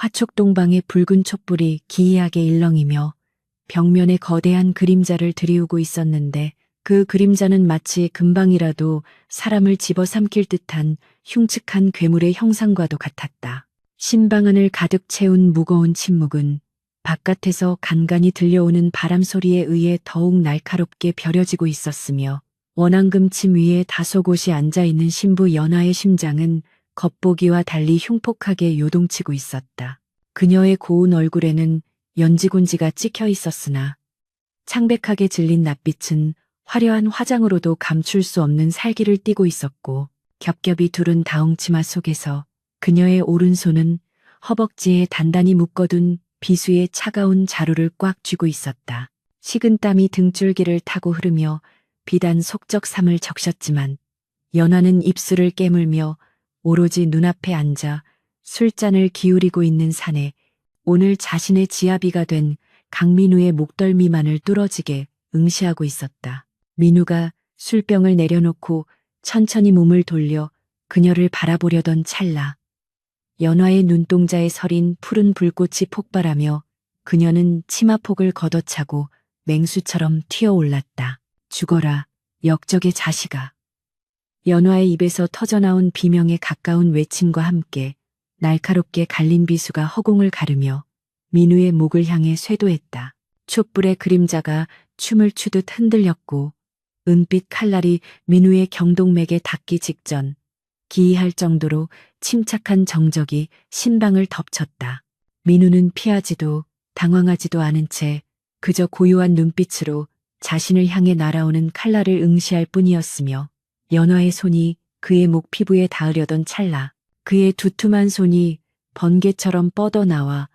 화촉동방의 붉은 촛불이 기이하게 일렁이며 벽면에 거대한 그림자를 들이우고 있었는데 그 그림자는 마치 금방이라도 사람을 집어삼킬 듯한 흉측한 괴물의 형상과도 같았다. 신방안을 가득 채운 무거운 침묵은 바깥에서 간간히 들려오는 바람 소리에 의해 더욱 날카롭게 벼려지고 있었으며 원앙금 침 위에 다소곳이 앉아있는 신부 연화의 심장은 겉보기와 달리 흉폭하게 요동치고 있었다. 그녀의 고운 얼굴에는 연지곤지가 찍혀 있었으나 창백하게 질린 낯빛은 화려한 화장으로도 감출 수 없는 살기를 띠고 있었고 겹겹이 두른 다홍치마 속에서 그녀의 오른손은 허벅지에 단단히 묶어둔 비수의 차가운 자루를 꽉 쥐고 있었다. 식은땀이 등줄기를 타고 흐르며 비단 속적삼을 적셨지만 연화는 입술을 깨물며 오로지 눈앞에 앉아 술잔을 기울이고 있는 산에 오늘 자신의 지아비가 된 강민우의 목덜미만을 뚫어지게 응시하고 있었다. 민우가 술병을 내려놓고 천천히 몸을 돌려 그녀를 바라보려던 찰나 연화의 눈동자에 서린 푸른 불꽃이 폭발하며 그녀는 치마폭을 걷어차고 맹수처럼 튀어올랐다. 죽어라, 역적의 자식아. 연화의 입에서 터져나온 비명에 가까운 외침과 함께 날카롭게 갈린 비수가 허공을 가르며 민우의 목을 향해 쇄도했다. 촛불의 그림자가 춤을 추듯 흔들렸고 은빛 칼날이 민우의 경동맥에 닿기 직전 기이할 정도로 침착한 정적이 신방을 덮쳤다. 민우는 피하지도 당황하지도 않은 채 그저 고요한 눈빛으로 자신을 향해 날아오는 칼날을 응시할 뿐이었으며 연화의 손이 그의 목 피부에 닿으려던 찰나 그의 두툼한 손이 번개처럼 뻗어나와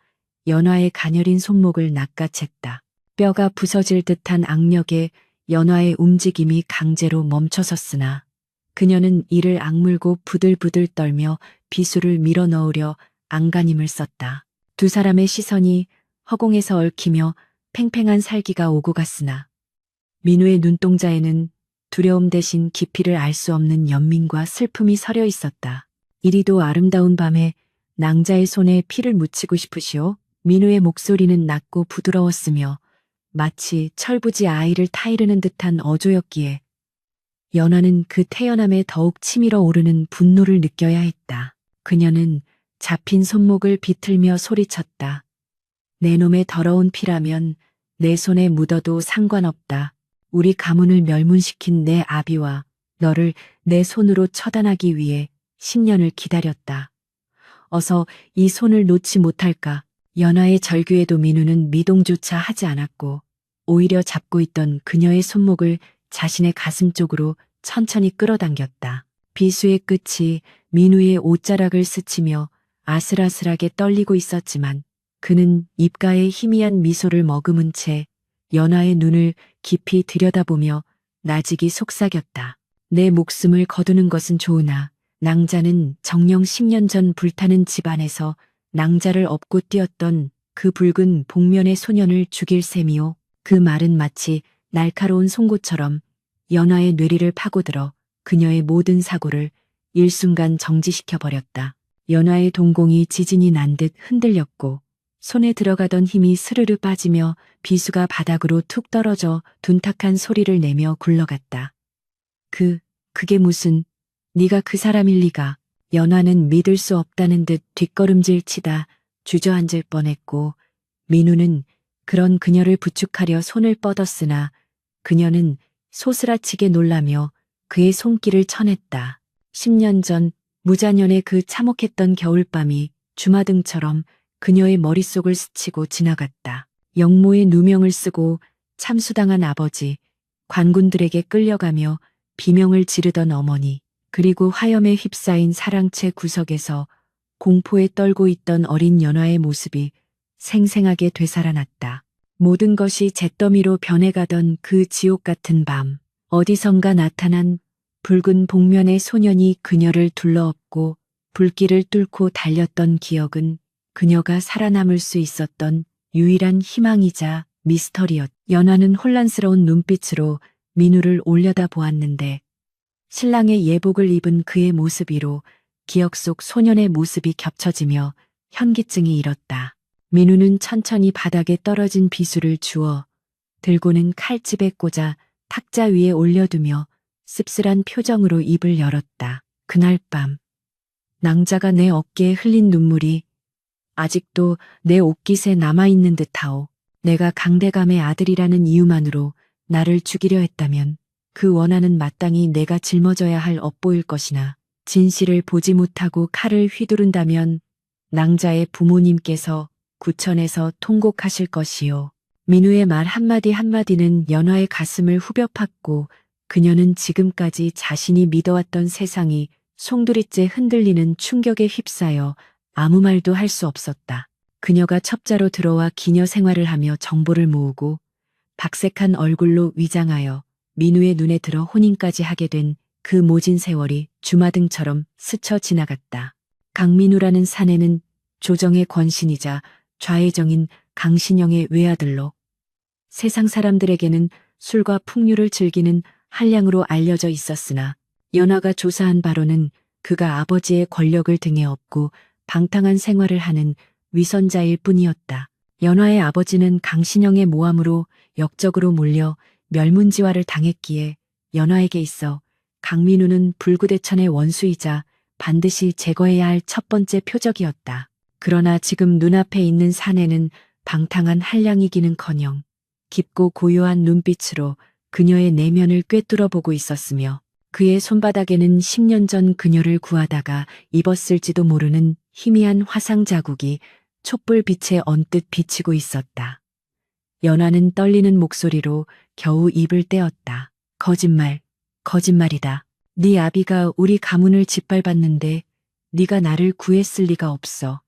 연화의 가녀린 손목을 낚아챘다. 뼈가 부서질 듯한 악력에 연화의 움직임이 강제로 멈춰섰으나 그녀는 이를 악물고 부들부들 떨며 비수를 밀어 넣으려 안간힘을 썼다. 두 사람의 시선이 허공에서 얽히며 팽팽한 살기가 오고 갔으나 민우의 눈동자에는 두려움 대신 깊이를 알 수 없는 연민과 슬픔이 서려 있었다. 이리도 아름다운 밤에 낭자의 손에 피를 묻히고 싶으시오? 민우의 목소리는 낮고 부드러웠으며 마치 철부지 아이를 타이르는 듯한 어조였기에 연화는 그 태연함에 더욱 치밀어 오르는 분노를 느껴야 했다. 그녀는 잡힌 손목을 비틀며 소리쳤다. 내 놈의 더러운 피라면 내 손에 묻어도 상관없다. 우리 가문을 멸문시킨 내 아비와 너를 내 손으로 처단하기 위해 10년을 기다렸다. 어서 이 손을 놓지 못할까? 연화의 절규에도 민우는 미동조차 하지 않았고 오히려 잡고 있던 그녀의 손목을 자신의 가슴 쪽으로 천천히 끌어당겼다. 비수의 끝이 민우의 옷자락을 스치며 아슬아슬하게 떨리고 있었지만 그는 입가에 희미한 미소를 머금은 채 연화의 눈을 깊이 들여다보며 나직이 속삭였다. 내 목숨을 거두는 것은 좋으나 낭자는 정녕 10년 전 불타는 집안에서 낭자를 업고 뛰었던 그 붉은 복면의 소년을 죽일 셈이오. 그 말은 마치 날카로운 송곳처럼 연화의 뇌리를 파고들어 그녀의 모든 사고를 일순간 정지시켜버렸다. 연화의 동공이 지진이 난 듯 흔들렸고 손에 들어가던 힘이 스르르 빠지며 비수가 바닥으로 툭 떨어져 둔탁한 소리를 내며 굴러갔다. 그게 무슨, 네가 그 사람일 리가. 연화는 믿을 수 없다는 듯 뒷걸음질 치다 주저앉을 뻔했고 민우는 그런 그녀를 부축하려 손을 뻗었으나 그녀는 소스라치게 놀라며 그의 손길을 쳐냈다. 10년 전 무자년의 그 참혹했던 겨울밤이 주마등처럼 그녀의 머릿속을 스치고 지나갔다. 영모의 누명을 쓰고 참수당한 아버지, 관군들에게 끌려가며 비명을 지르던 어머니, 그리고 화염에 휩싸인 사랑채 구석에서 공포에 떨고 있던 어린 연화의 모습이 생생하게 되살아났다. 모든 것이 잿더미로 변해가던 그 지옥 같은 밤, 어디선가 나타난 붉은 복면의 소년이 그녀를 둘러엎고 불길을 뚫고 달렸던 기억은 그녀가 살아남을 수 있었던 유일한 희망이자 미스터리였다. 연화는 혼란스러운 눈빛으로 민우를 올려다 보았는데 신랑의 예복을 입은 그의 모습 위로 기억 속 소년의 모습이 겹쳐지며 현기증이 일었다. 민우는 천천히 바닥에 떨어진 비수를 주워 들고는 칼집에 꽂아 탁자 위에 올려두며 씁쓸한 표정으로 입을 열었다. 그날 밤 낭자가 내 어깨에 흘린 눈물이 아직도 내 옷깃에 남아있는 듯하오. 내가 강대감의 아들이라는 이유만으로 나를 죽이려 했다면 그 원한은 마땅히 내가 짊어져야 할 업보일 것이나 진실을 보지 못하고 칼을 휘두른다면 낭자의 부모님께서 구천에서 통곡하실 것이요. 민우의 말 한마디 한마디는 연화의 가슴을 후벼 팠고 그녀는 지금까지 자신이 믿어왔던 세상이 송두리째 흔들리는 충격에 휩싸여 아무 말도 할 수 없었다. 그녀가 첩자로 들어와 기녀 생활을 하며 정보를 모으고 박색한 얼굴로 위장하여 민우의 눈에 들어 혼인까지 하게 된 그 모진 세월이 주마등처럼 스쳐 지나갔다. 강민우라는 사내는 조정의 권신이자 좌의정인 강신영의 외아들로 세상 사람들에게는 술과 풍류를 즐기는 한량으로 알려져 있었으나 연화가 조사한 바로는 그가 아버지의 권력을 등에 업고 방탕한 생활을 하는 위선자일 뿐이었다. 연화의 아버지는 강신영의 모함으로 역적으로 몰려 멸문지화를 당했기에 연화에게 있어 강민우는 불구대천의 원수이자 반드시 제거해야 할 첫 번째 표적이었다. 그러나 지금 눈앞에 있는 사내는 방탕한 한량이기는커녕 깊고 고요한 눈빛으로 그녀의 내면을 꿰뚫어 보고 있었으며 그의 손바닥에는 10년 전 그녀를 구하다가 입었을지도 모르는 희미한 화상 자국이 촛불빛에 언뜻 비치고 있었다. 연화는 떨리는 목소리로 겨우 입을 떼었다. 거짓말, 거짓말이다. 네 아비가 우리 가문을 짓밟았는데 네가 나를 구했을 리가 없어.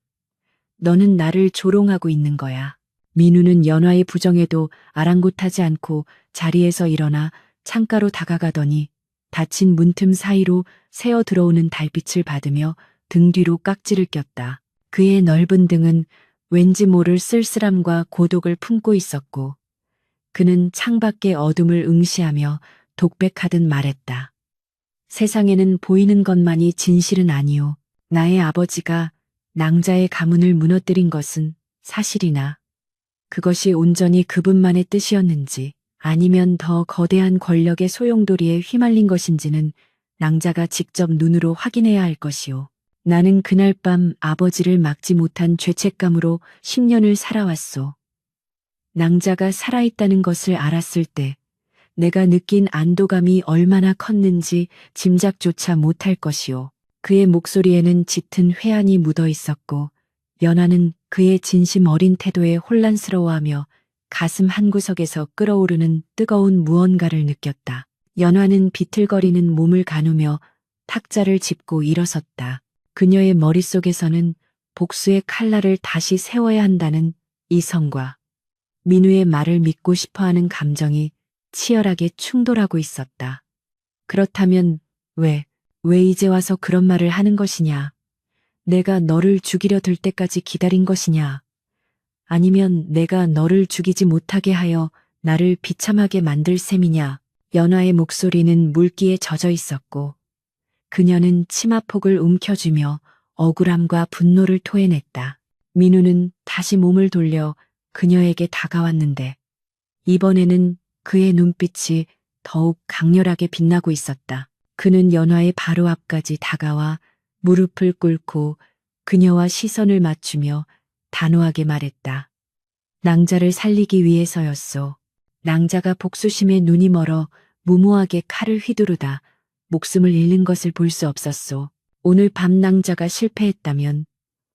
너는 나를 조롱하고 있는 거야. 민우는 연화의 부정에도 아랑곳하지 않고 자리에서 일어나 창가로 다가가더니 닫힌 문틈 사이로 새어 들어오는 달빛을 받으며 등 뒤로 깍지를 꼈다. 그의 넓은 등은 왠지 모를 쓸쓸함과 고독을 품고 있었고 그는 창밖의 어둠을 응시하며 독백하듯 말했다. 세상에는 보이는 것만이 진실은 아니오. 나의 아버지가 낭자의 가문을 무너뜨린 것은 사실이나 그것이 온전히 그분만의 뜻이었는지 아니면 더 거대한 권력의 소용돌이에 휘말린 것인지는 낭자가 직접 눈으로 확인해야 할 것이오. 나는 그날 밤 아버지를 막지 못한 죄책감으로 10년을 살아왔소. 낭자가 살아있다는 것을 알았을 때 내가 느낀 안도감이 얼마나 컸는지 짐작조차 못할 것이오. 그의 목소리에는 짙은 회한이 묻어 있었고 연화는 그의 진심 어린 태도에 혼란스러워하며 가슴 한구석에서 끓어오르는 뜨거운 무언가를 느꼈다. 연화는 비틀거리는 몸을 가누며 탁자를 짚고 일어섰다. 그녀의 머릿속에서는 복수의 칼날을 다시 세워야 한다는 이성과 민우의 말을 믿고 싶어하는 감정이 치열하게 충돌하고 있었다. 그렇다면 왜 이제 와서 그런 말을 하는 것이냐? 내가 너를 죽이려 들 때까지 기다린 것이냐? 아니면 내가 너를 죽이지 못하게 하여 나를 비참하게 만들 셈이냐? 연화의 목소리는 물기에 젖어 있었고 그녀는 치마폭을 움켜쥐며 억울함과 분노를 토해냈다. 민우는 다시 몸을 돌려 그녀에게 다가왔는데 이번에는 그의 눈빛이 더욱 강렬하게 빛나고 있었다. 그는 연화의 바로 앞까지 다가와 무릎을 꿇고 그녀와 시선을 맞추며 단호하게 말했다. 낭자를 살리기 위해서였소. 낭자가 복수심에 눈이 멀어 무모하게 칼을 휘두르다 목숨을 잃는 것을 볼 수 없었소. 오늘 밤 낭자가 실패했다면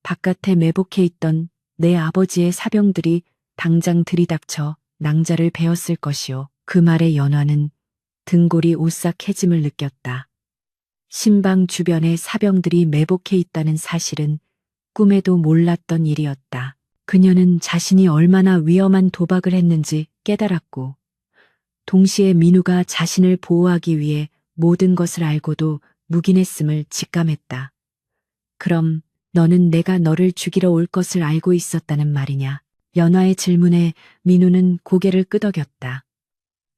바깥에 매복해 있던 내 아버지의 사병들이 당장 들이닥쳐 낭자를 베었을 것이오. 그 말에 연화는 등골이 오싹해짐을 느꼈다. 신방 주변에 사병들이 매복해 있다는 사실은 꿈에도 몰랐던 일이었다. 그녀는 자신이 얼마나 위험한 도박을 했는지 깨달았고 동시에 민우가 자신을 보호하기 위해 모든 것을 알고도 묵인했음을 직감했다. 그럼 너는 내가 너를 죽이러 올 것을 알고 있었다는 말이냐? 연화의 질문에 민우는 고개를 끄덕였다.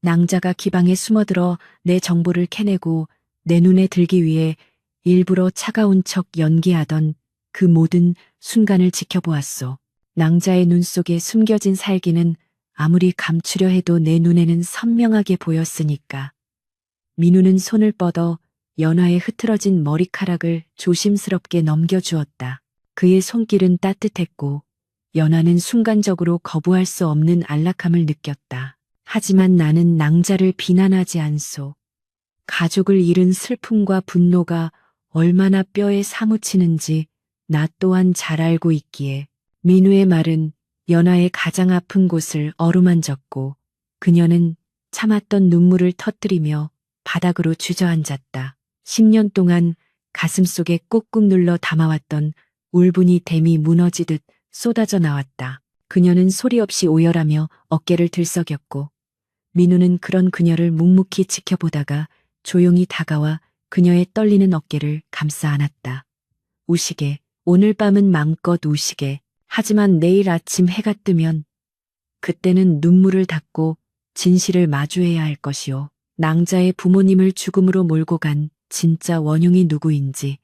낭자가 기방에 숨어들어 내 정보를 캐내고 내 눈에 들기 위해 일부러 차가운 척 연기하던 그 모든 순간을 지켜보았소. 낭자의 눈 속에 숨겨진 살기는 아무리 감추려 해도 내 눈에는 선명하게 보였으니까. 민우는 손을 뻗어 연화의 흐트러진 머리카락을 조심스럽게 넘겨주었다. 그의 손길은 따뜻했고 연화는 순간적으로 거부할 수 없는 안락함을 느꼈다. 하지만 나는 낭자를 비난하지 않소. 가족을 잃은 슬픔과 분노가 얼마나 뼈에 사무치는지 나 또한 잘 알고 있기에 민우의 말은 연화의 가장 아픈 곳을 어루만졌고 그녀는 참았던 눈물을 터뜨리며 바닥으로 주저앉았다. 10년 동안 가슴속에 꾹꾹 눌러 담아왔던 울분이 댐이 무너지듯 쏟아져 나왔다. 그녀는 소리 없이 오열하며 어깨를 들썩였고 민우는 그런 그녀를 묵묵히 지켜보다가 조용히 다가와 그녀의 떨리는 어깨를 감싸 안았다. 우시게, 오늘 밤은 마음껏 우시게. 하지만 내일 아침 해가 뜨면 그때는 눈물을 닦고 진실을 마주해야 할 것이오. 낭자의 부모님을 죽음으로 몰고 간 진짜 원흉이 누구인지,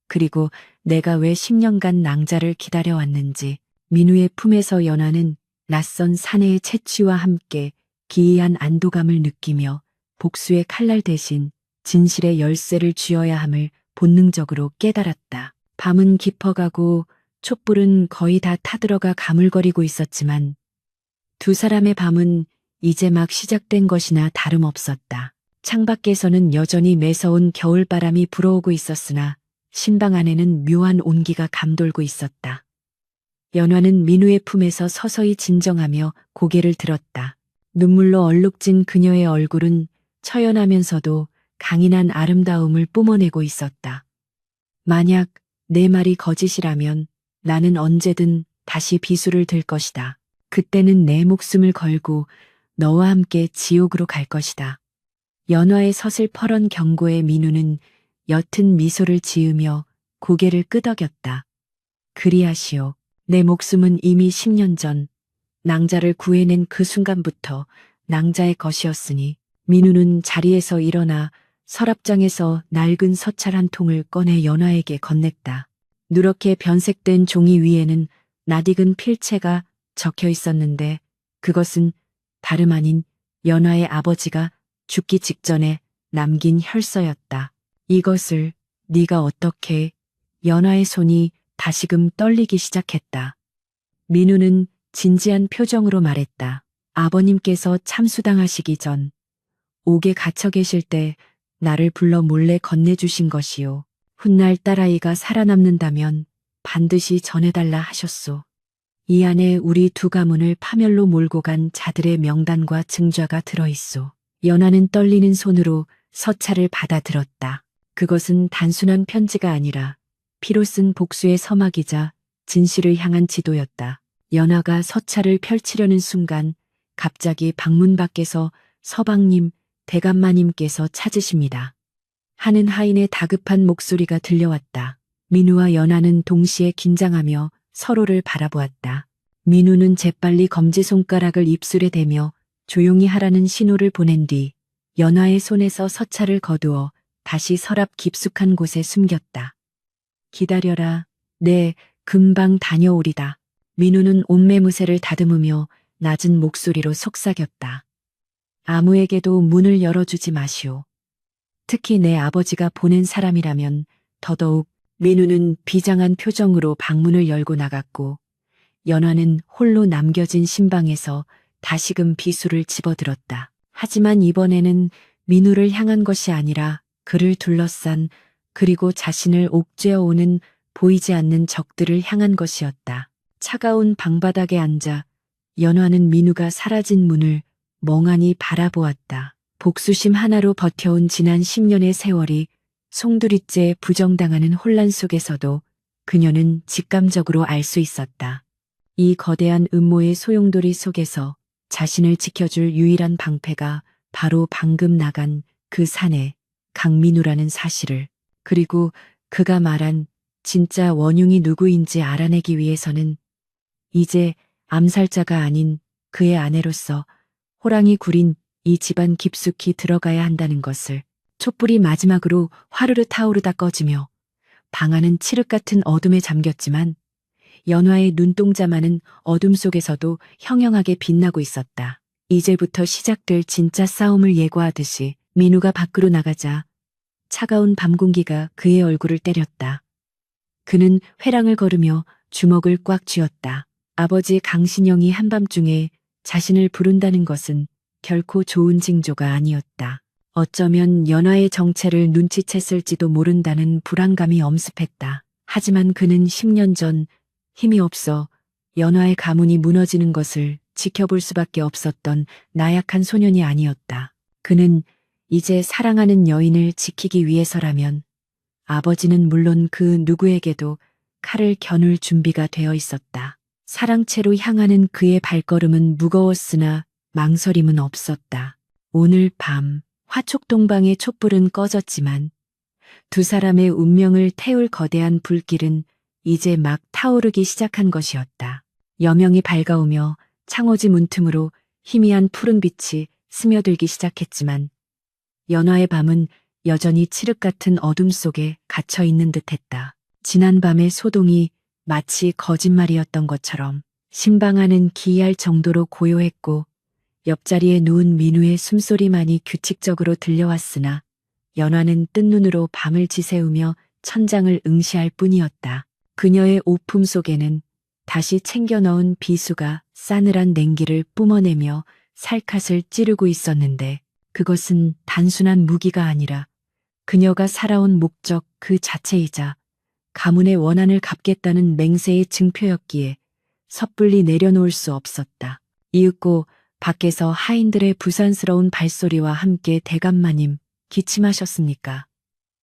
그리고 내가 왜 10년간 낭자를 기다려왔는지. 민우의 품에서 연하는 낯선 사내의 채취와 함께 기이한 안도감을 느끼며 복수의 칼날 대신 진실의 열쇠를 쥐어야 함을 본능적으로 깨달았다. 밤은 깊어가고 촛불은 거의 다 타들어가 가물거리고 있었지만 두 사람의 밤은 이제 막 시작된 것이나 다름없었다. 창밖에서는 여전히 매서운 겨울바람이 불어오고 있었으나 신방 안에는 묘한 온기가 감돌고 있었다. 연화는 민우의 품에서 서서히 진정하며 고개를 들었다. 눈물로 얼룩진 그녀의 얼굴은 처연하면서도 강인한 아름다움을 뿜어내고 있었다. 만약 내 말이 거짓이라면 나는 언제든 다시 비수를 들 것이다. 그때는 내 목숨을 걸고 너와 함께 지옥으로 갈 것이다. 연화의 서슬퍼런 경고에 민우는 옅은 미소를 지으며 고개를 끄덕였다. 그리하시오. 내 목숨은 이미 10년 전 낭자를 구해낸 그 순간부터 낭자의 것이었으니. 민우는 자리에서 일어나 서랍장에서 낡은 서찰 한 통을 꺼내 연화에게 건넸다. 누렇게 변색된 종이 위에는 낯익은 필체가 적혀 있었는데 그것은 다름 아닌 연화의 아버지가 죽기 직전에 남긴 혈서였다. 이것을 네가 어떻게... 연화의 손이 다시금 떨리기 시작했다. 민우는 진지한 표정으로 말했다. 아버님께서 참수당하시기 전 옥에 갇혀 계실 때 나를 불러 몰래 건네주신 것이요. 훗날 딸아이가 살아남는다면 반드시 전해달라 하셨소. 이 안에 우리 두 가문을 파멸로 몰고 간 자들의 명단과 증좌가 들어있소. 연하는 떨리는 손으로 서찰을 받아들었다. 그것은 단순한 편지가 아니라 피로 쓴 복수의 서막이자 진실을 향한 지도였다. 연하가 서찰을 펼치려는 순간 갑자기 방문 밖에서 서방님, 대감마님께서 찾으십니다. 하는 하인의 다급한 목소리가 들려왔다. 민우와 연하는 동시에 긴장하며 서로를 바라보았다. 민우는 재빨리 검지손가락을 입술에 대며 조용히 하라는 신호를 보낸 뒤 연하의 손에서 서찰을 거두어 다시 서랍 깊숙한 곳에 숨겼다. 기다려라. 네, 금방 다녀오리다. 민우는 옷매무새를 다듬으며 낮은 목소리로 속삭였다. 아무에게도 문을 열어주지 마시오. 특히 내 아버지가 보낸 사람이라면 더더욱. 민우는 비장한 표정으로 방문을 열고 나갔고 연화는 홀로 남겨진 신방에서 다시금 비수를 집어들었다. 하지만 이번에는 민우를 향한 것이 아니라 그를 둘러싼 그리고 자신을 옥죄어오는 보이지 않는 적들을 향한 것이었다. 차가운 방바닥에 앉아 연화는 민우가 사라진 문을 멍하니 바라보았다. 복수심 하나로 버텨온 지난 10년의 세월이 송두리째 부정당하는 혼란 속에서도 그녀는 직감적으로 알 수 있었다. 이 거대한 음모의 소용돌이 속에서 자신을 지켜줄 유일한 방패가 바로 방금 나간 그 사내 강민우라는 사실을, 그리고 그가 말한 진짜 원흉이 누구인지 알아내기 위해서는 이제 암살자가 아닌 그의 아내로서 호랑이 굴인 이 집안 깊숙이 들어가야 한다는 것을. 촛불이 마지막으로 화르르 타오르다 꺼지며 방 안은 칠흑 같은 어둠에 잠겼지만 연화의 눈동자만은 어둠 속에서도 형형하게 빛나고 있었다. 이제부터 시작될 진짜 싸움을 예고하듯이 민우가 밖으로 나가자 차가운 밤 공기가 그의 얼굴을 때렸다. 그는 회랑을 걸으며 주먹을 꽉 쥐었다. 아버지 강신영이 한밤중에 자신을 부른다는 것은 결코 좋은 징조가 아니었다. 어쩌면 연화의 정체를 눈치챘을지도 모른다는 불안감이 엄습했다. 하지만 그는 10년 전 힘이 없어 연화의 가문이 무너지는 것을 지켜볼 수밖에 없었던 나약한 소년이 아니었다. 그는 이제 사랑하는 여인을 지키기 위해서라면 아버지는 물론 그 누구에게도 칼을 겨눌 준비가 되어 있었다. 사랑채로 향하는 그의 발걸음은 무거웠으나 망설임은 없었다. 오늘 밤 화촉동방의 촛불은 꺼졌지만 두 사람의 운명을 태울 거대한 불길은 이제 막 타오르기 시작한 것이었다. 여명이 밝아오며 창호지 문틈으로 희미한 푸른빛이 스며들기 시작했지만 연화의 밤은 여전히 칠흑 같은 어둠 속에 갇혀 있는 듯했다. 지난밤의 소동이 마치 거짓말이었던 것처럼 신방하는 기이할 정도로 고요했고 옆자리에 누운 민우의 숨소리만이 규칙적으로 들려왔으나 연화는 뜬 눈으로 밤을 지새우며 천장을 응시할 뿐이었다. 그녀의 오품 속에는 다시 챙겨 넣은 비수가 싸늘한 냉기를 뿜어내며 살갗을 찌르고 있었는데 그것은 단순한 무기가 아니라 그녀가 살아온 목적 그 자체이자 가문의 원한을 갚겠다는 맹세의 증표였기에 섣불리 내려놓을 수 없었다. 이윽고 밖에서 하인들의 부산스러운 발소리와 함께 대감마님 기침하셨습니까?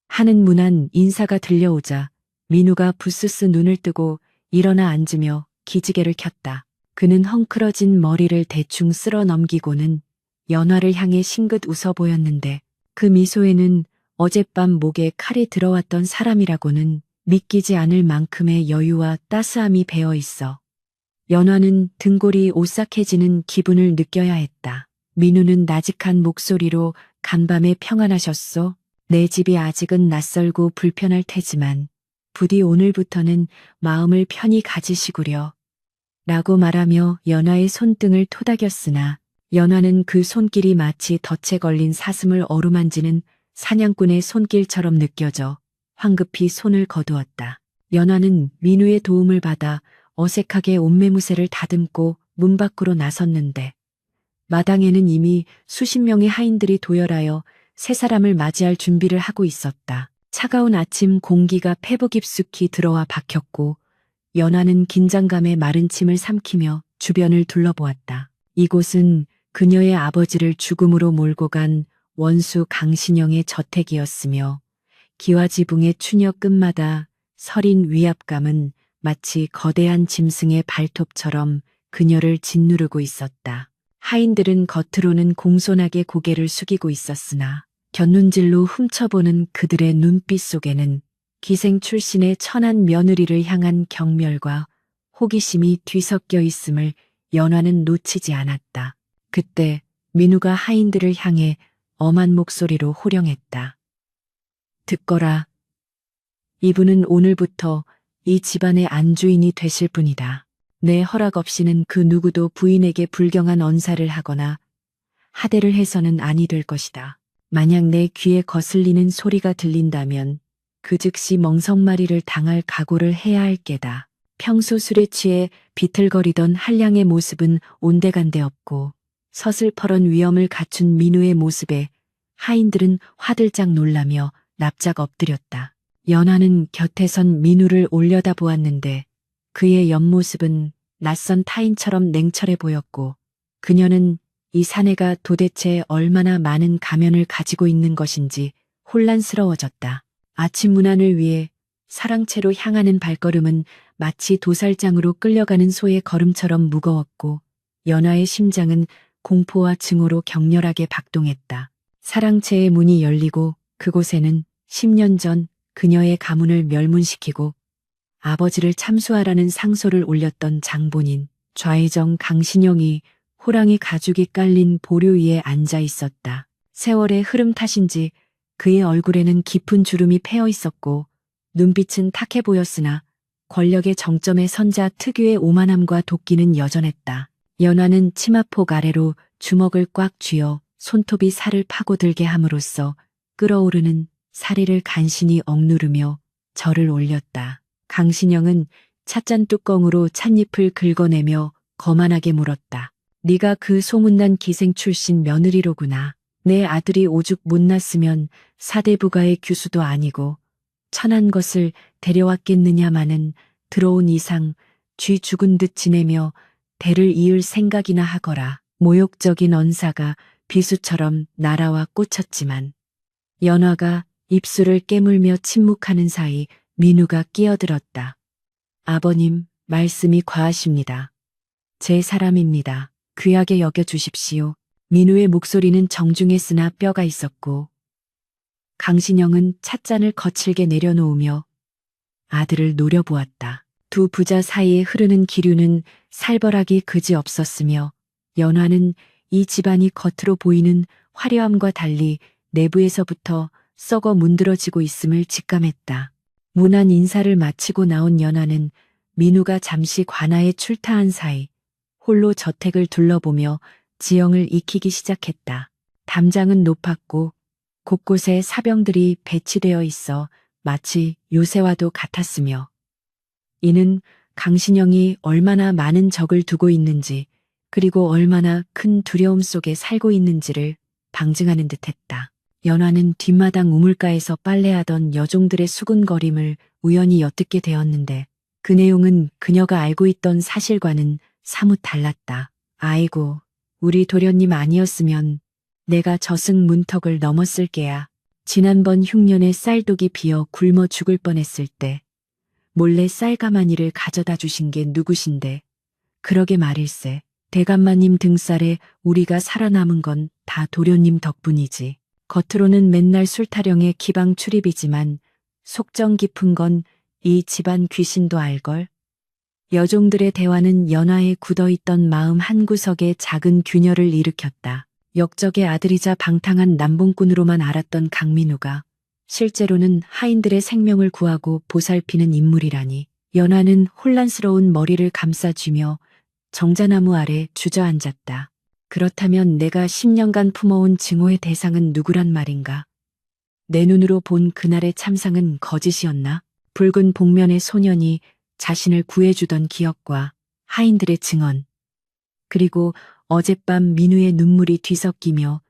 하는 문안 인사가 들려오자 민우가 부스스 눈을 뜨고 일어나 앉으며 기지개를 켰다. 그는 헝클어진 머리를 대충 쓸어 넘기고는 연화를 향해 싱긋 웃어 보였는데 그 미소에는 어젯밤 목에 칼이 들어왔던 사람이라고는 믿기지 않을 만큼의 여유와 따스함이 배어 있어 연화는 등골이 오싹해지는 기분을 느껴야 했다. 민우는 나직한 목소리로 간밤에 평안하셨소? 내 집이 아직은 낯설고 불편할 테지만 부디 오늘부터는 마음을 편히 가지시구려. 라고 말하며 연화의 손등을 토닥였으나 연화는 그 손길이 마치 덫에 걸린 사슴을 어루만지는 사냥꾼의 손길처럼 느껴져 황급히 손을 거두었다. 연화는 민우의 도움을 받아 어색하게 옷매무새를 다듬고 문 밖으로 나섰는데 마당에는 이미 수십 명의 하인들이 도열하여 세 사람을 맞이할 준비를 하고 있었다. 차가운 아침 공기가 폐부 깊숙이 들어와 박혔고 연화는 긴장감에 마른 침을 삼키며 주변을 둘러보았다. 이곳은 그녀의 아버지를 죽음으로 몰고 간 원수 강신영의 저택이었으며 기와지붕의 추녀 끝마다 서린 위압감은 마치 거대한 짐승의 발톱처럼 그녀를 짓누르고 있었다. 하인들은 겉으로는 공손하게 고개를 숙이고 있었으나 곁눈질로 훔쳐보는 그들의 눈빛 속에는 기생 출신의 천한 며느리를 향한 경멸과 호기심이 뒤섞여 있음을 연화는 놓치지 않았다. 그때 민우가 하인들을 향해 엄한 목소리로 호령했다. 듣거라. 이분은 오늘부터 이 집안의 안주인이 되실 분이다. 내 허락 없이는 그 누구도 부인에게 불경한 언사를 하거나 하대를 해서는 아니 될 것이다. 만약 내 귀에 거슬리는 소리가 들린다면 그 즉시 멍석마리를 당할 각오를 해야 할 게다. 평소 술에 취해 비틀거리던 한량의 모습은 온데간데 없고 서슬퍼런 위엄을 갖춘 민우의 모습에 하인들은 화들짝 놀라며 납작 엎드렸다. 연화는 곁에 선 민우를 올려다보았는데 그의 옆모습은 낯선 타인처럼 냉철해 보였고 그녀는 이 사내가 도대체 얼마나 많은 가면을 가지고 있는 것인지 혼란스러워졌다. 아침 문안을 위해 사랑채로 향하는 발걸음은 마치 도살장으로 끌려가는 소의 걸음처럼 무거웠고 연화의 심장은 공포와 증오로 격렬하게 박동했다. 사랑채의 문이 열리고 그곳에는 10년 전 그녀의 가문을 멸문시키고 아버지를 참수하라는 상소를 올렸던 장본인 좌의정 강신영이 호랑이 가죽이 깔린 보료 위에 앉아 있었다. 세월의 흐름 탓인지 그의 얼굴에는 깊은 주름이 패어 있었고 눈빛은 탁해 보였으나 권력의 정점에 선자 특유의 오만함과 도끼는 여전했다. 연화는 치마폭 아래로 주먹을 꽉 쥐어 손톱이 살을 파고들게 함으로써 끓어오르는 사리를 간신히 억누르며 절을 올렸다. 강신영은 찻잔 뚜껑으로 찻잎을 긁어내며 거만하게 물었다. 네가 그 소문난 기생 출신 며느리로구나. 내 아들이 오죽 못났으면 사대부가의 규수도 아니고 천한 것을 데려왔겠느냐마는 들어온 이상 쥐 죽은 듯 지내며 대를 이을 생각이나 하거라. 모욕적인 언사가 비수처럼 날아와 꽂혔지만 연화가 입술을 깨물며 침묵하는 사이 민우가 끼어들었다. 아버님, 말씀이 과하십니다. 제 사람입니다. 귀하게 여겨주십시오. 민우의 목소리는 정중했으나 뼈가 있었고 강신영은 찻잔을 거칠게 내려놓으며 아들을 노려보았다. 두 부자 사이에 흐르는 기류는 살벌하기 그지없었으며 연화는 이 집안이 겉으로 보이는 화려함과 달리 내부에서부터 썩어 문드러지고 있음을 직감했다. 무난 인사를 마치고 나온 연화는 민우가 잠시 관아에 출타한 사이 홀로 저택을 둘러보며 지형을 익히기 시작했다. 담장은 높았고 곳곳에 사병들이 배치되어 있어 마치 요새와도 같았으며 이는 강신영이 얼마나 많은 적을 두고 있는지 그리고 얼마나 큰 두려움 속에 살고 있는지를 방증하는 듯했다. 연화는 뒷마당 우물가에서 빨래하던 여종들의 수군거림을 우연히 엿듣게 되었는데 그 내용은 그녀가 알고 있던 사실과는 사뭇 달랐다. 아이고, 우리 도련님 아니었으면 내가 저승 문턱을 넘었을 게야. 지난번 흉년에 쌀독이 비어 굶어 죽을 뻔했을 때 몰래 쌀가마니를 가져다 주신 게 누구신데. 그러게 말일세. 대감마님 등살에 우리가 살아남은 건 다 도련님 덕분이지. 겉으로는 맨날 술타령에 기방 출입이지만 속정 깊은 건 이 집안 귀신도 알걸. 여종들의 대화는 연화에 굳어있던 마음 한구석에 작은 균열을 일으켰다. 역적의 아들이자 방탕한 남봉꾼으로만 알았던 강민우가 실제로는 하인들의 생명을 구하고 보살피는 인물이라니. 연화는 혼란스러운 머리를 감싸쥐며 정자나무 아래 주저앉았다. 그렇다면 내가 10년간 품어온 증오의 대상은 누구란 말인가? 내 눈으로 본 그날의 참상은 거짓이었나? 붉은 복면의 소년이 자신을 구해주던 기억과 하인들의 증언, 그리고 어젯밤 민우의 눈물이 뒤섞이며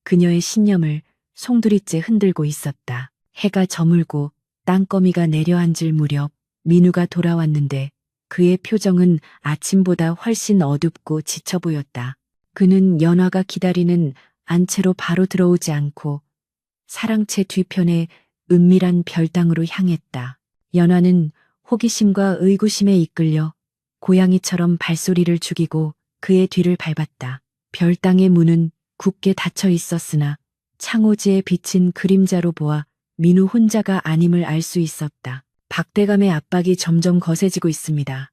그녀의 신념을 송두리째 흔들고 있었다. 해가 저물고 땅거미가 내려앉을 무렵 민우가 돌아왔는데 그의 표정은 아침보다 훨씬 어둡고 지쳐 보였다. 그는 연화가 기다리는 안채로 바로 들어오지 않고 사랑채 뒤편에 은밀한 별당으로 향했다. 연화는 호기심과 의구심에 이끌려 고양이처럼 발소리를 죽이고 그의 뒤를 밟았다. 별당의 문은 굳게 닫혀 있었으나 창호지에 비친 그림자로 보아 민우 혼자가 아님을 알 수 있었다. 박대감의 압박이 점점 거세지고 있습니다.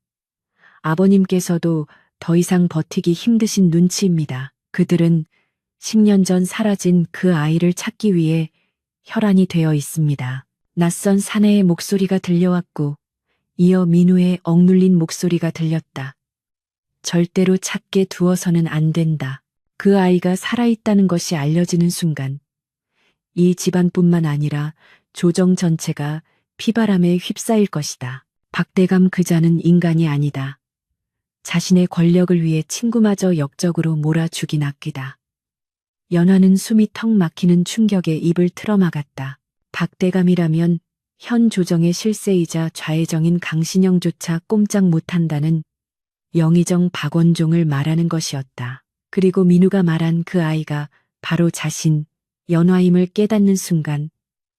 아버님께서도 더 이상 버티기 힘드신 눈치입니다. 그들은 10년 전 사라진 그 아이를 찾기 위해 혈안이 되어 있습니다. 낯선 사내의 목소리가 들려왔고 이어 민우의 억눌린 목소리가 들렸다. 절대로 찾게 두어서는 안 된다. 그 아이가 살아있다는 것이 알려지는 순간 이 집안뿐만 아니라 조정 전체가 피바람에 휩싸일 것이다. 박대감 그자는 인간이 아니다. 자신의 권력을 위해 친구마저 역적으로 몰아 죽인 악귀다. 연화는 숨이 턱 막히는 충격에 입을 틀어막았다. 박대감이라면 현 조정의 실세이자 좌회정인 강신영조차 꼼짝 못한다는 영의정 박원종을 말하는 것이었다. 그리고 민우가 말한 그 아이가 바로 자신, 연화임을 깨닫는 순간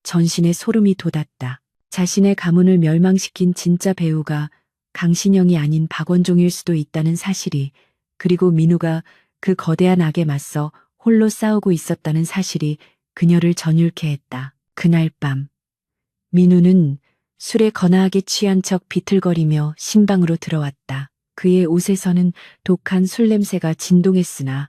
전신에 소름이 돋았다. 자신의 가문을 멸망시킨 진짜 배우가 강신영이 아닌 박원종일 수도 있다는 사실이, 그리고 민우가 그 거대한 악에 맞서 홀로 싸우고 있었다는 사실이 그녀를 전율케 했다. 그날 밤 민우는 술에 거나하게 취한 척 비틀거리며 신방으로 들어왔다. 그의 옷에서는 독한 술 냄새가 진동했으나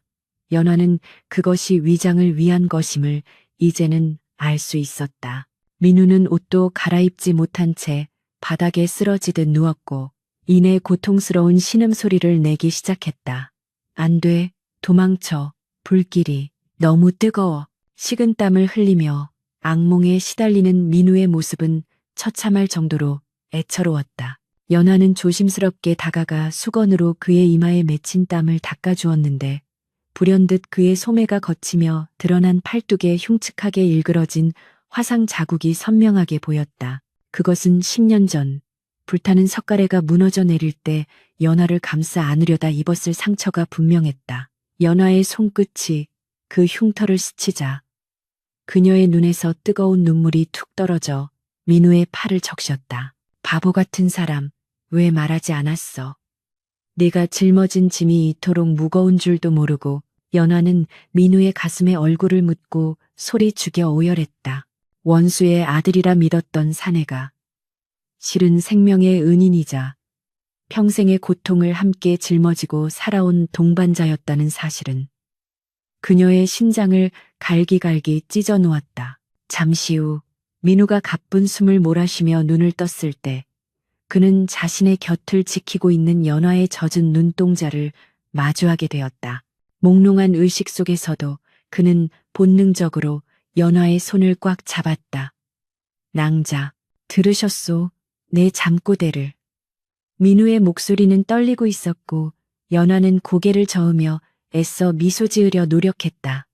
연화는 그것이 위장을 위한 것임을 이제는 알 수 있었다. 민우는 옷도 갈아입지 못한 채 바닥에 쓰러지듯 누웠고 이내 고통스러운 신음소리를 내기 시작했다. 안 돼, 도망쳐, 불길이 너무 뜨거워. 식은땀을 흘리며 악몽에 시달리는 민우의 모습은 처참할 정도로 애처로웠다. 연하는 조심스럽게 다가가 수건으로 그의 이마에 맺힌 땀을 닦아주었는데 불현듯 그의 소매가 걷히며 드러난 팔뚝에 흉측하게 일그러진 화상 자국이 선명하게 보였다. 그것은 10년 전 불타는 석가래가 무너져 내릴 때 연하를 감싸 안으려다 입었을 상처가 분명했다. 연하의 손끝이 그 흉터를 스치자 그녀의 눈에서 뜨거운 눈물이 툭 떨어져 민우의 팔을 적셨다. 바보 같은 사람, 왜 말하지 않았어? 네가 짊어진 짐이 이토록 무거운 줄도 모르고. 연하는 민우의 가슴에 얼굴을 묻고 소리 죽여 오열했다. 원수의 아들이라 믿었던 사내가 실은 생명의 은인이자 평생의 고통을 함께 짊어지고 살아온 동반자였다는 사실은 그녀의 심장을 갈기갈기 찢어 놓았다. 잠시 후 민우가 가쁜 숨을 몰아쉬며 눈을 떴을 때 그는 자신의 곁을 지키고 있는 연하의 젖은 눈동자를 마주하게 되었다. 몽롱한 의식 속에서도 그는 본능적으로 연하의 손을 꽉 잡았다. 낭자, 들으셨소? 내 잠꼬대를. 민우의 목소리는 떨리고 있었고 연하는 고개를 저으며 애써 미소 지으려 노력했다.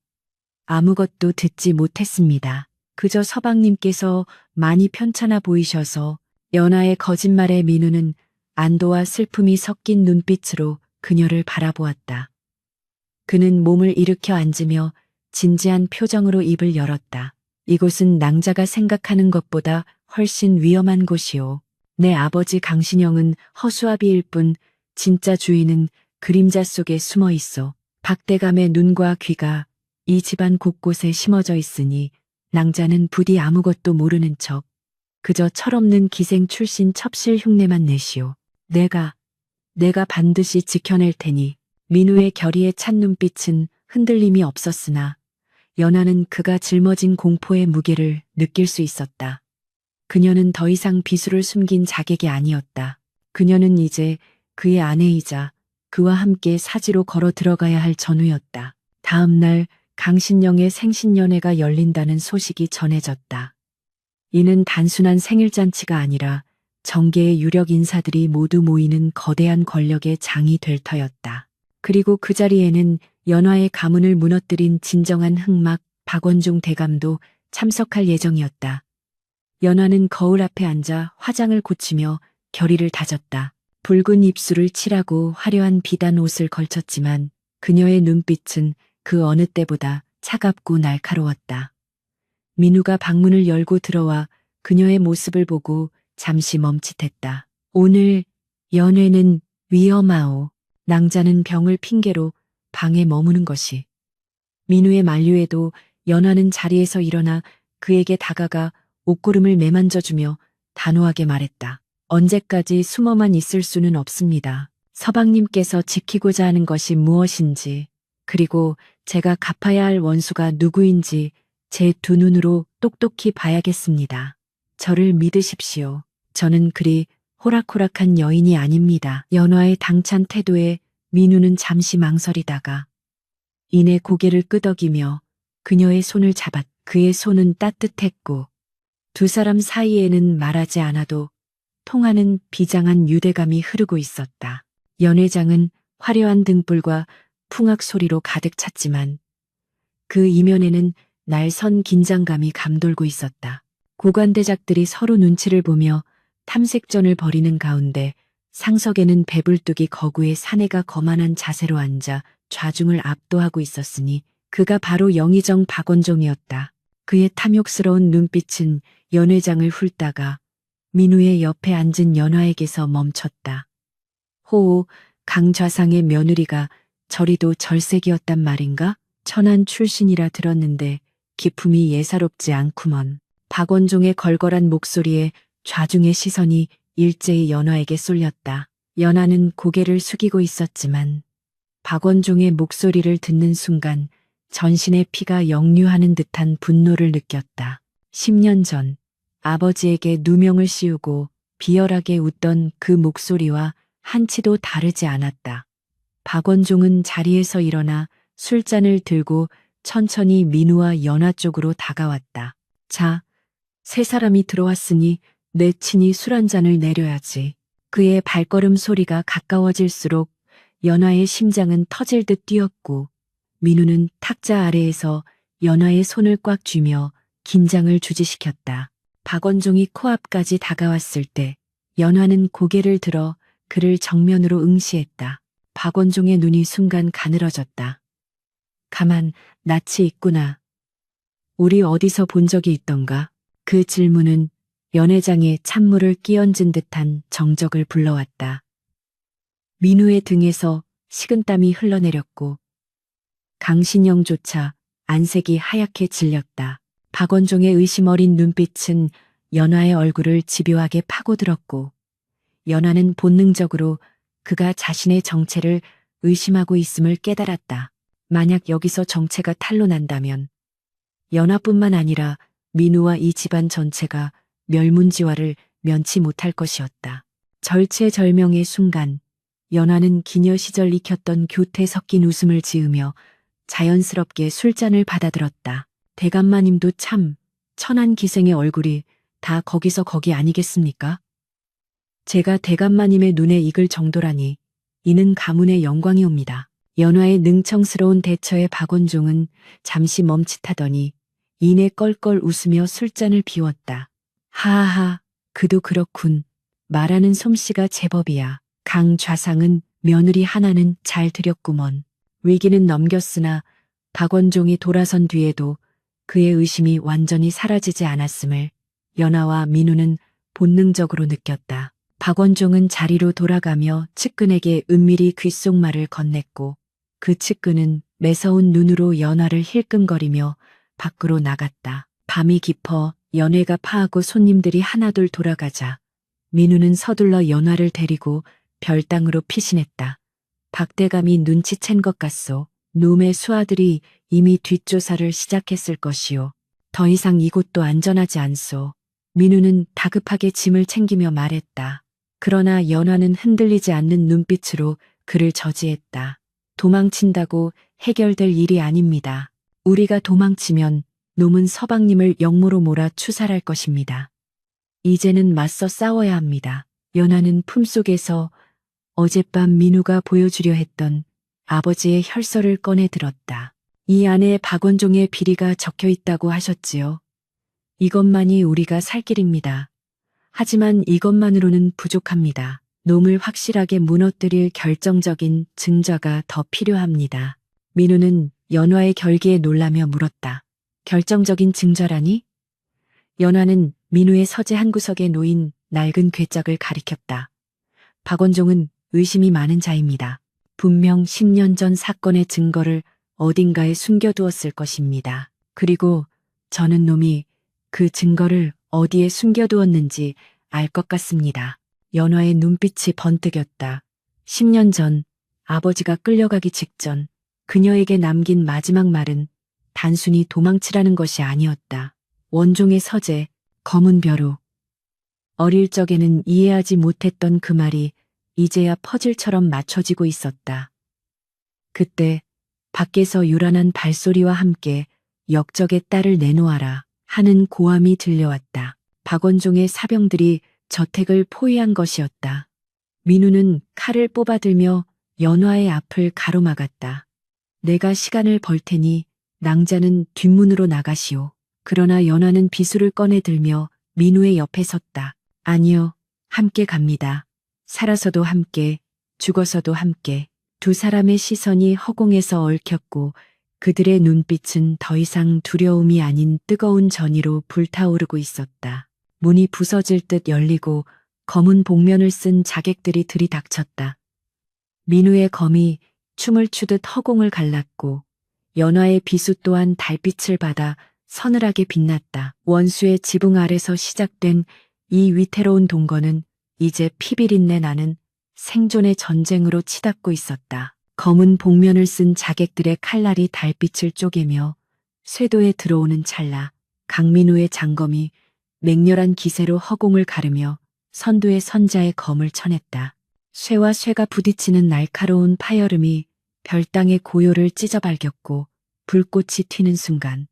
아무것도 듣지 못했습니다. 그저 서방님께서 많이 편찮아 보이셔서. 연하의 거짓말에 민우는 안도와 슬픔이 섞인 눈빛으로 그녀를 바라보았다. 그는 몸을 일으켜 앉으며 진지한 표정으로 입을 열었다. 이곳은 낭자가 생각하는 것보다 훨씬 위험한 곳이오. 내 아버지 강신영은 허수아비일 뿐 진짜 주인은 그림자 속에 숨어 있어. 박대감의 눈과 귀가 이 집안 곳곳에 심어져 있으니 낭자는 부디 아무것도 모르는 척 그저 철없는 기생 출신 첩실 흉내만 내시오. 내가 반드시 지켜낼 테니. 민우의 결의에 찬 눈빛은 흔들림이 없었으나 연하는 그가 짊어진 공포의 무게를 느낄 수 있었다. 그녀는 더 이상 비수를 숨긴 자객이 아니었다. 그녀는 이제 그의 아내이자 그와 함께 사지로 걸어 들어가야 할 전우였다. 다음 날 강신영의 생신연회가 열린다는 소식이 전해졌다. 이는 단순한 생일잔치가 아니라 정계의 유력 인사들이 모두 모이는 거대한 권력의 장이 될 터였다. 그리고 그 자리에는 연하의 가문을 무너뜨린 진정한 흑막 박원종 대감도 참석할 예정이었다. 연하는 거울 앞에 앉아 화장을 고치며 결의를 다졌다. 붉은 입술을 칠하고 화려한 비단 옷을 걸쳤지만 그녀의 눈빛은 그 어느 때보다 차갑고 날카로웠다. 민우가 방문을 열고 들어와 그녀의 모습을 보고 잠시 멈칫했다. 오늘 연회는 위험하오. 낭자는 병을 핑계로 방에 머무는 것이. 민우의 만류에도 연하는 자리에서 일어나 그에게 다가가 옷고름을 매만져주며 단호하게 말했다. 언제까지 숨어만 있을 수는 없습니다. 서방님께서 지키고자 하는 것이 무엇인지, 그리고 제가 갚아야 할 원수가 누구인지 제 두 눈으로 똑똑히 봐야겠습니다. 저를 믿으십시오. 저는 그리 호락호락한 여인이 아닙니다. 연화의 당찬 태도에 민우는 잠시 망설이다가 이내 고개를 끄덕이며 그녀의 손을 잡았. 그의 손은 따뜻했고 두 사람 사이에는 말하지 않아도 통하는 비장한 유대감이 흐르고 있었다. 연회장은 화려한 등불과 풍악 소리로 가득 찼지만 그 이면에는 날선 긴장감이 감돌고 있었다. 고관대작들이 서로 눈치를 보며 탐색전을 벌이는 가운데 상석에는 배불뚝이 거구의 사내가 거만한 자세로 앉아 좌중을 압도하고 있었으니 그가 바로 영의정 박원종이었다. 그의 탐욕스러운 눈빛은 연회장을 훑다가 민우의 옆에 앉은 연화에게서 멈췄다. 호우, 강좌상의 며느리가 저리도 절색이었단 말인가? 천안 출신이라 들었는데 기품이 예사롭지 않구먼. 박원종의 걸걸한 목소리에 좌중의 시선이 일제히 연화에게 쏠렸다. 연화는 고개를 숙이고 있었지만 박원종의 목소리를 듣는 순간 전신의 피가 역류하는 듯한 분노를 느꼈다. 10년 전 아버지에게 누명을 씌우고 비열하게 웃던 그 목소리와 한치도 다르지 않았다. 박원종은 자리에서 일어나 술잔을 들고 천천히 민우와 연화 쪽으로 다가왔다. 자, 세 사람이 들어왔으니 내 친히 술 한 잔을 내려야지. 그의 발걸음 소리가 가까워질수록 연화의 심장은 터질 듯 뛰었고 민우는 탁자 아래에서 연화의 손을 꽉 쥐며 긴장을 주지시켰다. 박원종이 코앞까지 다가왔을 때 연화는 고개를 들어 그를 정면으로 응시했다. 박원종의 눈이 순간 가늘어졌다. 가만, 낯이 있구나. 우리 어디서 본 적이 있던가? 그 질문은 연회장에 찬물을 끼얹은 듯한 정적을 불러왔다. 민우의 등에서 식은땀이 흘러내렸고 강신영조차 안색이 하얗게 질렸다. 박원종의 의심 어린 눈빛은 연화의 얼굴을 집요하게 파고들었고 연화는 본능적으로 그가 자신의 정체를 의심하고 있음을 깨달았다. 만약 여기서 정체가 탄로난다면 연화뿐만 아니라 민우와 이 집안 전체가 멸문지화를 면치 못할 것이었다. 절체절명의 순간 연화는 기녀 시절 익혔던 교태 섞인 웃음을 지으며 자연스럽게 술잔을 받아들었다. 대감마님도 참 천한 기생의 얼굴이 다 거기서 거기 아니겠습니까? 제가 대감마님의 눈에 익을 정도라니 이는 가문의 영광이옵니다. 연화의 능청스러운 대처에 박원종은 잠시 멈칫하더니 이내 껄껄 웃으며 술잔을 비웠다. 하하하, 그도 그렇군. 말하는 솜씨가 제법이야. 강 좌상은 며느리 하나는 잘 들였구먼. 위기는 넘겼으나 박원종이 돌아선 뒤에도 그의 의심이 완전히 사라지지 않았음을 연화와 민우는 본능적으로 느꼈다. 박원종은 자리로 돌아가며 측근에게 은밀히 귓속말을 건넸고 그 측근은 매서운 눈으로 연화를 힐끔거리며 밖으로 나갔다. 밤이 깊어 연회가 파하고 손님들이 하나둘 돌아가자 민우는 서둘러 연화를 데리고 별당으로 피신했다. 박대감이 눈치챈 것 같소. 놈의 수하들이 이미 뒷조사를 시작했을 것이오. 더 이상 이곳도 안전하지 않소. 민우는 다급하게 짐을 챙기며 말했다. 그러나 연화는 흔들리지 않는 눈빛으로 그를 저지했다. 도망친다고 해결될 일이 아닙니다. 우리가 도망치면 놈은 서방님을 역모로 몰아 추살할 것입니다. 이제는 맞서 싸워야 합니다. 연화는 품속에서 어젯밤 민우가 보여주려 했던 아버지의 혈서를 꺼내 들었다. 이 안에 박원종의 비리가 적혀 있다고 하셨지요. 이것만이 우리가 살 길입니다. 하지만 이것만으로는 부족합니다. 놈을 확실하게 무너뜨릴 결정적인 증거가 더 필요합니다. 민우는 연화의 결기에 놀라며 물었다. 결정적인 증거라니? 연화는 민우의 서재 한 구석에 놓인 낡은 괴짝을 가리켰다. 박원종은 의심이 많은 자입니다. 분명 10년 전 사건의 증거를 어딘가에 숨겨두었을 것입니다. 그리고 저는 놈이 그 증거를 어디에 숨겨두었는지 알 것 같습니다. 연화의 눈빛이 번뜩였다. 10년 전 아버지가 끌려가기 직전 그녀에게 남긴 마지막 말은 단순히 도망치라는 것이 아니었다. 원종의 서재, 검은 벼루. 어릴 적에는 이해하지 못했던 그 말이 이제야 퍼즐처럼 맞춰지고 있었다. 그때 밖에서 요란한 발소리와 함께 역적의 딸을 내놓아라 하는 고함이 들려왔다. 박원종의 사병들이 저택을 포위한 것이었다. 민우는 칼을 뽑아들며 연화의 앞을 가로막았다. 내가 시간을 벌 테니 낭자는 뒷문으로 나가시오. 그러나 연화는 비수를 꺼내 들며 민우의 옆에 섰다. 아니요, 함께 갑니다. 살아서도 함께, 죽어서도 함께. 두 사람의 시선이 허공에서 얽혔고 그들의 눈빛은 더 이상 두려움이 아닌 뜨거운 전의로 불타오르고 있었다. 문이 부서질 듯 열리고 검은 복면을 쓴 자객들이 들이닥쳤다. 민우의 검이 춤을 추듯 허공을 갈랐고 연화의 비수 또한 달빛을 받아 서늘하게 빛났다. 원수의 지붕 아래서 시작된 이 위태로운 동거는 이제 피비린내 나는 생존의 전쟁으로 치닫고 있었다. 검은 복면을 쓴 자객들의 칼날이 달빛을 쪼개며 쇄도에 들어오는 찰나 강민우의 장검이 맹렬한 기세로 허공을 가르며 선두에 선자의 검을 쳐냈다. 쇠와 쇠가 부딪히는 날카로운 파열음이 별땅의 고요를 찢어발겼고 불꽃이 튀는 순간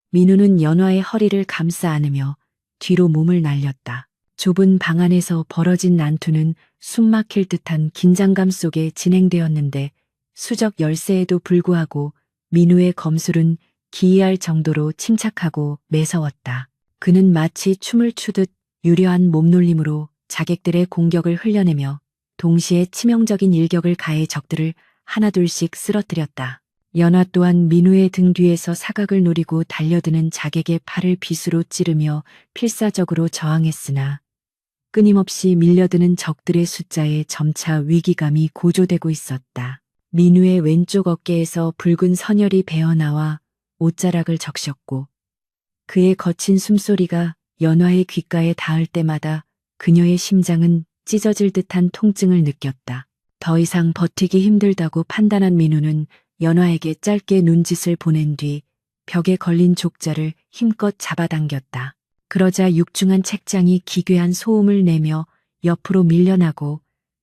민우는 연화의 허리를 감싸 안으며 뒤로 몸을 날렸다. 좁은 방 안에서 벌어진 난투는 숨막힐 듯한 긴장감 속에 진행되었는데 수적 열세에도 불구하고 민우의 검술은 기이할 정도로 침착하고 매서웠다. 그는 마치 춤을 추듯 유려한 몸놀림으로 자객들의 공격을 흘려내며 동시에 치명적인 일격을 가해 적들을 하나둘씩 쓰러뜨렸다. 연화 또한 민우의 등 뒤에서 사각을 노리고 달려드는 자객의 팔을 빗으로 찌르며 필사적으로 저항했으나 끊임없이 밀려드는 적들의 숫자에 점차 위기감이 고조되고 있었다. 민우의 왼쪽 어깨에서 붉은 선혈이 배어나와 옷자락을 적셨고 그의 거친 숨소리가 연화의 귓가에 닿을 때마다 그녀의 심장은 찢어질 듯한 통증을 느꼈다. 더 이상 버티기 힘들다고 판단한 민우는 연화에게 짧게 눈짓을 보낸 뒤 벽에 걸린 족자를 힘껏 잡아당겼다. 그러자 육중한 책장이 기괴한 소음을 내며 옆으로 밀려나고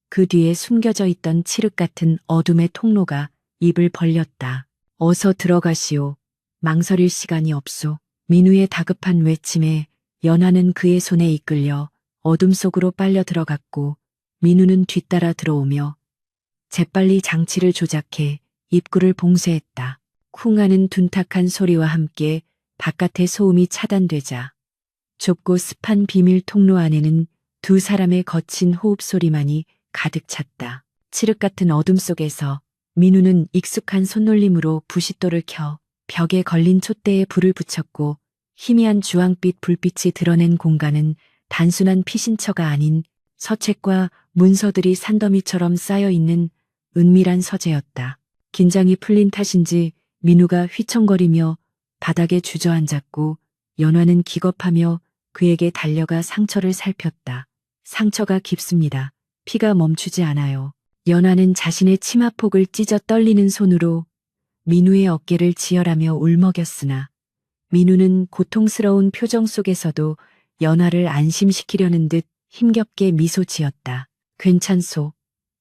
그 뒤에 숨겨져 있던 칠흑 같은 어둠의 통로가 입을 벌렸다. 어서 들어가시오. 망설일 시간이 없소. 민우의 다급한 외침에 연화는 그의 손에 이끌려 어둠 속으로 빨려 들어갔고 민우는 뒤따라 들어오며 재빨리 장치를 조작해 입구를 봉쇄했다. 쿵 하는 둔탁한 소리와 함께 바깥의 소음이 차단되자 좁고 습한 비밀 통로 안에는 두 사람의 거친 호흡 소리만이 가득 찼다. 칠흑 같은 어둠 속에서 민우는 익숙한 손놀림으로 부싯돌을 켜 벽에 걸린 촛대에 불을 붙였고 희미한 주황빛 불빛이 드러낸 공간은 단순한 피신처가 아닌 서책과 문서들이 산더미처럼 쌓여있는 은밀한 서재였다. 긴장이 풀린 탓인지 민우가 휘청거리며 바닥에 주저앉았고 연화는 기겁하며 그에게 달려가 상처를 살폈다. 상처가 깊습니다. 피가 멈추지 않아요. 연화는 자신의 치마폭을 찢어 떨리는 손으로 민우의 어깨를 지혈하며 울먹였으나 민우는 고통스러운 표정 속에서도 연화를 안심시키려는 듯 힘겹게 미소 지었다. 괜찮소.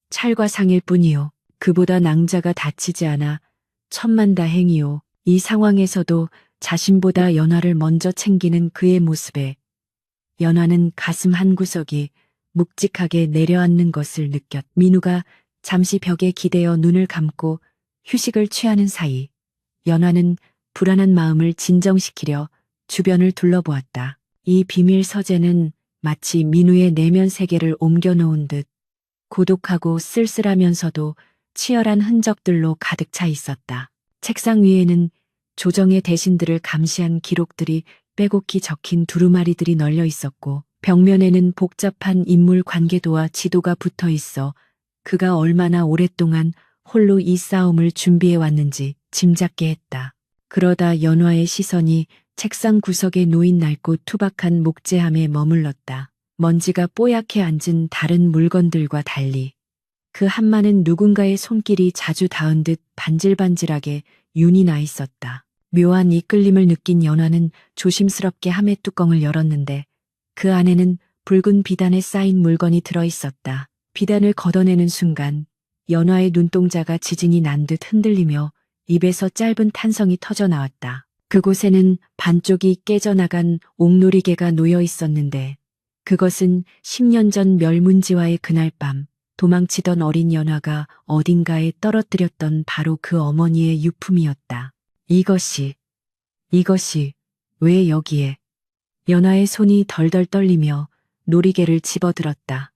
찰과상일 뿐이요. 그보다 낭자가 다치지 않아 천만다행이요. 이 상황에서도 자신보다 연화를 먼저 챙기는 그의 모습에 연화는 가슴 한구석이 묵직하게 내려앉는 것을 느꼈. 민우가 잠시 벽에 기대어 눈을 감고 휴식을 취하는 사이 연화는 불안한 마음을 진정시키려 주변을 둘러보았다. 이 비밀 서재는 마치 민우의 내면 세계를 옮겨놓은 듯 고독하고 쓸쓸하면서도 치열한 흔적들로 가득 차 있었다. 책상 위에는 조정의 대신들을 감시한 기록들이 빼곡히 적힌 두루마리들이 널려 있었고 벽면에는 복잡한 인물 관계도와 지도가 붙어 있어 그가 얼마나 오랫동안 홀로 이 싸움을 준비해 왔는지 짐작게 했다. 그러다 연화의 시선이 책상 구석에 놓인 낡고 투박한 목재함에 머물렀다. 먼지가 뽀얗게 앉은 다른 물건들과 달리 그 한마는 누군가의 손길이 자주 닿은 듯 반질반질하게 윤이 나 있었다. 묘한 이끌림을 느낀 연화는 조심스럽게 함의 뚜껑을 열었는데 그 안에는 붉은 비단에 쌓인 물건이 들어 있었다. 비단을 걷어내는 순간 연화의 눈동자가 지진이 난 듯 흔들리며 입에서 짧은 탄성이 터져 나왔다. 그곳에는 반쪽이 깨져나간 옥놀이개가 놓여 있었는데 그것은 10년 전 멸문지와의 그날 밤 도망치던 어린 연화가 어딘가에 떨어뜨렸던 바로 그 어머니의 유품이었다. 이것이 왜 여기에? 연화의 손이 덜덜 떨리며 놀이개를 집어들었다.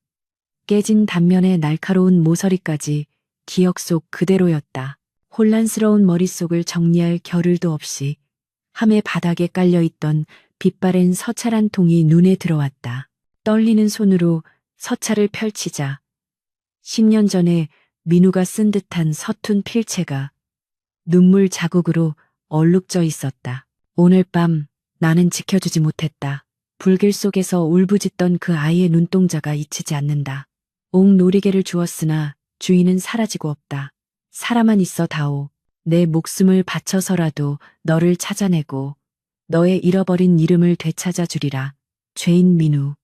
깨진 단면의 날카로운 모서리까지 기억 속 그대로였다. 혼란스러운 머릿속을 정리할 겨를도 없이 함의 바닥에 깔려있던 빛바랜 서찰 한 통이 눈에 들어왔다. 떨리는 손으로 서찰을 펼치자 10년 전에 민우가 쓴 듯한 서툰 필체가 눈물 자국으로 얼룩져 있었다. 오늘 밤 나는 지켜주지 못했다. 불길 속에서 울부짖던 그 아이의 눈동자가 잊히지 않는다. 옥놀이개를 주었으나 주인은 사라지고 없다. 살아만 있어 다오. 내 목숨을 바쳐서라도 너를 찾아내고 너의 잃어버린 이름을 되찾아 주리라. 죄인 민우.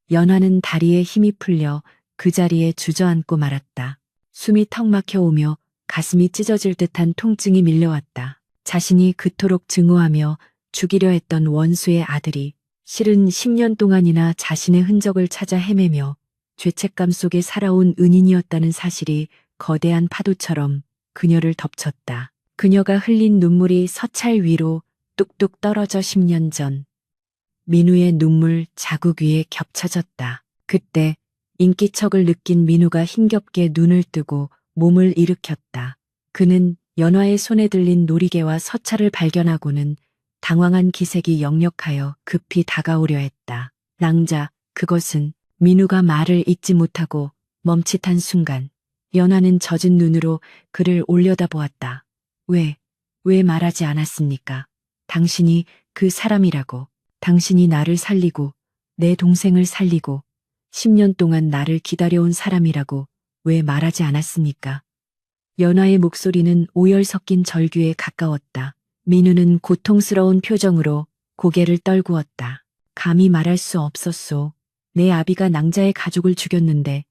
연화는 다리에 힘이 풀려 그 자리에 주저앉고 말았다. 숨이 턱 막혀 오며 가슴이 찢어질 듯한 통증이 밀려왔다. 자신이 그토록 증오하며 죽이려 했던 원수의 아들이 실은 10년 동안이나 자신의 흔적을 찾아 헤매며 죄책감 속에 살아온 은인이었다는 사실이 거대한 파도처럼 그녀를 덮쳤다. 그녀가 흘린 눈물이 서찰 위로 뚝뚝 떨어져 10년 전 민우의 눈물 자국 위에 겹쳐졌다. 그때 인기척을 느낀 민우가 힘겹게 눈을 뜨고 몸을 일으켰다. 그는 연화의 손에 들린 놀이개와 서찰을 발견하고는 당황한 기색이 역력하여 급히 다가오려 했다. 낭자, 그것은 민우가 말을 잇지 못하고 멈칫한 순간 연화는 젖은 눈으로 그를 올려다보았다. 왜 말하지 않았습니까? 당신이 그 사람이라고. 당신이 나를 살리고 내 동생을 살리고 10년 동안 나를 기다려온 사람이라고 왜 말하지 않았습니까? 연화의 목소리는 오열 섞인 절규에 가까웠다. 민우는 고통스러운 표정으로 고개를 떨구었다. 감히 말할 수 없었소. 내 아비가 낭자의 가족을 죽였는데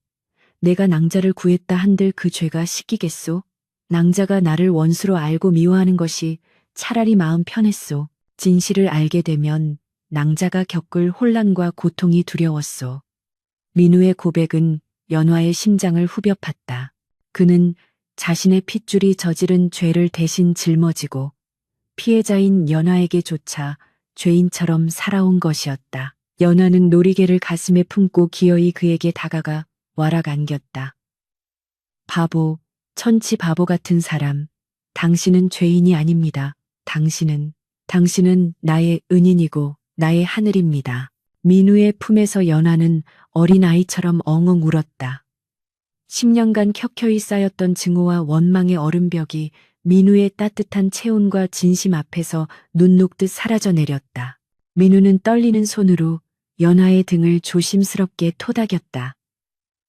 내가 낭자를 구했다 한들 그 죄가 씻기겠소? 낭자가 나를 원수로 알고 미워하는 것이 차라리 마음 편했소. 진실을 알게 되면 낭자가 겪을 혼란과 고통이 두려웠소. 민우의 고백은 연화의 심장을 후벼 팠다. 그는 자신의 핏줄이 저지른 죄를 대신 짊어지고 피해자인 연화에게조차 죄인처럼 살아온 것이었다. 연화는 놀이개를 가슴에 품고 기어이 그에게 다가가 와락 안겼다. 바보, 천치 바보 같은 사람. 당신은 죄인이 아닙니다. 당신은 나의 은인이고 나의 하늘입니다. 민우의 품에서 연화는 어린아이처럼 엉엉 울었다. 10년간 켜켜이 쌓였던 증오와 원망의 얼음벽이 민우의 따뜻한 체온과 진심 앞에서 눈 녹듯 사라져 내렸다. 민우는 떨리는 손으로 연화의 등을 조심스럽게 토닥였다.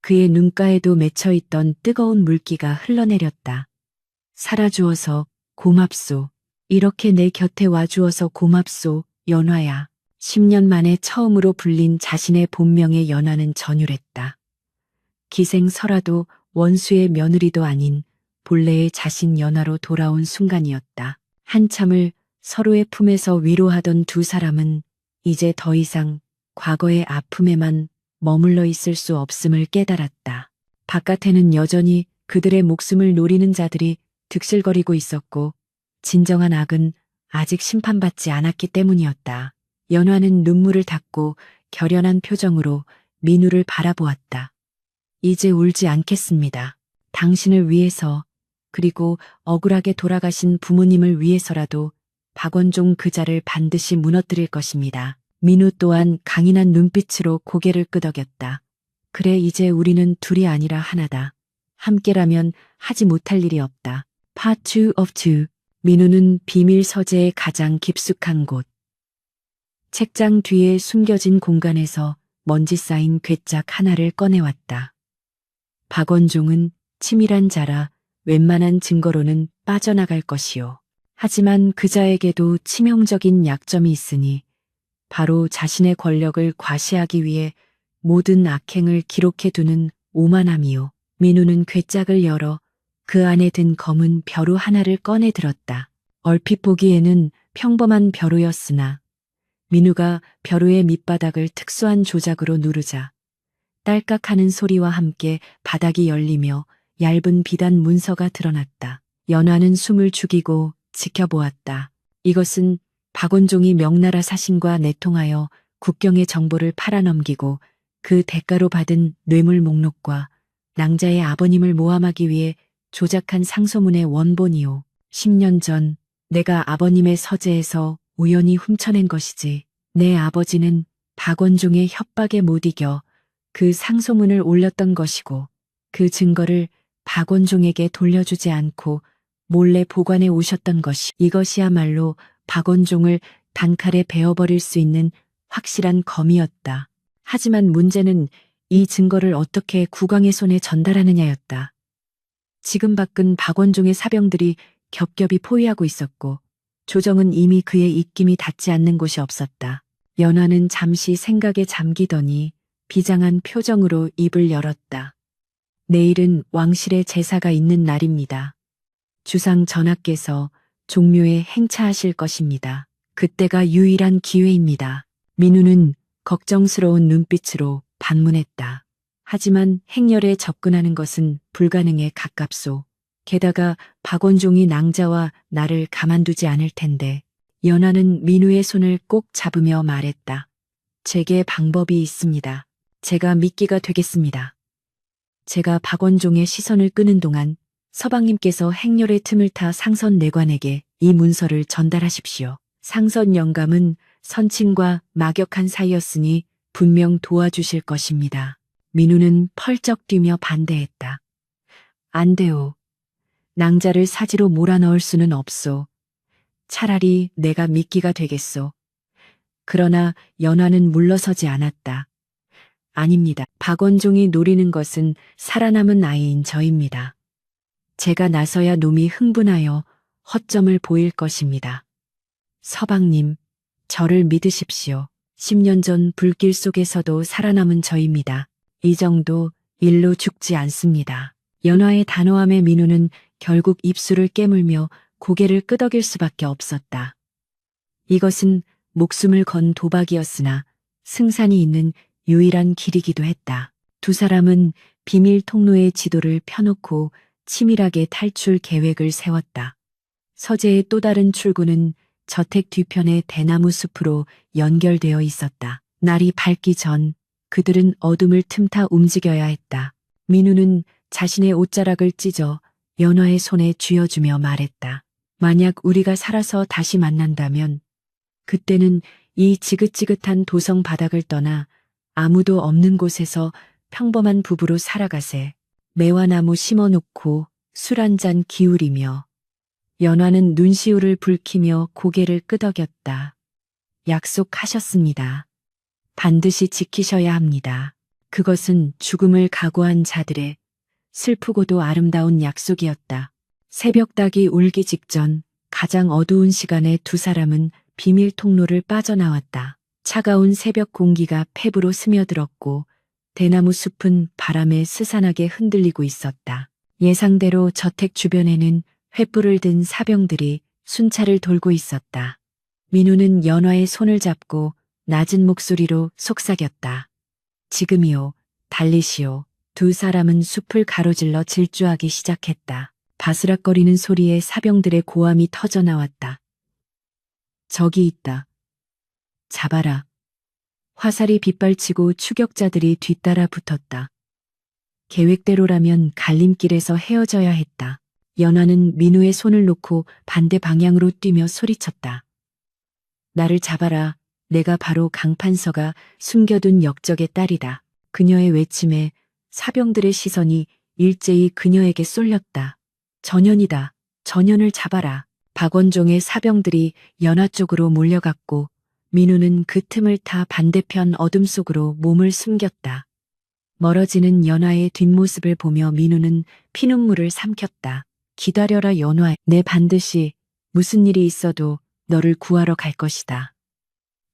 그의 눈가에도 맺혀있던 뜨거운 물기가 흘러내렸다. 살아주어서 고맙소. 이렇게 내 곁에 와주어서 고맙소, 연화야. 10년 만에 처음으로 불린 자신의 본명의 연화는 전율했다. 기생설아도 원수의 며느리도 아닌 본래의 자신 연화로 돌아온 순간이었다. 한참을 서로의 품에서 위로하던 두 사람은 이제 더 이상 과거의 아픔에만 머물러 있을 수 없음을 깨달았다. 바깥에는 여전히 그들의 목숨을 노리는 자들이 득실거리고 있었고 진정한 악은 아직 심판받지 않았기 때문이었다. 연화는 눈물을 닦고 결연한 표정으로 민우를 바라보았다. 이제 울지 않겠습니다. 당신을 위해서 그리고 억울하게 돌아가신 부모님을 위해서라도 박원종 그자를 반드시 무너뜨릴 것입니다. 민우 또한 강인한 눈빛으로 고개를 끄덕였다. 그래, 이제 우리는 둘이 아니라 하나다. 함께라면 하지 못할 일이 없다. Part 2 of 2. 민우는 비밀 서재의 가장 깊숙한 곳. 책장 뒤에 숨겨진 공간에서 먼지 쌓인 괴짝 하나를 꺼내왔다. 박원종은 치밀한 자라 웬만한 증거로는 빠져나갈 것이요. 하지만 그자에게도 치명적인 약점이 있으니 바로 자신의 권력을 과시하기 위해 모든 악행을 기록해두는 오만함이요. 민우는 괴짝을 열어 그 안에 든 검은 벼루 하나를 꺼내 들었다. 얼핏 보기에는 평범한 벼루였으나 민우가 벼루의 밑바닥을 특수한 조작으로 누르자 딸깍하는 소리와 함께 바닥이 열리며 얇은 비단 문서가 드러났다. 연화는 숨을 죽이고 지켜보았다. 이것은 박원종이 명나라 사신과 내통하여 국경의 정보를 팔아넘기고 그 대가로 받은 뇌물 목록과 낭자의 아버님을 모함하기 위해 조작한 상소문의 원본이요. 10년 전 내가 아버님의 서재에서 우연히 훔쳐낸 것이지. 내 아버지는 박원종의 협박에 못 이겨 그 상소문을 올렸던 것이고 그 증거를 박원종에게 돌려주지 않고 몰래 보관해 오셨던 것이 이것이야말로 박원종을 단칼에 베어버릴 수 있는 확실한 검이었다. 하지만 문제는 이 증거를 어떻게 국왕의 손에 전달하느냐였다. 지금 밖은 박원종의 사병들이 겹겹이 포위하고 있었고 조정은 이미 그의 입김이 닿지 않는 곳이 없었다. 연화는 잠시 생각에 잠기더니 비장한 표정으로 입을 열었다. 내일은 왕실의 제사가 있는 날입니다. 주상 전하께서 종묘에 행차하실 것입니다. 그때가 유일한 기회입니다. 민우는 걱정스러운 눈빛으로 반문했다. 하지만 행렬에 접근하는 것은 불가능에 가깝소. 게다가 박원종이 낭자와 나를 가만두지 않을 텐데. 연하는 민우의 손을 꼭 잡으며 말했다. 제게 방법이 있습니다. 제가 미끼가 되겠습니다. 제가 박원종의 시선을 끄는 동안 서방님께서 행렬의 틈을 타 상선 내관에게 이 문서를 전달하십시오. 상선 영감은 선친과 막역한 사이였으니 분명 도와주실 것입니다. 민우는 펄쩍 뛰며 반대했다. 안 돼요. 낭자를 사지로 몰아넣을 수는 없소. 차라리 내가 미끼가 되겠소. 그러나 연화는 물러서지 않았다. 아닙니다. 박원종이 노리는 것은 살아남은 아이인 저입니다. 제가 나서야 놈이 흥분하여 허점을 보일 것입니다. 서방님, 저를 믿으십시오. 10년 전 불길 속에서도 살아남은 저입니다. 이 정도 일로 죽지 않습니다. 연화의 단호함에 민우는 결국 입술을 깨물며 고개를 끄덕일 수밖에 없었다. 이것은 목숨을 건 도박이었으나 승산이 있는 유일한 길이기도 했다. 두 사람은 비밀 통로의 지도를 펴놓고 치밀하게 탈출 계획을 세웠다. 서재의 또 다른 출구는 저택 뒤편의 대나무 숲으로 연결되어 있었다. 날이 밝기 전 그들은 어둠을 틈타 움직여야 했다. 민우는 자신의 옷자락을 찢어 연화의 손에 쥐어주며 말했다. 만약 우리가 살아서 다시 만난다면 그때는 이 지긋지긋한 도성 바닥을 떠나 아무도 없는 곳에서 평범한 부부로 살아가세. 매화나무 심어놓고 술 한 잔 기울이며. 연화는 눈시울을 붉히며 고개를 끄덕였다. 약속하셨습니다. 반드시 지키셔야 합니다. 그것은 죽음을 각오한 자들의 슬프고도 아름다운 약속이었다. 새벽닭이 울기 직전 가장 어두운 시간에 두 사람은 비밀 통로를 빠져나왔다. 차가운 새벽 공기가 폐부로 스며들었고 대나무 숲은 바람에 스산하게 흔들리고 있었다. 예상대로 저택 주변에는 횃불을 든 사병들이 순찰을 돌고 있었다. 민우는 연화의 손을 잡고 낮은 목소리로 속삭였다. 지금이요, 달리시오. 두 사람은 숲을 가로질러 질주하기 시작했다. 바스락거리는 소리에 사병들의 고함이 터져나왔다. 저기 있다. 잡아라. 화살이 빗발치고 추격자들이 뒤따라 붙었다. 계획대로라면 갈림길에서 헤어져야 했다. 연화는 민우의 손을 놓고 반대 방향으로 뛰며 소리쳤다. 나를 잡아라. 내가 바로 강판서가 숨겨둔 역적의 딸이다. 그녀의 외침에 사병들의 시선이 일제히 그녀에게 쏠렸다. 전현이다. 전현을 잡아라. 박원종의 사병들이 연화 쪽으로 몰려갔고 민우는 그 틈을 타 반대편 어둠 속으로 몸을 숨겼다. 멀어지는 연화의 뒷모습을 보며 민우는 피눈물을 삼켰다. 기다려라 연화. 내 반드시 무슨 일이 있어도 너를 구하러 갈 것이다.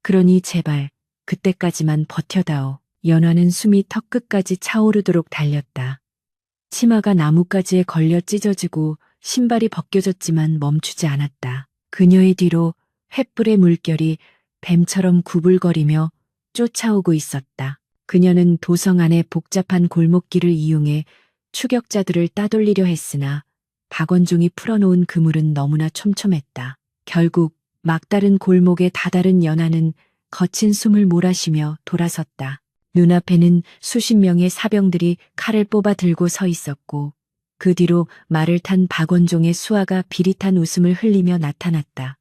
그러니 제발 그때까지만 버텨다오. 연화는 숨이 턱끝까지 차오르도록 달렸다. 치마가 나뭇가지에 걸려 찢어지고 신발이 벗겨졌지만 멈추지 않았다. 그녀의 뒤로 횃불의 물결이 뱀처럼 구불거리며 쫓아오고 있었다. 그녀는 도성 안의 복잡한 골목길을 이용해 추격자들을 따돌리려 했으나 박원종이 풀어놓은 그물은 너무나 촘촘했다. 결국 막다른 골목에 다다른 연화는 거친 숨을 몰아쉬며 돌아섰다. 눈앞에는 수십 명의 사병들이 칼을 뽑아 들고 서 있었고 그 뒤로 말을 탄 박원종의 수하가 비릿한 웃음을 흘리며 나타났다.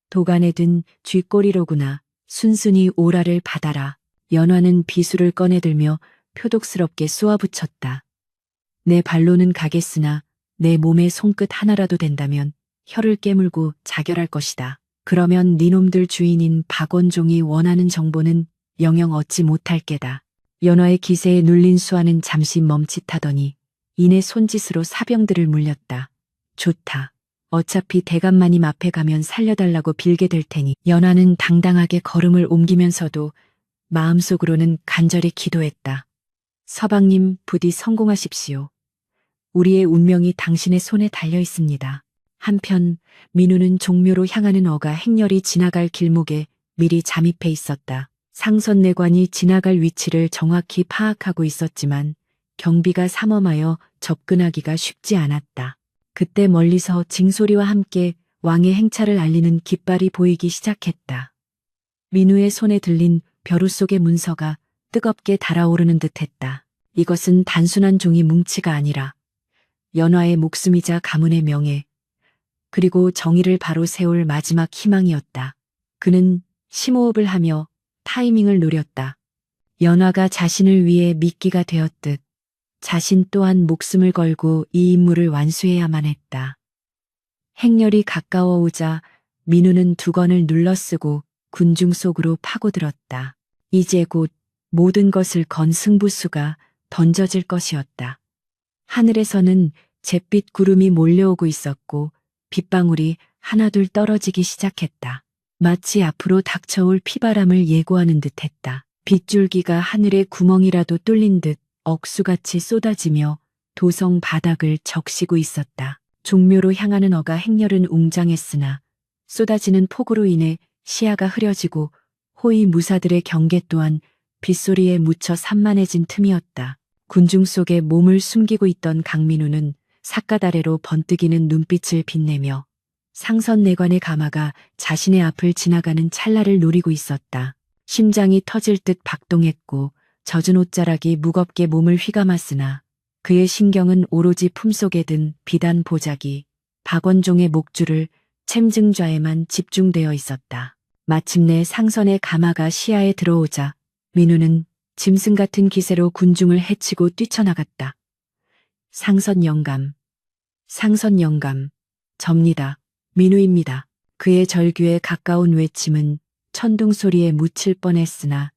도간에 든 쥐꼬리로구나. 순순히 오라를 받아라. 연화는 비수를 꺼내들며 표독스럽게 쏘아붙였다. 내 발로는 가겠으나 내 몸의 손끝 하나라도 된다면 혀를 깨물고 자결할 것이다. 그러면 니놈들 주인인 박원종이 원하는 정보는 영영 얻지 못할 게다. 연화의 기세에 눌린 수아는 잠시 멈칫하더니 이내 손짓으로 사병들을 물렸다. 좋다. 어차피 대감마님 앞에 가면 살려달라고 빌게 될 테니. 연화는 당당하게 걸음을 옮기면서도 마음속으로는 간절히 기도했다. 서방님, 부디 성공하십시오. 우리의 운명이 당신의 손에 달려 있습니다. 한편 민우는 종묘로 향하는 어가 행렬이 지나갈 길목에 미리 잠입해 있었다. 상선내관이 지나갈 위치를 정확히 파악하고 있었지만 경비가 삼엄하여 접근하기가 쉽지 않았다. 그때 멀리서 징소리와 함께 왕의 행차를 알리는 깃발이 보이기 시작했다. 민우의 손에 들린 벼루 속의 문서가 뜨겁게 달아오르는 듯했다. 이것은 단순한 종이 뭉치가 아니라 연화의 목숨이자 가문의 명예, 그리고 정의를 바로 세울 마지막 희망이었다. 그는 심호흡을 하며 타이밍을 노렸다. 연화가 자신을 위해 미끼가 되었듯 자신 또한 목숨을 걸고 이 임무를 완수해야만 했다. 행렬이 가까워오자 민우는 두건을 눌러쓰고 군중 속으로 파고들었다. 이제 곧 모든 것을 건 승부수가 던져질 것이었다. 하늘에서는 잿빛 구름이 몰려오고 있었고 빗방울이 하나둘 떨어지기 시작했다. 마치 앞으로 닥쳐올 피바람을 예고하는 듯했다. 빗줄기가 하늘의 구멍이라도 뚫린 듯 억수같이 쏟아지며 도성 바닥을 적시고 있었다. 종묘로 향하는 어가 행렬은 웅장했으나 쏟아지는 폭우로 인해 시야가 흐려지고 호위 무사들의 경계 또한 빗소리에 묻혀 산만해진 틈이었다. 군중 속에 몸을 숨기고 있던 강민우는 삿갓 아래로 번뜩이는 눈빛을 빛내며 상선내관의 가마가 자신의 앞을 지나가는 찰나를 노리고 있었다. 심장이 터질 듯 박동했고 젖은 옷자락이 무겁게 몸을 휘감았으나 그의 신경은 오로지 품속에 든 비단 보자기, 박원종의 목줄을 챔증좌에만 집중되어 있었다. 마침내 상선의 가마가 시야에 들어오자 민우는 짐승 같은 기세로 군중을 헤치고 뛰쳐나갔다. 상선 영감, 접니다. 민우입니다. 그의 절규에 가까운 외침은 천둥 소리에 묻힐 뻔했으나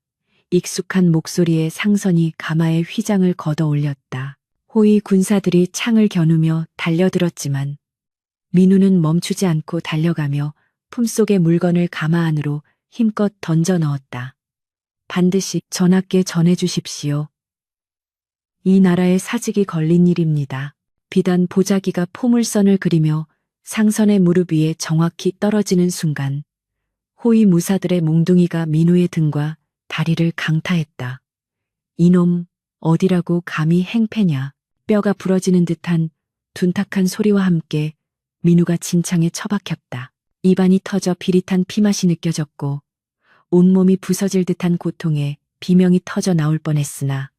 익숙한 목소리에 상선이 가마의 휘장을 걷어 올렸다. 호위 군사들이 창을 겨누며 달려들었지만 민우는 멈추지 않고 달려가며 품속의 물건을 가마 안으로 힘껏 던져 넣었다. 반드시 전하께 전해주십시오. 이 나라의 사직이 걸린 일입니다. 비단 보자기가 포물선을 그리며 상선의 무릎 위에 정확히 떨어지는 순간 호위 무사들의 몽둥이가 민우의 등과 다리를 강타했다. 이놈 어디라고 감히 행패냐. 뼈가 부러지는 듯한 둔탁한 소리와 함께 민우가 진창에 처박혔다. 입안이 터져 비릿한 피맛이 느껴졌고 온몸이 부서질 듯한 고통에 비명이 터져 나올 뻔했으나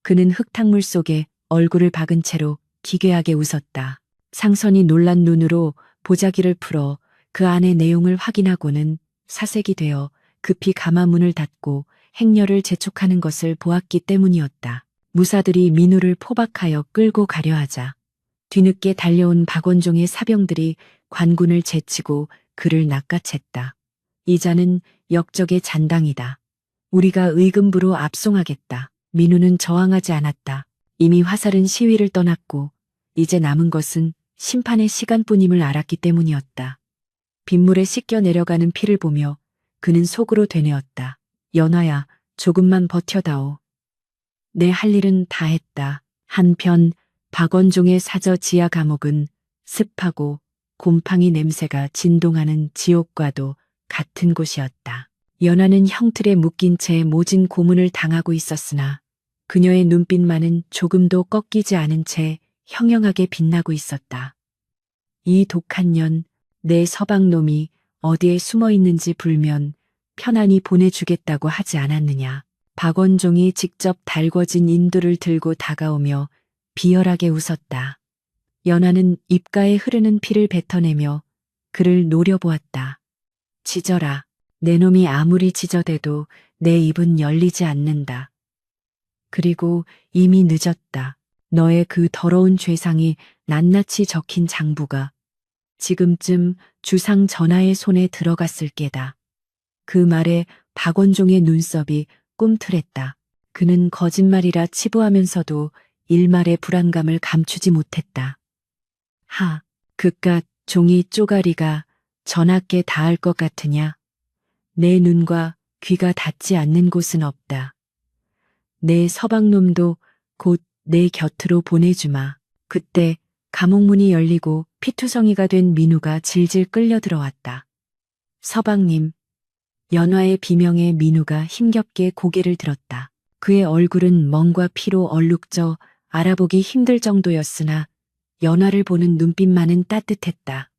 그는 흙탕물 속에 얼굴을 박은 채로 기괴하게 웃었다. 상선이 놀란 눈으로 보자기를 풀어 그 안의 내용을 확인하고는 사색이 되어 급히 가마 문을 닫고 행렬을 재촉하는 것을 보았기 때문이었다. 무사들이 민우를 포박하여 끌고 가려 하자 뒤늦게 달려온 박원종의 사병들이 관군을 제치고 그를 낚아챘다. 이 자는 역적의 잔당이다. 우리가 의금부로 압송하겠다. 민우는 저항하지 않았다. 이미 화살은 시위를 떠났고 이제 남은 것은 심판의 시간뿐임을 알았기 때문이었다. 빗물에 씻겨 내려가는 피를 보며 그는 속으로 되뇌었다. 연화야, 조금만 버텨다오. 내 할 일은 다 했다. 한편 박원종의 사저 지하 감옥은 습하고 곰팡이 냄새가 진동하는 지옥과도 같은 곳이었다. 연화는 형틀에 묶인 채 모진 고문을 당하고 있었으나 그녀의 눈빛만은 조금도 꺾이지 않은 채 형형하게 빛나고 있었다. 이 독한 년, 내 서방놈이 어디에 숨어 있는지 불면 편안히 보내주겠다고 하지 않았느냐. 박원종이 직접 달궈진 인두를 들고 다가오며 비열하게 웃었다. 연화는 입가에 흐르는 피를 뱉어내며 그를 노려보았다. 짖어라. 내 놈이 아무리 짖어대도 내 입은 열리지 않는다. 그리고 이미 늦었다. 너의 그 더러운 죄상이 낱낱이 적힌 장부가 지금쯤 주상 전하의 손에 들어갔을 게다. 그 말에 박원종의 눈썹이 꿈틀했다. 그는 거짓말이라 치부하면서도 일말의 불안감을 감추지 못했다. 하, 그깟 종이 쪼가리가 전하께 닿을 것 같으냐? 내 눈과 귀가 닿지 않는 곳은 없다. 내 서방놈도 곧 내 곁으로 보내주마. 그때 감옥문이 열리고 피투성이가 된 민우가 질질 끌려 들어왔다. 서방님. 연화의 비명에 민우가 힘겹게 고개를 들었다. 그의 얼굴은 멍과 피로 얼룩져 알아보기 힘들 정도였으나 연화를 보는 눈빛만은 따뜻했다.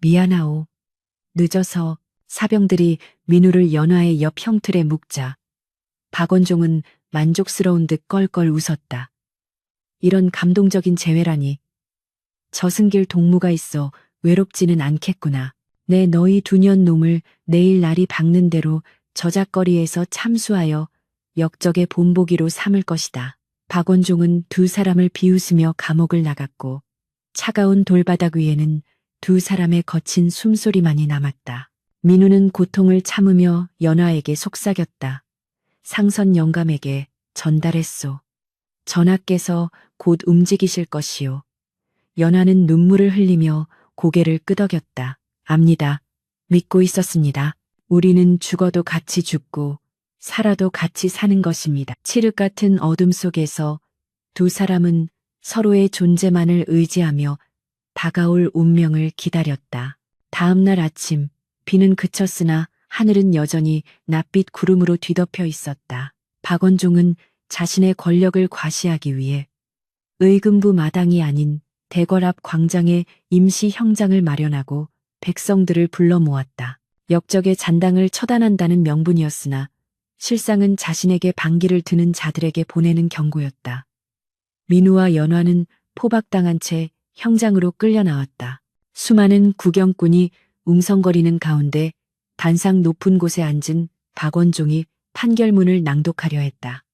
미안하오. 늦어서. 사병들이 민우를 연화의 옆 형틀에 묶자 박원종은 만족스러운 듯 껄껄 웃었다. 이런 감동적인 재회라니. 저승길 동무가 있어 외롭지는 않겠구나. 내 너희 두 년 놈을 내일 날이 밝는 대로 저작거리에서 참수하여 역적의 본보기로 삼을 것이다. 박원종은 두 사람을 비웃으며 감옥을 나갔고 차가운 돌바닥 위에는 두 사람의 거친 숨소리만이 남았다. 민우는 고통을 참으며 연화에게 속삭였다. 상선 영감에게 전달했소. 전하께서 곧 움직이실 것이오. 연화는 눈물을 흘리며 고개를 끄덕였다. 압니다. 믿고 있었습니다. 우리는 죽어도 같이 죽고 살아도 같이 사는 것입니다. 칠흑 같은 어둠 속에서 두 사람은 서로의 존재만을 의지하며 다가올 운명을 기다렸다. 다음 날 아침 비는 그쳤으나 하늘은 여전히 낯빛 구름으로 뒤덮여 있었다. 박원종은 자신의 권력을 과시하기 위해 의금부 마당이 아닌 대궐 앞 광장에 임시 형장을 마련하고 백성들을 불러 모았다. 역적의 잔당을 처단한다는 명분이었으나 실상은 자신에게 반기를 드는 자들에게 보내는 경고였다. 민우와 연화는 포박당한 채 형장으로 끌려 나왔다. 수많은 구경꾼이 웅성거리는 가운데 단상 높은 곳에 앉은 박원종이 판결문을 낭독하려 했다.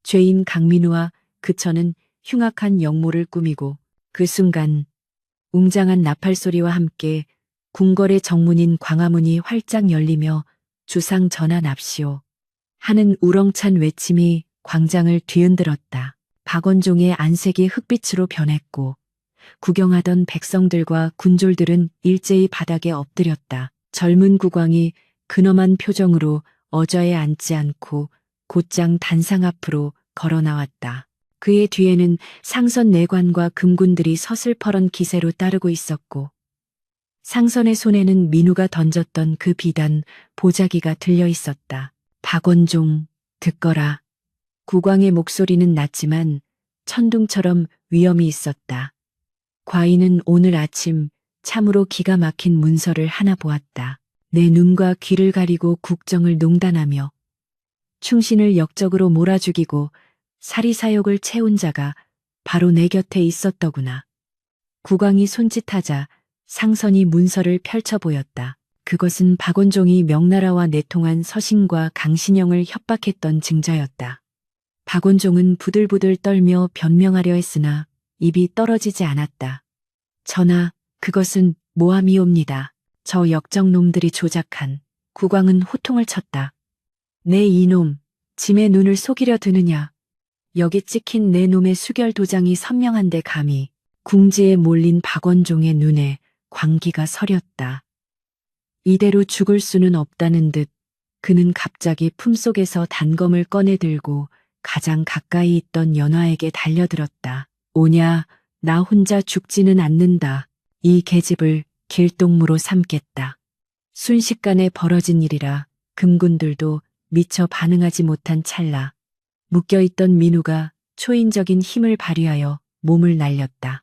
죄인 강민우와 그처는 흉악한 역모를 꾸미고 그 순간 웅장한 나팔소리와 함께 궁궐의 정문인 광화문이 활짝 열리며 주상 전환합시오 하는 우렁찬 외침이 광장을 뒤흔들었다. 박원종의 안색이 흑빛으로 변했고 구경하던 백성들과 군졸들은 일제히 바닥에 엎드렸다. 젊은 국왕이 근엄한 표정으로 어저에 앉지 않고 곧장 단상 앞으로 걸어 나왔다. 그의 뒤에는 상선 내관과 금군들이 서슬퍼런 기세로 따르고 있었고 상선의 손에는 민우가 던졌던 그 비단 보자기가 들려 있었다. 박원종, 듣거라. 국왕의 목소리는 낮지만 천둥처럼 위엄이 있었다. 과인은 오늘 아침 참으로 기가 막힌 문서를 하나 보았다. 내 눈과 귀를 가리고 국정을 농단하며 충신을 역적으로 몰아죽이고 사리사욕을 채운 자가 바로 내 곁에 있었더구나. 국왕이 손짓하자 상선이 문서를 펼쳐 보였다. 그것은 박원종이 명나라와 내통한 서신과 강신영을 협박했던 증자였다. 박원종은 부들부들 떨며 변명하려 했으나 입이 떨어지지 않았다. 전하, 그것은 모함이옵니다. 저 역적놈들이 조작한. 국왕은 호통을 쳤다. 내 이놈, 짐의 눈을 속이려 드느냐. 여기 찍힌 내 놈의 수결 도장이 선명한데 감히. 궁지에 몰린 박원종의 눈에 광기가 서렸다. 이대로 죽을 수는 없다는 듯 그는 갑자기 품속에서 단검을 꺼내 들고 가장 가까이 있던 연화에게 달려들었다. 오냐, 나 혼자 죽지는 않는다. 이 계집을 길동무로 삼겠다. 순식간에 벌어진 일이라 금군들도 미처 반응하지 못한 찰나 묶여있던 민우가 초인적인 힘을 발휘하여 몸을 날렸다.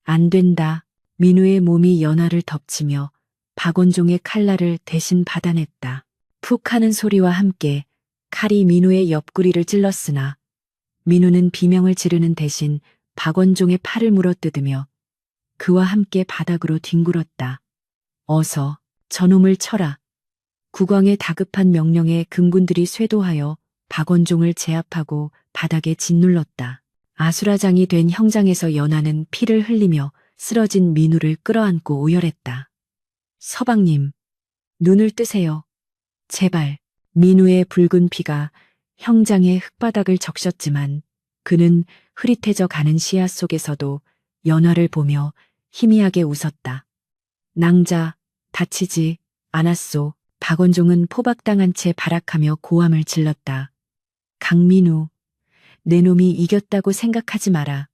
안 된다. 민우의 몸이 연화를 덮치며 박원종의 칼날을 대신 받아냈다. 푹 하는 소리와 함께 칼이 민우의 옆구리를 찔렀으나 민우는 비명을 지르는 대신 박원종의 팔을 물어뜯으며 그와 함께 바닥으로 뒹굴었다. 어서 저놈을 쳐라. 국왕의 다급한 명령에 금군들이 쇄도하여 박원종을 제압하고 바닥에 짓눌렀다. 아수라장이 된 형장에서 연화는 피를 흘리며 쓰러진 민우를 끌어안고 오열했다. 서방님, 눈을 뜨세요. 제발. 민우의 붉은 피가 형장의 흙바닥을 적셨지만 그는 흐릿해져 가는 시야 속에서도 연화를 보며 희미하게 웃었다. 낭자, 다치지 않았소. 박원종은 포박당한 채 발악하며 고함을 질렀다. 강민우, 내 놈이 이겼다고 생각하지 마라.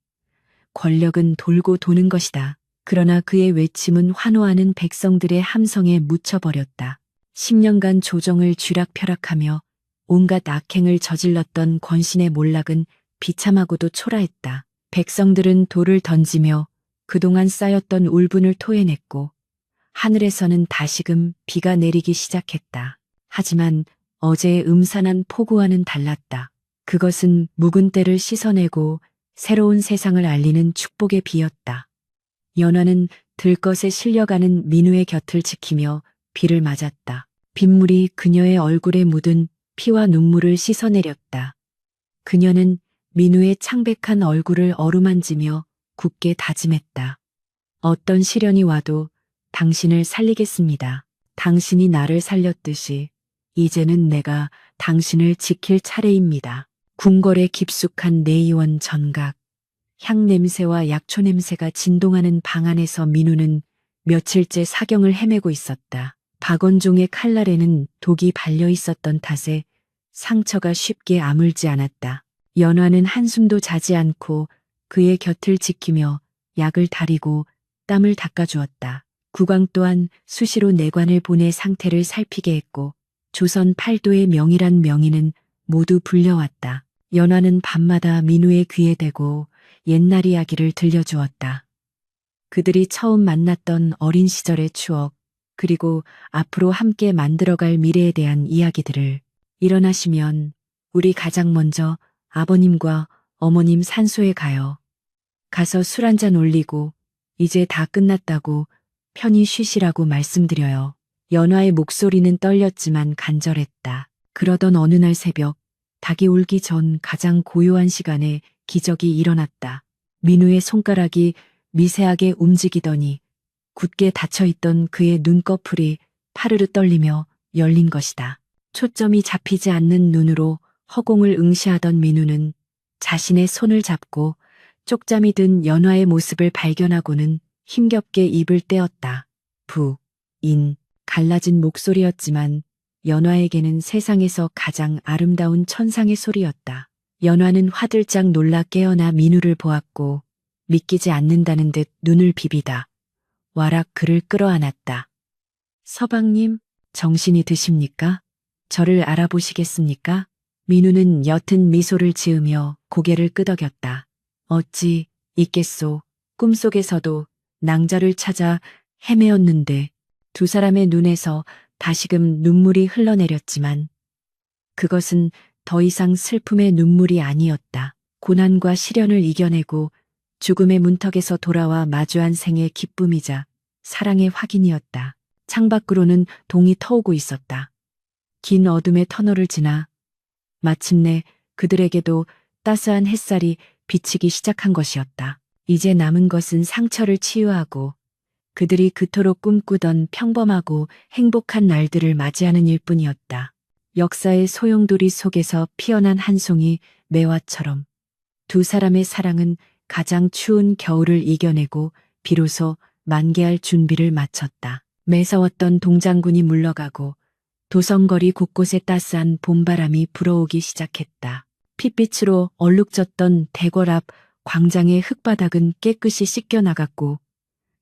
권력은 돌고 도는 것이다. 그러나 그의 외침은 환호하는 백성들의 함성에 묻혀버렸다. 10년간 조정을 쥐락펴락하며 온갖 악행을 저질렀던 권신의 몰락은 비참하고도 초라했다. 백성들은 돌을 던지며 그동안 쌓였던 울분을 토해냈고 하늘에서는 다시금 비가 내리기 시작했다. 하지만 어제의 음산한 폭우와는 달랐다. 그것은 묵은 때를 씻어내고 새로운 세상을 알리는 축복의 비였다. 연화는 들것에 실려가는 민우의 곁을 지키며 비를 맞았다. 빗물이 그녀의 얼굴에 묻은 피와 눈물을 씻어내렸다. 그녀는 민우의 창백한 얼굴을 어루만지며 굳게 다짐했다. 어떤 시련이 와도 당신을 살리겠습니다. 당신이 나를 살렸듯이 이제는 내가 당신을 지킬 차례입니다. 궁궐의 깊숙한 내의원 전각, 향 냄새와 약초 냄새가 진동하는 방 안에서 민우는 며칠째 사경을 헤매고 있었다. 박원종의 칼날에는 독이 발려 있었던 탓에 상처가 쉽게 아물지 않았다. 연화는 한숨도 자지 않고 그의 곁을 지키며 약을 다리고 땀을 닦아주었다. 국왕 또한 수시로 내관을 보내 상태를 살피게 했고 조선 팔도의 명이란 명의는 모두 불려왔다. 연화는 밤마다 민우의 귀에 대고 옛날 이야기를 들려주었다. 그들이 처음 만났던 어린 시절의 추억, 그리고 앞으로 함께 만들어갈 미래에 대한 이야기들을. 일어나시면 우리 가장 먼저 아버님과 어머님 산소에 가요. 가서 술 한잔 올리고 이제 다 끝났다고 편히 쉬시라고 말씀드려요. 연화의 목소리는 떨렸지만 간절했다. 그러던 어느 날 새벽, 닭이 울기 전 가장 고요한 시간에 기적이 일어났다. 민우의 손가락이 미세하게 움직이더니 굳게 닫혀있던 그의 눈꺼풀이 파르르 떨리며 열린 것이다. 초점이 잡히지 않는 눈으로 허공을 응시하던 민우는 자신의 손을 잡고 쪽잠이 든 연화의 모습을 발견하고는 힘겹게 입을 떼었다. 갈라진 목소리였지만 연화에게는 세상에서 가장 아름다운 천상의 소리였다. 연화는 화들짝 놀라 깨어나 민우를 보았고 믿기지 않는다는 듯 눈을 비비다 와락 그를 끌어안았다. 서방님, 정신이 드십니까? 저를 알아보시겠습니까? 민우는 옅은 미소를 지으며 고개를 끄덕였다. 어찌 있겠소. 꿈속에서도 낭자를 찾아 헤매었는데. 두 사람의 눈에서 다시금 눈물이 흘러내렸지만 그것은 더 이상 슬픔의 눈물이 아니었다. 고난과 시련을 이겨내고 죽음의 문턱에서 돌아와 마주한 생의 기쁨이자 사랑의 확인이었다. 창밖으로는 동이 터오고 있었다. 긴 어둠의 터널을 지나 마침내 그들에게도 따스한 햇살이 비치기 시작한 것이었다. 이제 남은 것은 상처를 치유하고 그들이 그토록 꿈꾸던 평범하고 행복한 날들을 맞이하는 일뿐이었다. 역사의 소용돌이 속에서 피어난 한 송이 매화처럼 두 사람의 사랑은 가장 추운 겨울을 이겨내고 비로소 만개할 준비를 마쳤다. 매서웠던 동장군이 물러가고 도성거리 곳곳에 따스한 봄바람이 불어오기 시작했다. 핏빛으로 얼룩졌던 대궐 앞 광장의 흙바닥은 깨끗이 씻겨나갔고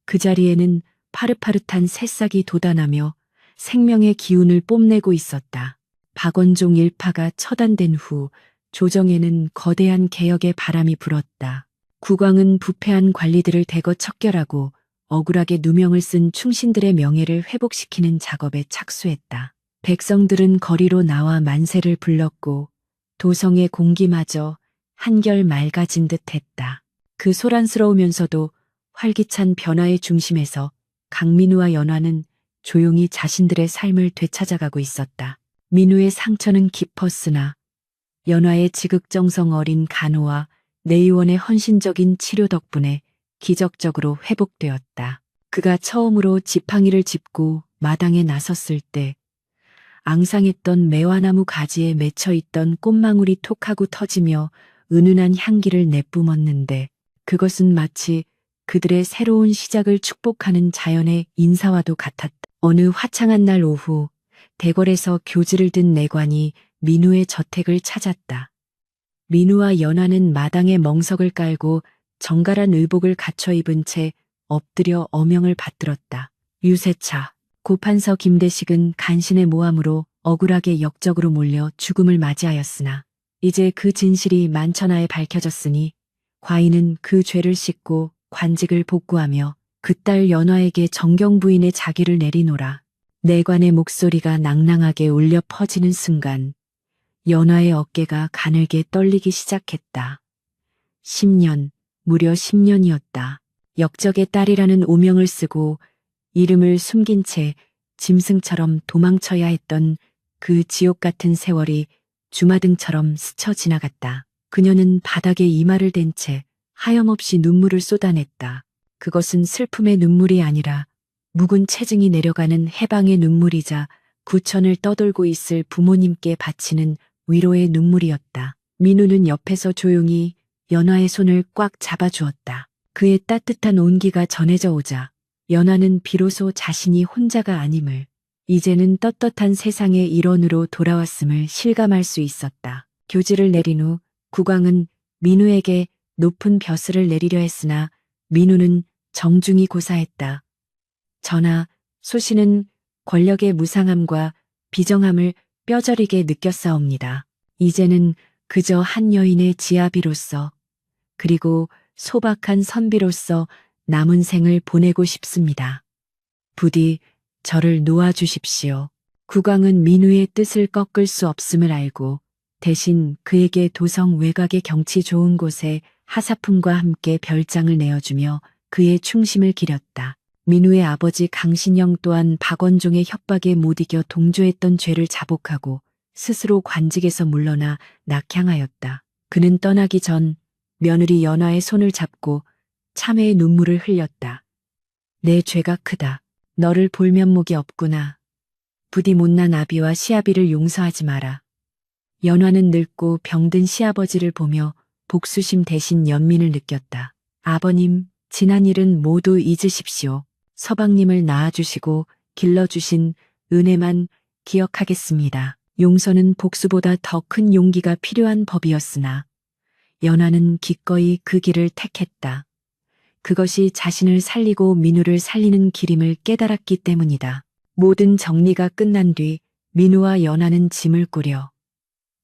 그 자리에는 파릇파릇한 새싹이 돋아나며 생명의 기운을 뽐내고 있었다. 박원종 일파가 처단된 후 조정에는 거대한 개혁의 바람이 불었다. 국왕은 부패한 관리들을 대거 척결하고 억울하게 누명을 쓴 충신들의 명예를 회복시키는 작업에 착수했다. 백성들은 거리로 나와 만세를 불렀고 도성의 공기마저 한결 맑아진 듯했다. 그 소란스러우면서도 활기찬 변화의 중심에서 강민우와 연화는 조용히 자신들의 삶을 되찾아가고 있었다. 민우의 상처는 깊었으나 연화의 지극정성 어린 간호와 내의원의 헌신적인 치료 덕분에 기적적으로 회복되었다. 그가 처음으로 지팡이를 짚고 마당에 나섰을 때 앙상했던 매화나무 가지에 맺혀있던 꽃망울이 톡하고 터지며 은은한 향기를 내뿜었는데 그것은 마치 그들의 새로운 시작을 축복하는 자연의 인사와도 같았다. 어느 화창한 날 오후 대궐에서 교지를 든 내관이 민우의 저택을 찾았다. 민우와 연화는 마당에 멍석을 깔고 정갈한 의복을 갖춰 입은 채 엎드려 어명을 받들었다. 유세차, 고판서 김대식은 간신의 모함으로 억울하게 역적으로 몰려 죽음을 맞이하였으나 이제 그 진실이 만천하에 밝혀졌으니 과인은 그 죄를 씻고 관직을 복구하며 그 딸 연화에게 정경 부인의 자기를 내리노라. 내관의 목소리가 낭낭하게 울려 퍼지는 순간 연화의 어깨가 가늘게 떨리기 시작했다. 10년, 무려 10년이었다. 역적의 딸이라는 오명을 쓰고 이름을 숨긴 채 짐승처럼 도망쳐야 했던 그 지옥 같은 세월이 주마등처럼 스쳐 지나갔다. 그녀는 바닥에 이마를 댄 채 하염없이 눈물을 쏟아냈다. 그것은 슬픔의 눈물이 아니라 묵은 체증이 내려가는 해방의 눈물이자 구천을 떠돌고 있을 부모님께 바치는 위로의 눈물이었다. 민우는 옆에서 조용히 연화의 손을 꽉 잡아주었다. 그의 따뜻한 온기가 전해져 오자 연화는 비로소 자신이 혼자가 아님을, 이제는 떳떳한 세상의 일원으로 돌아왔음을 실감할 수 있었다. 교지를 내린 후 국왕은 민우에게 높은 벼슬을 내리려 했으나 민우는 정중히 고사했다. 전하, 소신은 권력의 무상함과 비정함을 뼈저리게 느꼈사옵니다. 이제는 그저 한 여인의 지아비로서 그리고 소박한 선비로서 남은 생을 보내고 싶습니다. 부디 저를 놓아주십시오. 국왕은 민우의 뜻을 꺾을 수 없음을 알고 대신 그에게 도성 외곽의 경치 좋은 곳에 하사품과 함께 별장을 내어주며 그의 충심을 기렸다. 민우의 아버지 강신영 또한 박원종의 협박에 못 이겨 동조했던 죄를 자복하고 스스로 관직에서 물러나 낙향하였다. 그는 떠나기 전 며느리 연화의 손을 잡고 참회의 눈물을 흘렸다. 내 죄가 크다. 너를 볼 면목이 없구나. 부디 못난 아비와 시아비를 용서하지 마라. 연화는 늙고 병든 시아버지를 보며 복수심 대신 연민을 느꼈다. 아버님, 지난 일은 모두 잊으십시오. 서방님을 낳아주시고 길러주신 은혜만 기억하겠습니다. 용서는 복수보다 더 큰 용기가 필요한 법이었으나 연화는 기꺼이 그 길을 택했다. 그것이 자신을 살리고 민우를 살리는 길임을 깨달았기 때문이다. 모든 정리가 끝난 뒤 민우와 연화는 짐을 꾸려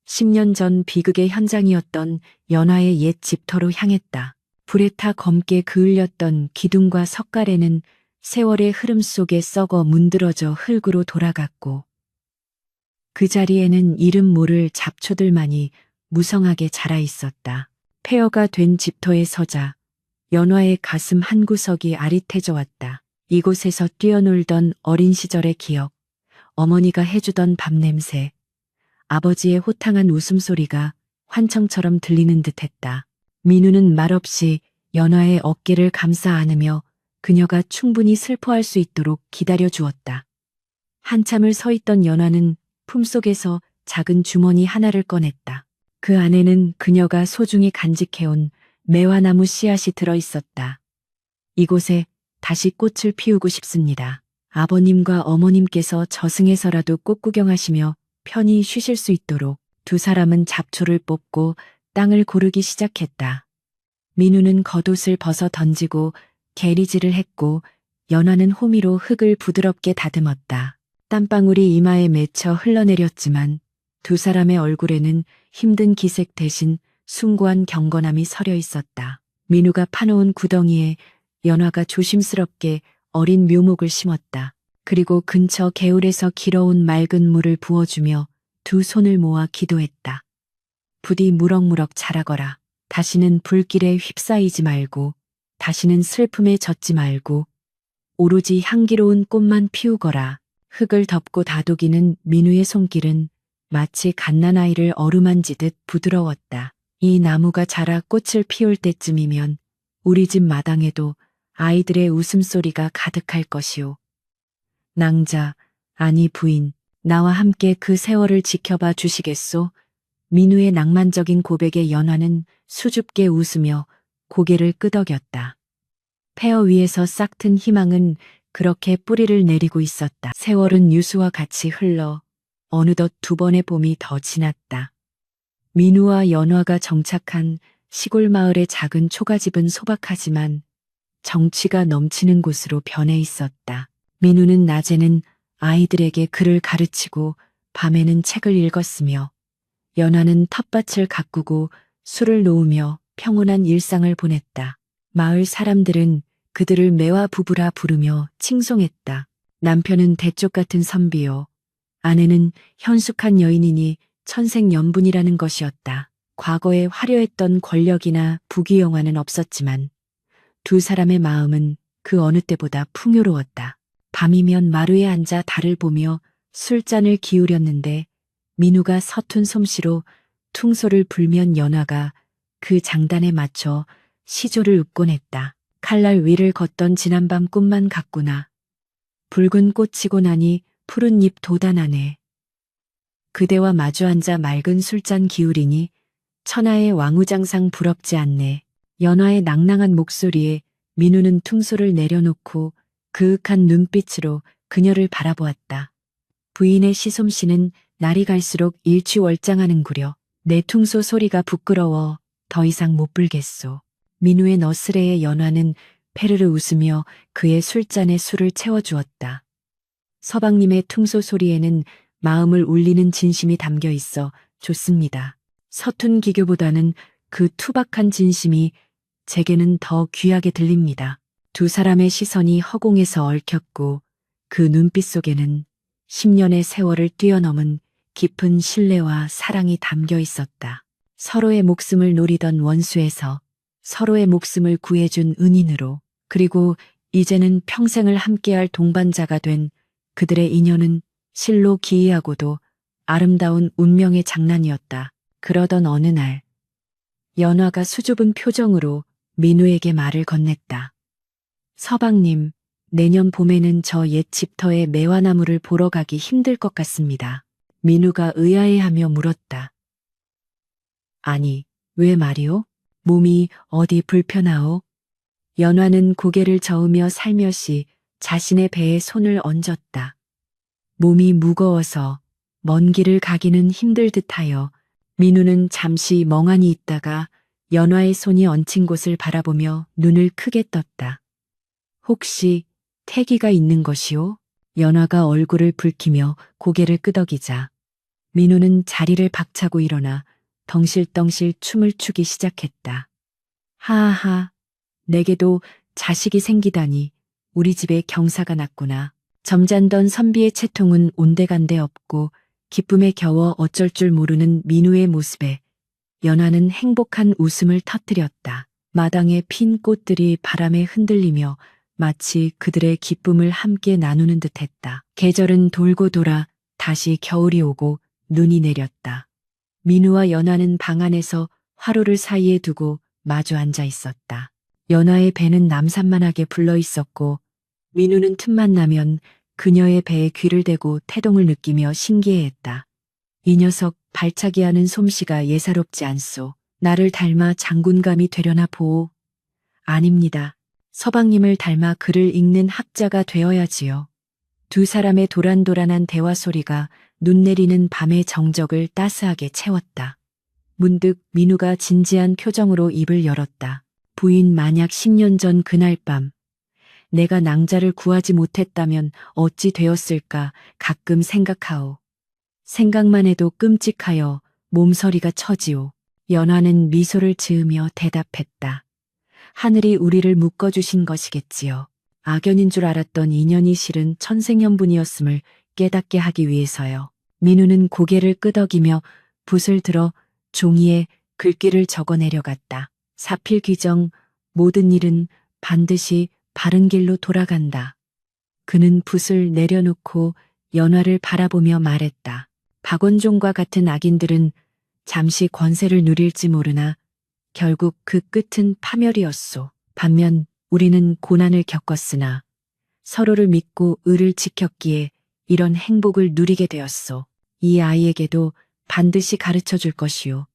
10년 전 비극의 현장이었던 연화의 옛 집터로 향했다. 불에 타 검게 그을렸던 기둥과 석가래는 세월의 흐름 속에 썩어 문드러져 흙으로 돌아갔고 그 자리에는 이름 모를 잡초들만이 무성하게 자라 있었다. 폐허가 된 집터에 서자 연화의 가슴 한 구석이 아릿해져 왔다. 이곳에서 뛰어놀던 어린 시절의 기억, 어머니가 해주던 밥 냄새, 아버지의 호탕한 웃음소리가 환청처럼 들리는 듯했다. 민우는 말없이 연화의 어깨를 감싸 안으며 그녀가 충분히 슬퍼할 수 있도록 기다려 주었다. 한참을 서 있던 연화는 품속에서 작은 주머니 하나를 꺼냈다. 그 안에는 그녀가 소중히 간직해온 매화나무 씨앗이 들어 있었다. 이곳에 다시 꽃을 피우고 싶습니다. 아버님과 어머님께서 저승에서라도 꽃 구경하시며 편히 쉬실 수 있도록. 두 사람은 잡초를 뽑고 땅을 고르기 시작했다. 민우는 겉옷을 벗어 던지고 게리질을 했고 연화는 호미로 흙을 부드럽게 다듬었다. 땀방울이 이마에 맺혀 흘러내렸지만 두 사람의 얼굴에는 힘든 기색 대신 숭고한 경건함이 서려 있었다. 민우가 파놓은 구덩이에 연화가 조심스럽게 어린 묘목을 심었다. 그리고 근처 개울에서 길어온 맑은 물을 부어주며 두 손을 모아 기도했다. 부디 무럭무럭 자라거라. 다시는 불길에 휩싸이지 말고, 다시는 슬픔에 젖지 말고, 오로지 향기로운 꽃만 피우거라. 흙을 덮고 다독이는 민우의 손길은 마치 갓난아이를 어루만지듯 부드러웠다. 이 나무가 자라 꽃을 피울 때쯤이면 우리 집 마당에도 아이들의 웃음소리가 가득할 것이오. 낭자, 아니 부인, 나와 함께 그 세월을 지켜봐 주시겠소? 민우의 낭만적인 고백에 연화는 수줍게 웃으며 고개를 끄덕였다. 폐허 위에서 싹튼 희망은 그렇게 뿌리를 내리고 있었다. 세월은 유수와 같이 흘러 어느덧 두 번의 봄이 더 지났다. 민우와 연화가 정착한 시골 마을의 작은 초가집은 소박하지만 정취가 넘치는 곳으로 변해 있었다. 민우는 낮에는 아이들에게 글을 가르치고 밤에는 책을 읽었으며 연화는 텃밭을 가꾸고 술을 놓으며 평온한 일상을 보냈다. 마을 사람들은 그들을 매화 부부라 부르며 칭송했다. 남편은 대쪽 같은 선비요. 아내는 현숙한 여인이니 천생연분이라는 것이었다. 과거에 화려했던 권력이나 부귀영화는 없었지만 두 사람의 마음은 그 어느 때보다 풍요로웠다. 밤이면 마루에 앉아 달을 보며 술잔을 기울였는데 민우가 서툰 솜씨로 퉁소를 불면 연화가 그 장단에 맞춰 시조를 읊곤 했다. 칼날 위를 걷던 지난밤 꿈만 같구나. 붉은 꽃이고 나니 푸른 잎 돋아나네. 그대와 마주 앉아 맑은 술잔 기울이니 천하의 왕우장상 부럽지 않네. 연화의 낭낭한 목소리에 민우는 퉁소를 내려놓고 그윽한 눈빛으로 그녀를 바라보았다. 부인의 시솜씨는 날이 갈수록 일취월장하는구려. 내 퉁소 소리가 부끄러워 더 이상 못 불겠소. 민우의 너스레에 연화는 페르르 웃으며 그의 술잔에 술을 채워주었다. 서방님의 퉁소 소리에는 마음을 울리는 진심이 담겨 있어 좋습니다. 서툰 기교보다는 그 투박한 진심이 제게는 더 귀하게 들립니다. 두 사람의 시선이 허공에서 얽혔고 그 눈빛 속에는 10년의 세월을 뛰어넘은 깊은 신뢰와 사랑이 담겨 있었다. 서로의 목숨을 노리던 원수에서 서로의 목숨을 구해준 은인으로, 그리고 이제는 평생을 함께할 동반자가 된 그들의 인연은 실로 기이하고도 아름다운 운명의 장난이었다. 그러던 어느 날 연화가 수줍은 표정으로 민우에게 말을 건넸다. 서방님, 내년 봄에는 저 옛 집터의 매화나무를 보러 가기 힘들 것 같습니다. 민우가 의아해하며 물었다. 아니, 왜 말이오? 몸이 어디 불편하오? 연화는 고개를 저으며 살며시 자신의 배에 손을 얹었다. 몸이 무거워서 먼 길을 가기는 힘들 듯하여. 민우는 잠시 멍하니 있다가 연화의 손이 얹힌 곳을 바라보며 눈을 크게 떴다. 혹시 태기가 있는 것이오? 연화가 얼굴을 붉히며 고개를 끄덕이자 민우는 자리를 박차고 일어나 덩실덩실 춤을 추기 시작했다. 하하, 내게도 자식이 생기다니 우리 집에 경사가 났구나. 점잖던 선비의 채통은 온데간데 없고 기쁨에 겨워 어쩔 줄 모르는 민우의 모습에 연화는 행복한 웃음을 터뜨렸다. 마당에 핀 꽃들이 바람에 흔들리며 마치 그들의 기쁨을 함께 나누는 듯했다. 계절은 돌고 돌아 다시 겨울이 오고 눈이 내렸다. 민우와 연화는 방 안에서 화로를 사이에 두고 마주 앉아 있었다. 연화의 배는 남산만하게 불러 있었고 민우는 틈만 나면 그녀의 배에 귀를 대고 태동을 느끼며 신기해했다. 이 녀석 발차기 하는 솜씨가 예사롭지 않소. 나를 닮아 장군감이 되려나 보오. 아닙니다. 서방님을 닮아 글을 읽는 학자가 되어야지요. 두 사람의 도란도란한 대화 소리가 눈 내리는 밤의 정적을 따스하게 채웠다. 문득 민우가 진지한 표정으로 입을 열었다. 부인, 만약 10년 전 그날 밤 내가 낭자를 구하지 못했다면 어찌 되었을까 가끔 생각하오. 생각만 해도 끔찍하여 몸서리가 처지오. 연화는 미소를 지으며 대답했다. 하늘이 우리를 묶어주신 것이겠지요. 악연인 줄 알았던 인연이 실은 천생연분이었음을 깨닫게 하기 위해서요. 민우는 고개를 끄덕이며 붓을 들어 종이에 글귀를 적어 내려갔다. 사필귀정, 모든 일은 반드시 바른 길로 돌아간다. 그는 붓을 내려놓고 연화를 바라보며 말했다. 박원종과 같은 악인들은 잠시 권세를 누릴지 모르나 결국 그 끝은 파멸이었소. 반면 우리는 고난을 겪었으나 서로를 믿고 의를 지켰기에 이런 행복을 누리게 되었소. 이 아이에게도 반드시 가르쳐 줄 것이오.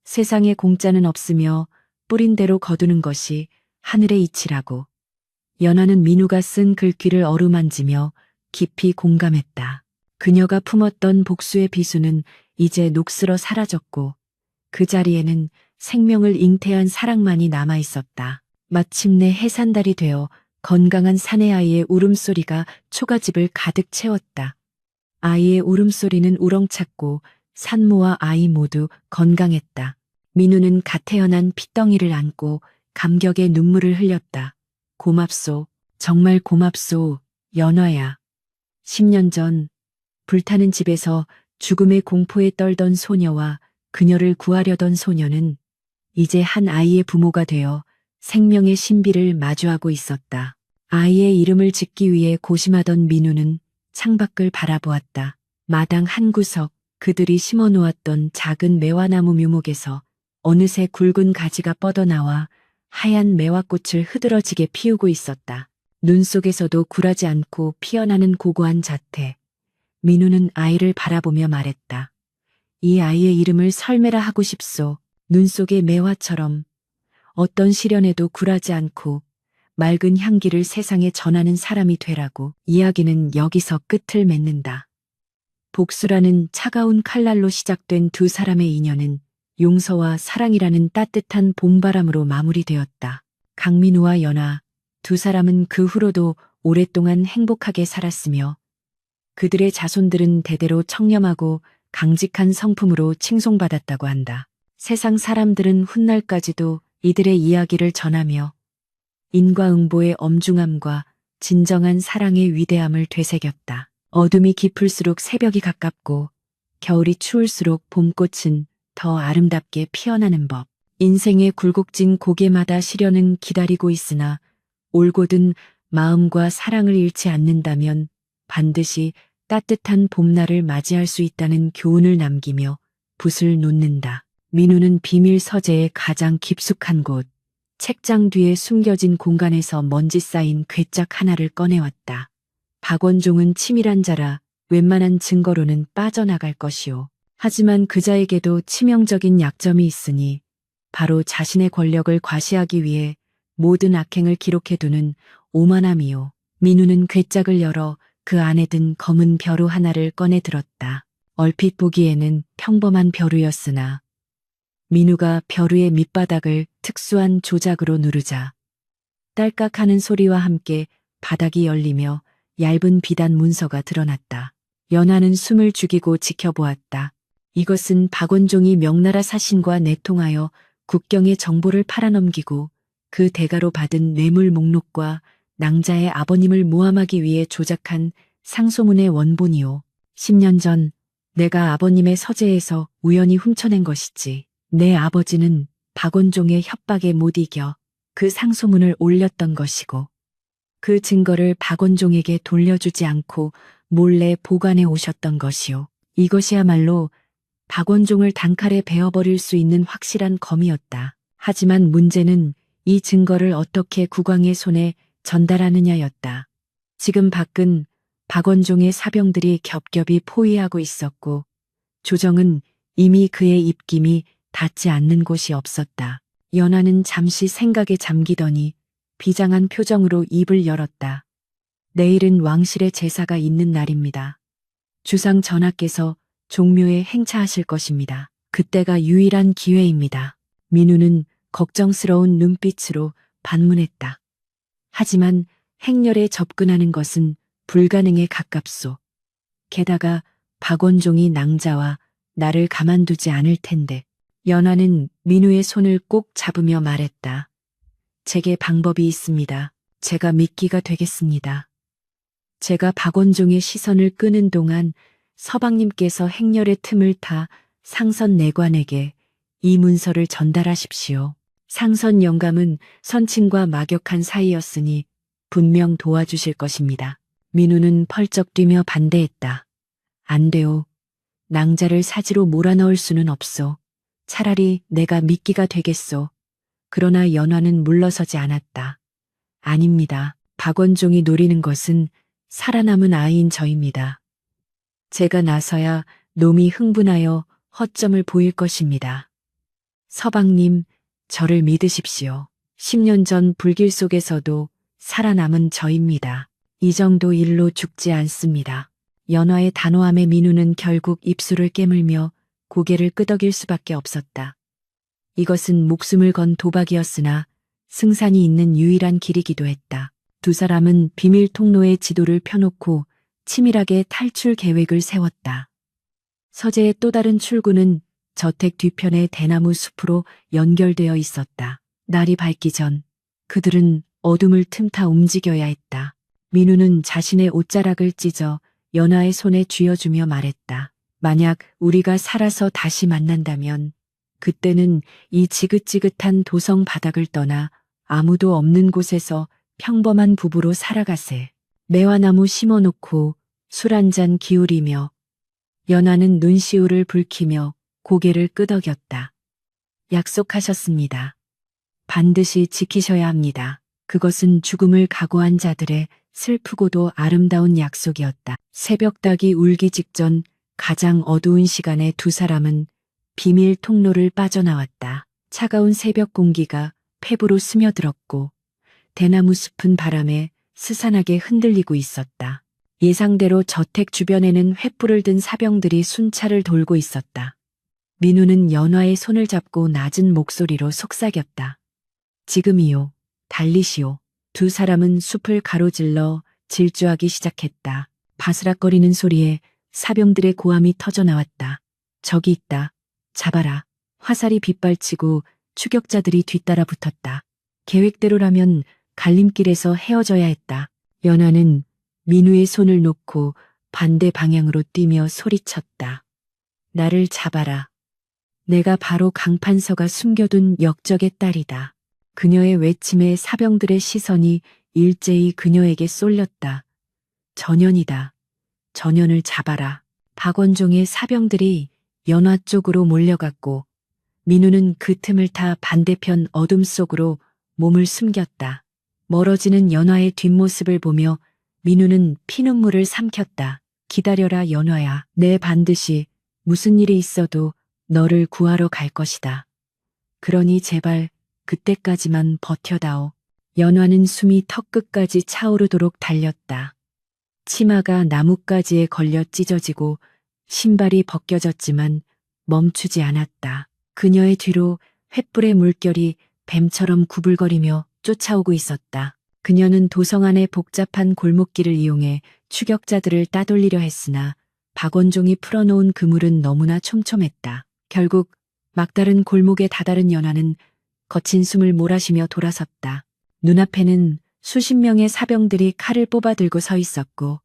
세상에 공짜는 없으며 뿌린 대로 거두는 것이 하늘의 이치라고. 연화는 민우가 쓴 글귀를 어루만지며 깊이 공감했다. 그녀가 품었던 복수의 비수는 이제 녹슬어 사라졌고 그 자리에는 생명을 잉태한 사랑만이 남아 있었다. 마침내 해산달이 되어 건강한 사내 아이의 울음소리가 초가집을 가득 채웠다. 아이의 울음소리는 우렁찼고 산모와 아이 모두 건강했다. 민우는 갓 태어난 핏덩이를 안고 감격의 눈물을 흘렸다. 고맙소. 정말 고맙소. 연화야. 10년 전 불타는 집에서 죽음의 공포에 떨던 소녀와 그녀를 구하려던 소녀는 이제 한 아이의 부모가 되어 생명의 신비를 마주하고 있었다. 아이의 이름을 짓기 위해 고심하던 민우는 창밖을 바라보았다. 마당 한 구석 그들이 심어놓았던 작은 매화나무 묘목에서 어느새 굵은 가지가 뻗어나와 하얀 매화꽃을 흐드러지게 피우고 있었다. 눈 속에서도 굴하지 않고 피어나는 고고한 자태. 민우는 아이를 바라보며 말했다. 이 아이의 이름을 설매라 하고 싶소. 눈 속의 매화처럼 어떤 시련에도 굴하지 않고 맑은 향기를 세상에 전하는 사람이 되라고. 이야기는 여기서 끝을 맺는다. 복수라는 차가운 칼날로 시작된 두 사람의 인연은 용서와 사랑이라는 따뜻한 봄바람으로 마무리되었다. 강민우와 연아 두 사람은 그 후로도 오랫동안 행복하게 살았으며 그들의 자손들은 대대로 청렴하고 강직한 성품으로 칭송받았다고 한다. 세상 사람들은 훗날까지도 이들의 이야기를 전하며 인과응보의 엄중함과 진정한 사랑의 위대함을 되새겼다. 어둠이 깊을수록 새벽이 가깝고 겨울이 추울수록 봄꽃은 더 아름답게 피어나는 법. 인생의 굴곡진 고개마다 시련은 기다리고 있으나 올곧은 마음과 사랑을 잃지 않는다면 반드시 따뜻한 봄날을 맞이할 수 있다는 교훈을 남기며 붓을 놓는다. 민우는 비밀 서재의 가장 깊숙한 곳, 책장 뒤에 숨겨진 공간에서 먼지 쌓인 괴짝 하나를 꺼내왔다. 박원종은 치밀한 자라 웬만한 증거로는 빠져나갈 것이오. 하지만 그자에게도 치명적인 약점이 있으니 바로 자신의 권력을 과시하기 위해 모든 악행을 기록해두는 오만함이요. 민우는 괴짝을 열어 그 안에 든 검은 벼루 하나를 꺼내 들었다. 얼핏 보기에는 평범한 벼루였으나 민우가 벼루의 밑바닥을 특수한 조작으로 누르자 딸깍하는 소리와 함께 바닥이 열리며 얇은 비단 문서가 드러났다. 연하는 숨을 죽이고 지켜보았다. 이것은 박원종이 명나라 사신과 내통하여 국경의 정보를 팔아넘기고 그 대가로 받은 뇌물 목록과 낭자의 아버님을 모함하기 위해 조작한 상소문의 원본이오. 10년 전 내가 아버님의 서재에서 우연히 훔쳐낸 것이지. 내 아버지는 박원종의 협박에 못 이겨 그 상소문을 올렸던 것이고 그 증거를 박원종에게 돌려주지 않고 몰래 보관해 오셨던 것이오. 이것이야말로 박원종을 단칼에 베어버릴 수 있는 확실한 검이었다. 하지만 문제는 이 증거를 어떻게 국왕의 손에 전달하느냐였다. 지금 밖은 박원종의 사병들이 겹겹이 포위하고 있었고 조정은 이미 그의 입김이 닿지 않는 곳이 없었다. 연하는 잠시 생각에 잠기더니 비장한 표정으로 입을 열었다. 내일은 왕실의 제사가 있는 날입니다. 주상 전하께서 종묘에 행차하실 것입니다. 그때가 유일한 기회입니다. 민우는 걱정스러운 눈빛으로 반문했다. 하지만 행렬에 접근하는 것은 불가능에 가깝소. 게다가 박원종이 낭자와 나를 가만두지 않을 텐데. 연하는 민우의 손을 꼭 잡으며 말했다. 제게 방법이 있습니다. 제가 미끼가 되겠습니다. 제가 박원종의 시선을 끄는 동안 서방님께서 행렬의 틈을 타 상선 내관에게 이 문서를 전달하십시오. 상선 영감은 선친과 막역한 사이였으니 분명 도와주실 것입니다. 민우는 펄쩍 뛰며 반대했다. 안 돼요. 낭자를 사지로 몰아넣을 수는 없소. 차라리 내가 미끼가 되겠소. 그러나 연화는 물러서지 않았다. 아닙니다. 박원종이 노리는 것은 살아남은 아이인 저입니다. 제가 나서야 놈이 흥분하여 허점을 보일 것입니다. 서방님, 저를 믿으십시오. 10년 전 불길 속에서도 살아남은 저입니다. 이 정도 일로 죽지 않습니다. 연화의 단호함에 민우는 결국 입술을 깨물며 고개를 끄덕일 수밖에 없었다. 이것은 목숨을 건 도박이었으나 승산이 있는 유일한 길이기도 했다. 두 사람은 비밀 통로의 지도를 펴놓고 치밀하게 탈출 계획을 세웠다. 서재의 또 다른 출구는 저택 뒤편의 대나무 숲으로 연결되어 있었다. 날이 밝기 전 그들은 어둠을 틈타 움직여야 했다. 민우는 자신의 옷자락을 찢어 연화의 손에 쥐어주며 말했다. 만약 우리가 살아서 다시 만난다면 그때는 이 지긋지긋한 도성 바닥을 떠나 아무도 없는 곳에서 평범한 부부로 살아가세. 매화나무 심어놓고 술 한 잔 기울이며. 연화는 눈시울을 붉히며 고개를 끄덕였다. 약속하셨습니다. 반드시 지키셔야 합니다. 그것은 죽음을 각오한 자들의 슬프고도 아름다운 약속이었다. 새벽닭이 울기 직전 가장 어두운 시간에 두 사람은 비밀 통로를 빠져나왔다. 차가운 새벽 공기가 폐부로 스며들었고 대나무 숲은 바람에 스산하게 흔들리고 있었다. 예상대로 저택 주변에는 횃불을 든 사병들이 순찰을 돌고 있었다. 민우는 연화의 손을 잡고 낮은 목소리로 속삭였다. 지금이요. 달리시오. 두 사람은 숲을 가로질러 질주하기 시작했다. 바스락거리는 소리에 사병들의 고함이 터져나왔다. 저기 있다. 잡아라. 화살이 빗발치고 추격자들이 뒤따라 붙었다. 계획대로라면 갈림길에서 헤어져야 했다. 연화는 민우의 손을 놓고 반대 방향으로 뛰며 소리쳤다. 나를 잡아라. 내가 바로 강판서가 숨겨둔 역적의 딸이다. 그녀의 외침에 사병들의 시선이 일제히 그녀에게 쏠렸다. 전현이다. 전현을 잡아라. 박원종의 사병들이 연화 쪽으로 몰려갔고 민우는 그 틈을 타 반대편 어둠 속으로 몸을 숨겼다. 멀어지는 연화의 뒷모습을 보며 민우는 피눈물을 삼켰다. 기다려라 연화야. 내 반드시 무슨 일이 있어도 너를 구하러 갈 것이다. 그러니 제발 그때까지만 버텨다오. 연화는 숨이 턱끝까지 차오르도록 달렸다. 치마가 나뭇가지에 걸려 찢어지고 신발이 벗겨졌지만 멈추지 않았다. 그녀의 뒤로 횃불의 물결이 뱀처럼 구불거리며 쫓아오고 있었다. 그녀는 도성 안의 복잡한 골목길을 이용해 추격자들을 따돌리려 했으나 박원종이 풀어놓은 그물은 너무나 촘촘했다. 결국 막다른 골목에 다다른 연화는 거친 숨을 몰아쉬며 돌아섰다. 눈앞에는 수십 명의 사병들이 칼을 뽑아들고 서 있었고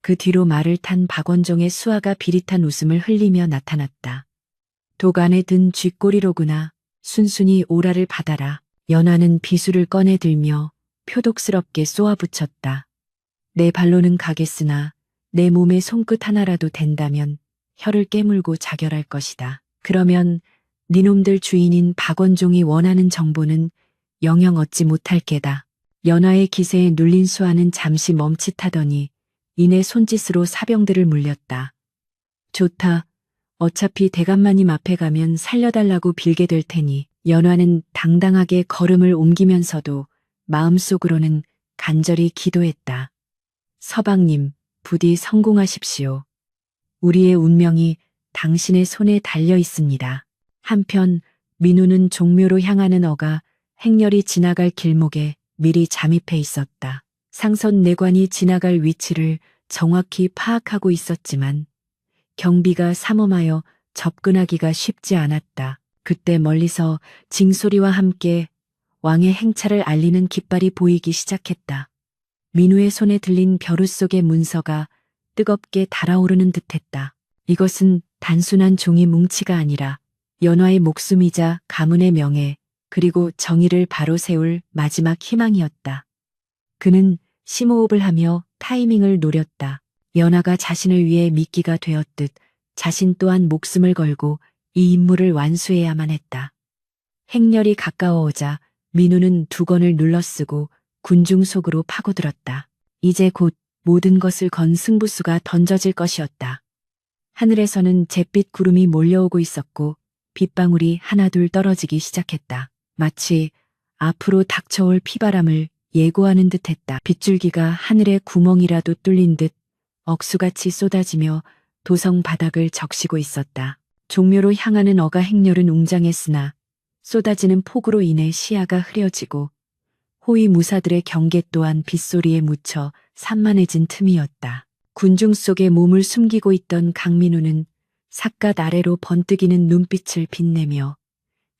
그 뒤로 말을 탄 박원종의 수하가 비릿한 웃음을 흘리며 나타났다. 독 안에 든 쥐꼬리로구나. 순순히 오라를 받아라. 연화는 비수를 꺼내 들며 표독스럽게 쏘아붙였다. 내 발로는 가겠으나 내 몸에 손끝 하나라도 댄다면 혀를 깨물고 자결할 것이다. 그러면 니놈들 주인인 박원종이 원하는 정보는 영영 얻지 못할 게다. 연화의 기세에 눌린 수하는 잠시 멈칫하더니 이내 손짓으로 사병들을 물렸다. 좋다. 어차피 대감마님 앞에 가면 살려달라고 빌게 될 테니. 연화는 당당하게 걸음을 옮기면서도 마음속으로는 간절히 기도했다. 서방님, 부디 성공하십시오. 우리의 운명이 당신의 손에 달려 있습니다. 한편 민우는 종묘로 향하는 어가 행렬이 지나갈 길목에 미리 잠입해 있었다. 상선 내관이 지나갈 위치를 정확히 파악하고 있었지만 경비가 삼엄하여 접근하기가 쉽지 않았다. 그때 멀리서 징소리와 함께 왕의 행차를 알리는 깃발이 보이기 시작했다. 민우의 손에 들린 벼루 속의 문서가 뜨겁게 달아오르는 듯했다. 이것은 단순한 종이 뭉치가 아니라 연화의 목숨이자 가문의 명예 그리고 정의를 바로 세울 마지막 희망이었다. 그는 심호흡을 하며 타이밍을 노렸다. 연화가 자신을 위해 미끼가 되었듯 자신 또한 목숨을 걸고 이 임무를 완수해야만 했다. 행렬이 가까워오자 민우는 두건을 눌러쓰고 군중 속으로 파고들었다. 이제 곧 모든 것을 건 승부수가 던져질 것이었다. 하늘에서는 잿빛 구름이 몰려오고 있었고 빗방울이 하나둘 떨어지기 시작했다. 마치 앞으로 닥쳐올 피바람을 예고하는 듯했다. 빗줄기가 하늘의 구멍이라도 뚫린 듯 억수같이 쏟아지며 도성 바닥을 적시고 있었다. 종묘로 향하는 어가 행렬은 웅장했으나 쏟아지는 폭우로 인해 시야가 흐려지고 호위 무사들의 경계 또한 빗소리에 묻혀 산만해진 틈이었다. 군중 속에 몸을 숨기고 있던 강민우는 삿갓 아래로 번뜩이는 눈빛을 빛내며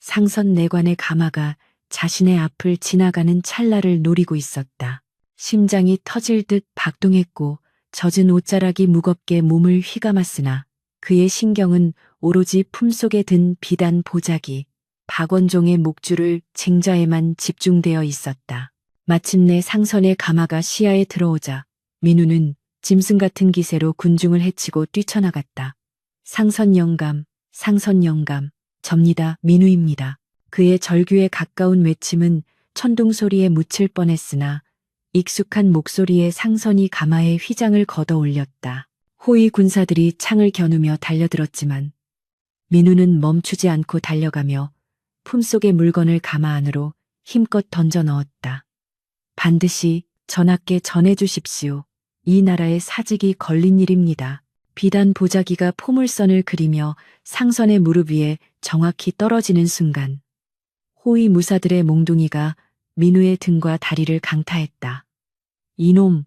상선 내관의 가마가 자신의 앞을 지나가는 찰나를 노리고 있었다. 심장이 터질 듯 박동했고 젖은 옷자락이 무겁게 몸을 휘감았으나 그의 신경은 오로지 품속에 든 비단 보자기, 박원종의 목줄을 쟁자에만 집중되어 있었다. 마침내 상선의 가마가 시야에 들어오자 민우는 짐승 같은 기세로 군중을 헤치고 뛰쳐나갔다. 상선 영감, 접니다. 민우입니다. 그의 절규에 가까운 외침은 천둥 소리에 묻힐 뻔했으나 익숙한 목소리에 상선이 가마에 휘장을 걷어 올렸다. 호위 군사들이 창을 겨누며 달려들었지만 민우는 멈추지 않고 달려가며 품속의 물건을 가마 안으로 힘껏 던져 넣었다. 반드시 전하께 전해주십시오. 이 나라의 사직이 걸린 일입니다. 비단 보자기가 포물선을 그리며 상선의 무릎 위에 정확히 떨어지는 순간 호위 무사들의 몽둥이가 민우의 등과 다리를 강타했다. 이놈,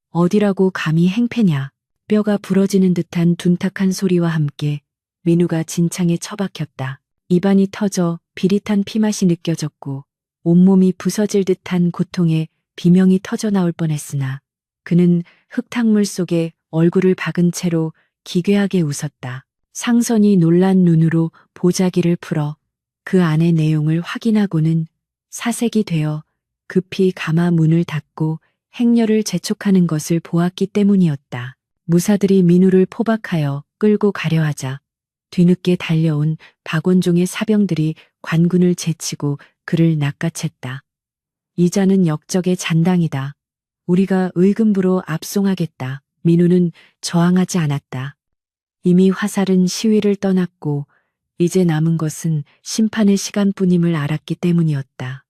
어디라고 감히 행패냐. 뼈가 부러지는 듯한 둔탁한 소리와 함께 민우가 진창에 처박혔다. 입안이 터져 비릿한 피맛이 느껴졌고 온몸이 부서질 듯한 고통에 비명이 터져 나올 뻔했으나 그는 흙탕물 속에 얼굴을 박은 채로 기괴하게 웃었다. 상선이 놀란 눈으로 보자기를 풀어 그 안의 내용을 확인하고는 사색이 되어 급히 가마 문을 닫고 행렬을 재촉하는 것을 보았기 때문이었다. 무사들이 민우를 포박하여 끌고 가려 하자 뒤늦게 달려온 박원종의 사병들이 관군을 제치고 그를 낚아챘다. 이 자는 역적의 잔당이다. 우리가 의금부로 압송하겠다. 민우는 저항하지 않았다. 이미 화살은 시위를 떠났고 이제 남은 것은 심판의 시간뿐임을 알았기 때문이었다.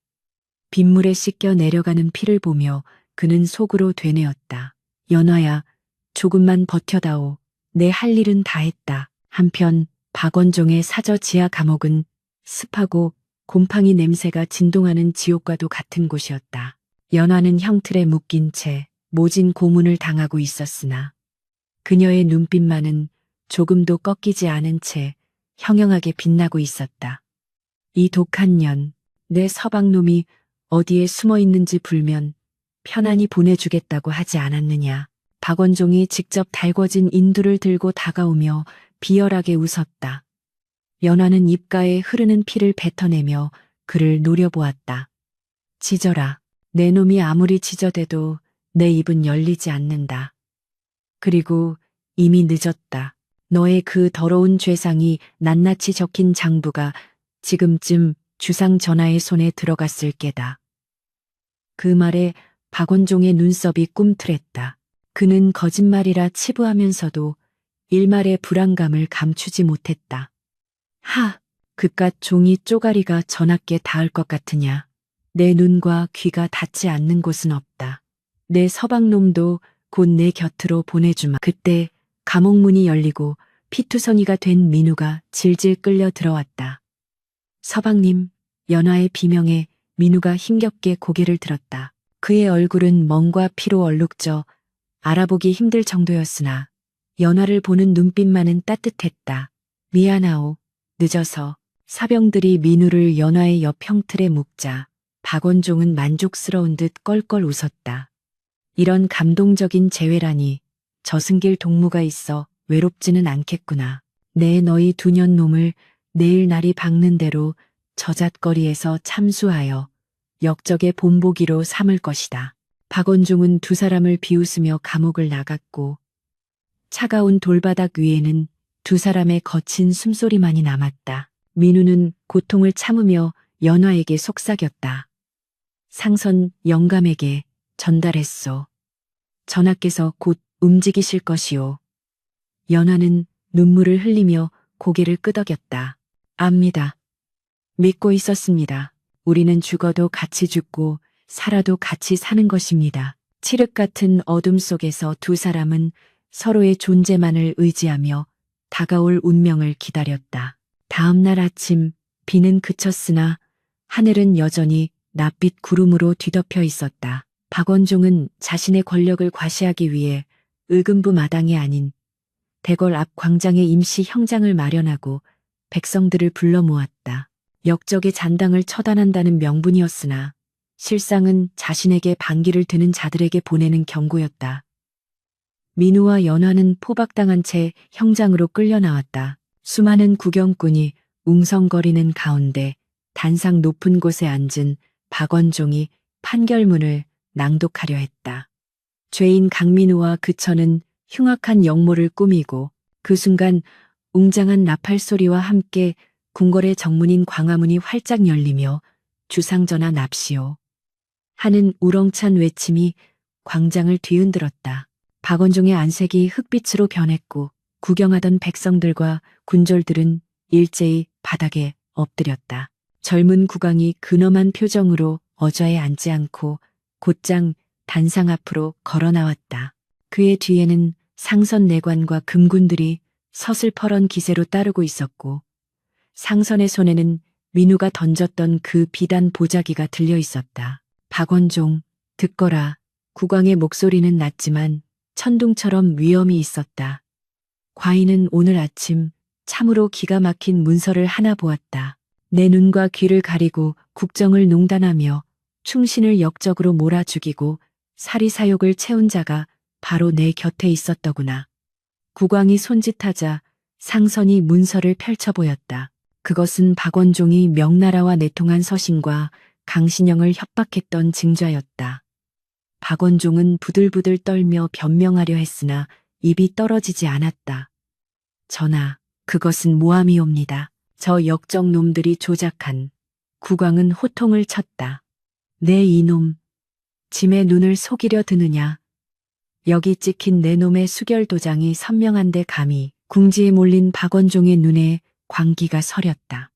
빗물에 씻겨 내려가는 피를 보며 그는 속으로 되뇌었다. 연화야, 조금만 버텨다오. 내 할 일은 다 했다. 한편 박원종의 사저 지하 감옥은 습하고 곰팡이 냄새가 진동하는 지옥과도 같은 곳이었다. 연화는 형틀에 묶인 채 모진 고문을 당하고 있었으나 그녀의 눈빛만은 조금도 꺾이지 않은 채 형형하게 빛나고 있었다. 이 독한 년, 내 서방놈이 어디에 숨어 있는지 불면 편안히 보내주겠다고 하지 않았느냐. 박원종이 직접 달궈진 인두를 들고 다가오며 비열하게 웃었다. 연화는 입가에 흐르는 피를 뱉어내며 그를 노려보았다. 짖어라. 내 놈이 아무리 짖어대도 내 입은 열리지 않는다. 그리고 이미 늦었다. 너의 그 더러운 죄상이 낱낱이 적힌 장부가 지금쯤 주상 전하의 손에 들어갔을 게다. 그 말에 박원종의 눈썹이 꿈틀했다. 그는 거짓말이라 치부하면서도 일말의 불안감을 감추지 못했다. 하, 그깟 종이 쪼가리가 전하께 닿을 것 같으냐. 내 눈과 귀가 닿지 않는 곳은 없다. 내 서방놈도 곧 내 곁으로 보내주마. 그때 감옥문이 열리고 피투성이가 된 민우가 질질 끌려 들어왔다. 서방님, 연화의 비명에 민우가 힘겹게 고개를 들었다. 그의 얼굴은 멍과 피로 얼룩져 알아보기 힘들 정도였으나 연화를 보는 눈빛만은 따뜻했다. 미안하오. 늦어서. 사병들이 민우를 연화의 옆 형틀에 묶자 박원종은 만족스러운 듯 껄껄 웃었다. 이런 감동적인 재회라니 저승길 동무가 있어 외롭지는 않겠구나. 내 너희 두 년 놈을 내일 날이 밝는 대로 저잣거리에서 참수하여 역적의 본보기로 삼을 것이다. 박원종은 두 사람을 비웃으며 감옥을 나갔고 차가운 돌바닥 위에는 두 사람의 거친 숨소리만이 남았다. 민우는 고통을 참으며 연화에게 속삭였다. 상선 영감에게 전달했소. 전하께서 곧 움직이실 것이오. 연화는 눈물을 흘리며 고개를 끄덕였다. 압니다. 믿고 있었습니다. 우리는 죽어도 같이 죽고 살아도 같이 사는 것입니다. 칠흑 같은 어둠 속에서 두 사람은 서로의 존재만을 의지하며 다가올 운명을 기다렸다. 다음 날 아침 비는 그쳤으나 하늘은 여전히 낯빛 구름으로 뒤덮여 있었다. 박원종은 자신의 권력을 과시하기 위해 의금부 마당이 아닌 대궐 앞 광장에 임시 형장을 마련하고 백성들을 불러 모았다. 역적의 잔당을 처단한다는 명분이었으나 실상은 자신에게 반기를 드는 자들에게 보내는 경고였다. 민우와 연화는 포박당한 채 형장으로 끌려 나왔다. 수많은 구경꾼이 웅성거리는 가운데 단상 높은 곳에 앉은 박원종이 판결문을 낭독하려 했다. 죄인 강민우와 그처는 흉악한 역모를 꾸미고 그 순간 웅장한 나팔 소리와 함께 궁궐의 정문인 광화문이 활짝 열리며 주상전하 납시오 하는 우렁찬 외침이 광장을 뒤흔들었다. 박원종의 안색이 흑빛으로 변했고 구경하던 백성들과 군졸들은 일제히 바닥에 엎드렸다. 젊은 국왕이 근엄한 표정으로 어좌에 앉지 않고 곧장 단상 앞으로 걸어 나왔다. 그의 뒤에는 상선 내관과 금군들이 서슬퍼런 기세로 따르고 있었고 상선의 손에는 민우가 던졌던 그 비단 보자기가 들려 있었다. 박원종, 듣거라. 국왕의 목소리는 낮지만 천둥처럼 위엄이 있었다. 과인은 오늘 아침 참으로 기가 막힌 문서를 하나 보았다. 내 눈과 귀를 가리고 국정을 농단하며 충신을 역적으로 몰아 죽이고 사리사욕을 채운 자가 바로 내 곁에 있었더구나. 국왕이 손짓하자 상선이 문서를 펼쳐 보였다. 그것은 박원종이 명나라와 내통한 서신과 강신영을 협박했던 증좌였다. 박원종은 부들부들 떨며 변명하려 했으나 입이 떨어지지 않았다. 전하, 그것은 모함이옵니다. 저 역적 놈들이 조작한. 국왕은 호통을 쳤다. 내 이놈, 짐의 눈을 속이려 드느냐. 여기 찍힌 내 놈의 수결 도장이 선명한데 감히 궁지에 몰린 박원종의 눈에 광기가 서렸다.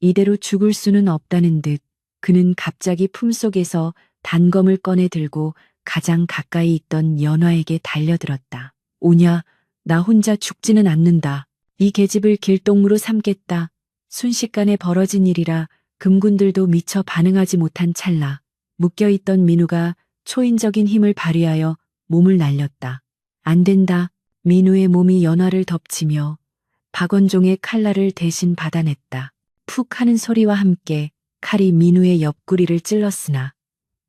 이대로 죽을 수는 없다는 듯 그는 갑자기 품속에서 단검을 꺼내 들고 가장 가까이 있던 연화에게 달려들었다. 오냐, 나 혼자 죽지는 않는다. 이 계집을 길동무로 삼겠다. 순식간에 벌어진 일이라 금군들도 미처 반응하지 못한 찰나 묶여있던 민우가 초인적인 힘을 발휘하여 몸을 날렸다. 안 된다. 민우의 몸이 연화를 덮치며 박원종의 칼날을 대신 받아냈다. 푹 하는 소리와 함께 칼이 민우의 옆구리를 찔렀으나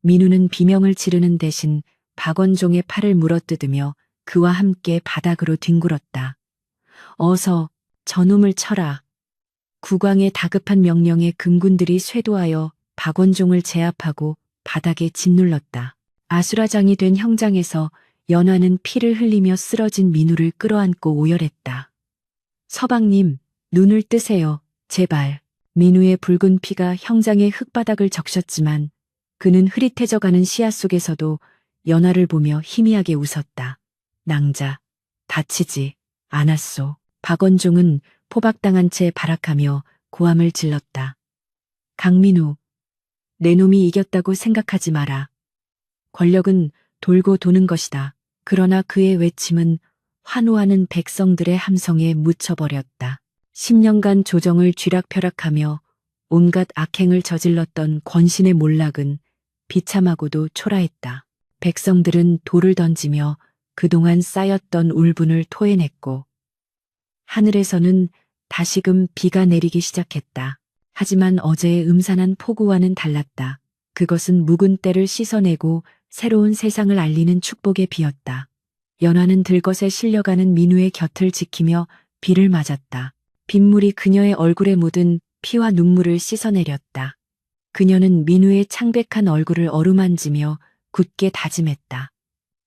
민우는 비명을 지르는 대신 박원종의 팔을 물어뜯으며 그와 함께 바닥으로 뒹굴었다. 어서 저놈을 쳐라. 국왕의 다급한 명령에 금군들이 쇄도하여 박원종을 제압하고 바닥에 짓눌렀다. 아수라장이 된 형장에서 연화는 피를 흘리며 쓰러진 민우를 끌어안고 오열했다. 서방님, 눈을 뜨세요. 제발. 민우의 붉은 피가 형장의 흙바닥을 적셨지만 그는 흐릿해져가는 시야 속에서도 연화를 보며 희미하게 웃었다. 낭자, 다치지 않았소. 박원종은 포박당한 채 발악하며 고함을 질렀다. 강민우, 내 놈이 이겼다고 생각하지 마라. 권력은 돌고 도는 것이다. 그러나 그의 외침은 환호하는 백성들의 함성에 묻혀버렸다. 10년간 조정을 쥐락펴락하며 온갖 악행을 저질렀던 권신의 몰락은 비참하고도 초라했다. 백성들은 돌을 던지며 그동안 쌓였던 울분을 토해냈고 하늘에서는 다시금 비가 내리기 시작했다. 하지만 어제의 음산한 폭우와는 달랐다. 그것은 묵은 때를 씻어내고 새로운 세상을 알리는 축복의 비였다. 연화는 들것에 실려가는 민우의 곁을 지키며 비를 맞았다. 빗물이 그녀의 얼굴에 묻은 피와 눈물을 씻어내렸다. 그녀는 민우의 창백한 얼굴을 어루만지며 굳게 다짐했다.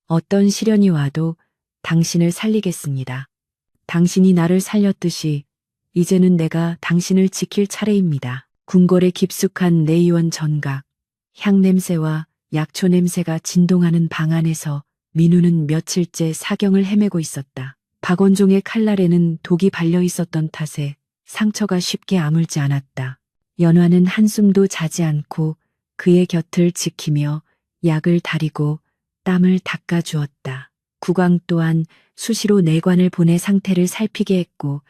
어떤 시련이 와도 당신을 살리겠습니다. 당신이 나를 살렸듯이 이제는 내가 당신을 지킬 차례입니다. 궁궐의 깊숙한 내의원 전각, 향냄새와 약초 냄새가 진동하는 방 안에서 민우는 며칠째 사경을 헤매고 있었다. 박원종의 칼날에는 독이 발려 있었던 탓에 상처가 쉽게 아물지 않았다. 연화는 한숨도 자지 않고 그의 곁을 지키며 약을 다리고 땀을 닦아주었다. 국왕 또한 수시로 내관을 보내 상태를 살피게 했고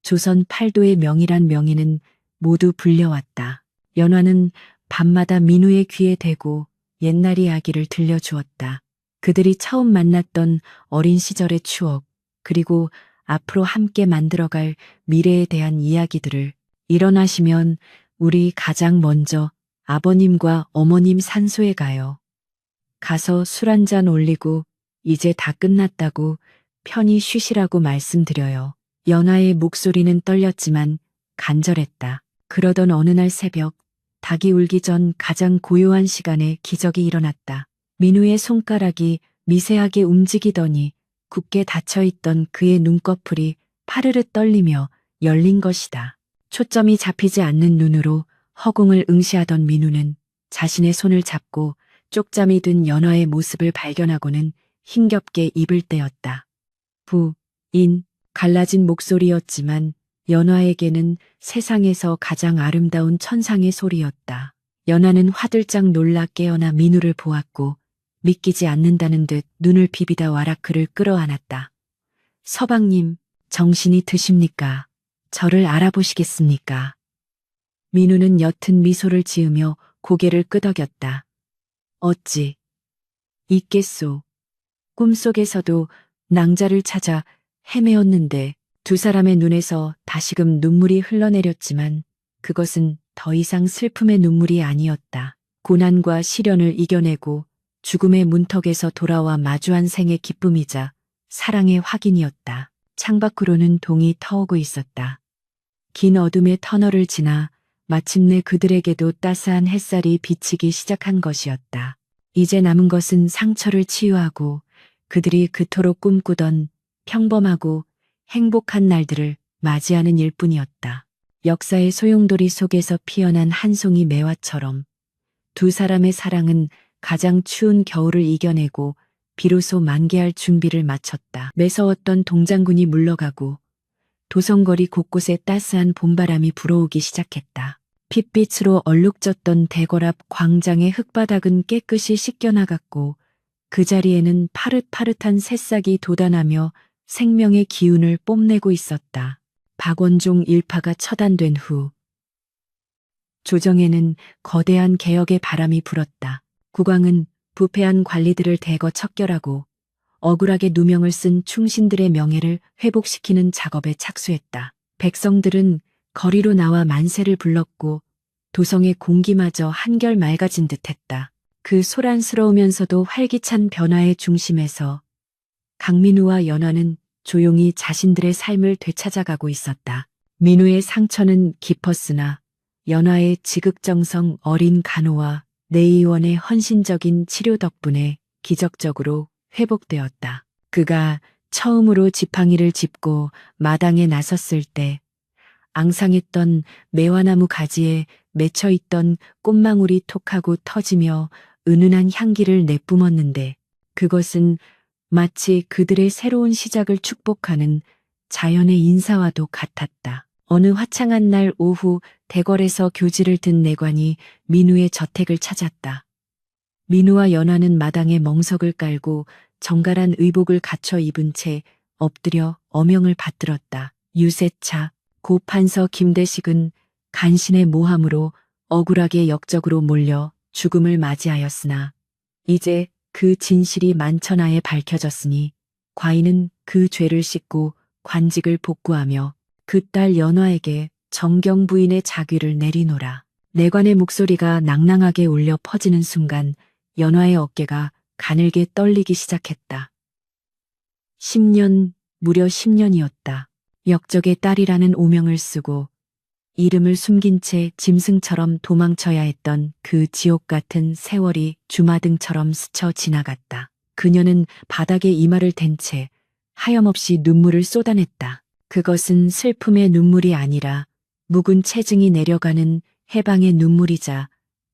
조선 팔도의 명이란 명의는 모두 불려왔다. 연화는 밤마다 민우의 귀에 대고 옛날 이야기를 들려주었다. 그들이 처음 만났던 어린 시절의 추억, 그리고 앞으로 함께 만들어갈 미래에 대한 이야기들을. 일어나시면 우리 가장 먼저 아버님과 어머님 산소에 가요. 가서 술 한 잔 올리고 이제 다 끝났다고 편히 쉬시라고 말씀드려요. 연하의 목소리는 떨렸지만 간절했다. 그러던 어느 날 새벽, 닭이 울기 전 가장 고요한 시간에 기적이 일어났다. 민우의 손가락이 미세하게 움직이더니 굳게 닫혀있던 그의 눈꺼풀이 파르르 떨리며 열린 것이다. 초점이 잡히지 않는 눈으로 허공을 응시하던 민우는 자신의 손을 잡고 쪽잠이 든 연화의 모습을 발견하고는 힘겹게 입을 떼었다. 갈라진 목소리였지만 연화에게는 세상에서 가장 아름다운 천상의 소리였다. 연화는 화들짝 놀라 깨어나 민우를 보았고 믿기지 않는다는 듯 눈을 비비다 와라크를 끌어안았다. 서방님, 정신이 드십니까? 저를 알아보시겠습니까? 민우는 옅은 미소를 지으며 고개를 끄덕였다. 어찌 있겠소. 꿈속에서도 낭자를 찾아 헤매었는데 두 사람의 눈에서 다시금 눈물이 흘러내렸지만 그것은 더 이상 슬픔의 눈물이 아니었다. 고난과 시련을 이겨내고 죽음의 문턱에서 돌아와 마주한 생의 기쁨이자 사랑의 확인이었다. 창밖으로는 동이 터오고 있었다. 긴 어둠의 터널을 지나 마침내 그들에게도 따스한 햇살이 비치기 시작한 것이었다. 이제 남은 것은 상처를 치유하고 그들이 그토록 꿈꾸던 평범하고 행복한 날들을 맞이하는 일뿐이었다. 역사의 소용돌이 속에서 피어난 한 송이 매화처럼 두 사람의 사랑은 가장 추운 겨울을 이겨내고 비로소 만개할 준비를 마쳤다. 매서웠던 동장군이 물러가고 도성거리 곳곳에 따스한 봄바람이 불어오기 시작했다. 핏빛으로 얼룩졌던 대궐 앞 광장의 흙바닥은 깨끗이 씻겨나갔고 그 자리에는 파릇파릇한 새싹이 돋아나며 생명의 기운을 뽐내고 있었다. 박원종 일파가 처단된 후 조정에는 거대한 개혁의 바람이 불었다. 국왕은 부패한 관리들을 대거 척결하고 억울하게 누명을 쓴 충신들의 명예를 회복시키는 작업에 착수했다. 백성들은 거리로 나와 만세를 불렀고 도성의 공기마저 한결 맑아진 듯했다. 그 소란스러우면서도 활기찬 변화의 중심에서 강민우와 연화는 조용히 자신들의 삶을 되찾아가고 있었다. 민우의 상처는 깊었으나 연화의 지극정성 어린 간호와 내의원의 헌신적인 치료 덕분에 기적적으로 회복되었다. 그가 처음으로 지팡이를 짚고 마당에 나섰을 때 앙상했던 매화나무 가지에 맺혀있던 꽃망울이 톡하고 터지며 은은한 향기를 내뿜었는데 그것은 마치 그들의 새로운 시작을 축복하는 자연의 인사와도 같았다. 어느 화창한 날 오후 대궐에서 교지를 든 내관이 민우의 저택을 찾았다. 민우와 연화는 마당에 멍석을 깔고 정갈한 의복을 갖춰 입은 채 엎드려 어명을 받들었다. 유세차, 고 판서 김대식은 간신의 모함으로 억울하게 역적으로 몰려 죽음을 맞이하였으나 이제 그 진실이 만천하에 밝혀졌으니 과인은 그 죄를 씻고 관직을 복구하며 그 딸 연화에게 정경 부인의 자귀를 내리노라. 내관의 목소리가 낭낭하게 울려 퍼지는 순간 연화의 어깨가 가늘게 떨리기 시작했다. 10년, 무려 10년이었다. 역적의 딸이라는 오명을 쓰고 이름을 숨긴 채 짐승처럼 도망쳐야 했던 그 지옥 같은 세월이 주마등처럼 스쳐 지나갔다. 그녀는 바닥에 이마를 댄 채 하염없이 눈물을 쏟아냈다. 그것은 슬픔의 눈물이 아니라 묵은 체증이 내려가는 해방의 눈물이자